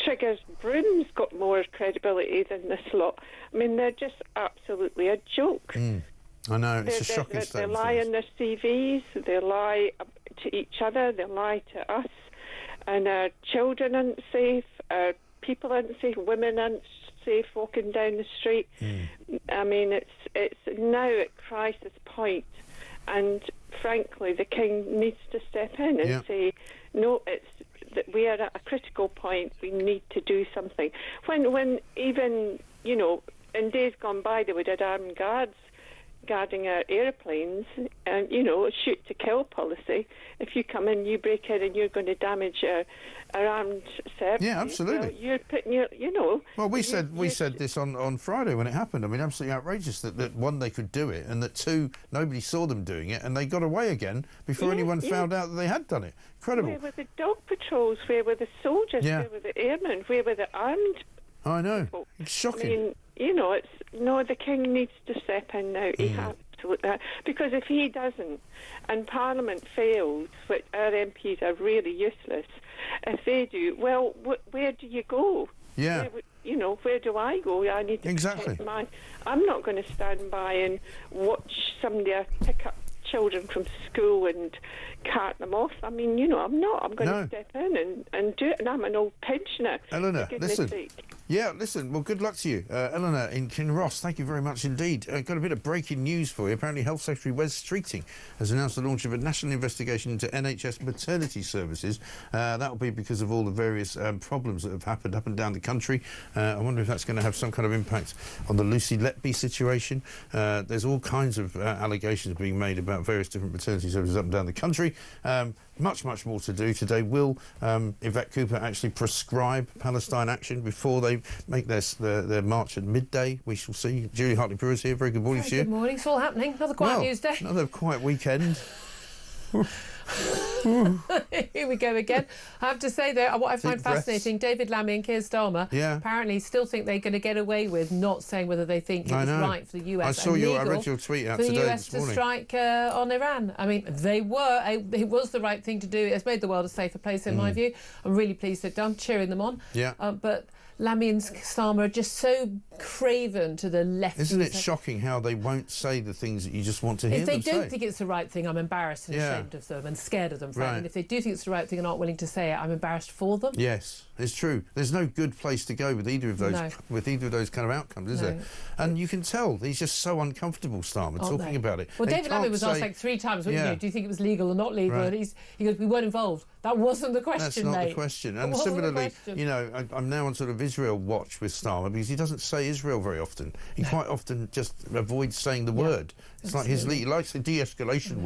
Trigger's Broom's got more credibility than this lot. I mean, they're just absolutely a joke. I know, it's a shocking statement. They lie in their CVs, they lie to each other, they lie to us, and our children aren't safe, our people aren't safe, women aren't safe walking down the street. I mean, it's now at crisis point, and frankly, the King needs to step in and say, no, it's that we are at a critical point. We need to do something. When even, you know, in days gone by, they would have armed guards guarding our airplanes, and, you know, shoot to kill policy. If you come in, you break in, and you're going to damage our armed services. Yeah, absolutely. Well, you're putting your, you know. Well, we said this on Friday when it happened. I mean, absolutely outrageous that one, they could do it, and that two, nobody saw them doing it, and they got away again before anyone found out that they had done it. Incredible. Where were the dog patrols? Where were the soldiers? Where were the airmen? Where were the armed? I know. People? It's shocking. I mean, you know, the King needs to step in now. He has to, because if he doesn't, and Parliament fails, which our MPs are really useless, if they do, well, where do you go? Yeah. Where do I go? I need to exactly. I'm not going to stand by and watch somebody pick up children from school and cart them off. I mean, you know, I'm not. I'm going to step in and do it, and I'm an old pensioner. Eleanor, listen. Yeah, listen, well, good luck to you. Eleanor in Kinross, thank you very much indeed. Got a bit of breaking news for you. Apparently, Health Secretary Wes Streeting has announced the launch of a national investigation into NHS maternity services. That will be because of all the various problems that have happened up and down the country. I wonder if that's going to have some kind of impact on the Lucy Letby situation. There's all kinds of allegations being made about various different maternity services up and down the country. Much more to do today. Will Yvette Cooper actually prescribe Palestine action before they make their march at midday? We shall see. Julie Hartley-Brewer is here. Very good morning to you. Good morning. It's all happening. Another quiet news day. Another quiet weekend. Here we go again. I have to say, though, what I find fascinating, David Lammy and Keir Starmer apparently still think they're going to get away with not saying whether they think it was right for the US I read your tweet out for today, the US this morning. to strike on Iran. I mean, it was the right thing to do. It's made the world a safer place, in my view. I'm really pleased they've done, cheering them on. Yeah. But Lammy and Starmer are just so craven to the left. Isn't it shocking how they won't say the things that you just want to hear them say? If they don't think it's the right thing, I'm embarrassed and ashamed of them and scared of them, frankly. And if they do think it's the right thing and aren't willing to say it, I'm embarrassed for them. Yes, it's true. There's no good place to go with either of those kind of outcomes, is there? And you can tell he's just so uncomfortable, Starmer, talking about it. Well, David Lammy was asked like 3 times, wasn't he? Do you think it was legal or not legal? And he goes, we weren't involved. That wasn't the question, That's not the question. And similarly, you know, I'm now on sort of Israel watch with Starmer because he doesn't say Israel very often. He quite often just avoids saying the word. It's like he likes the de-escalation word.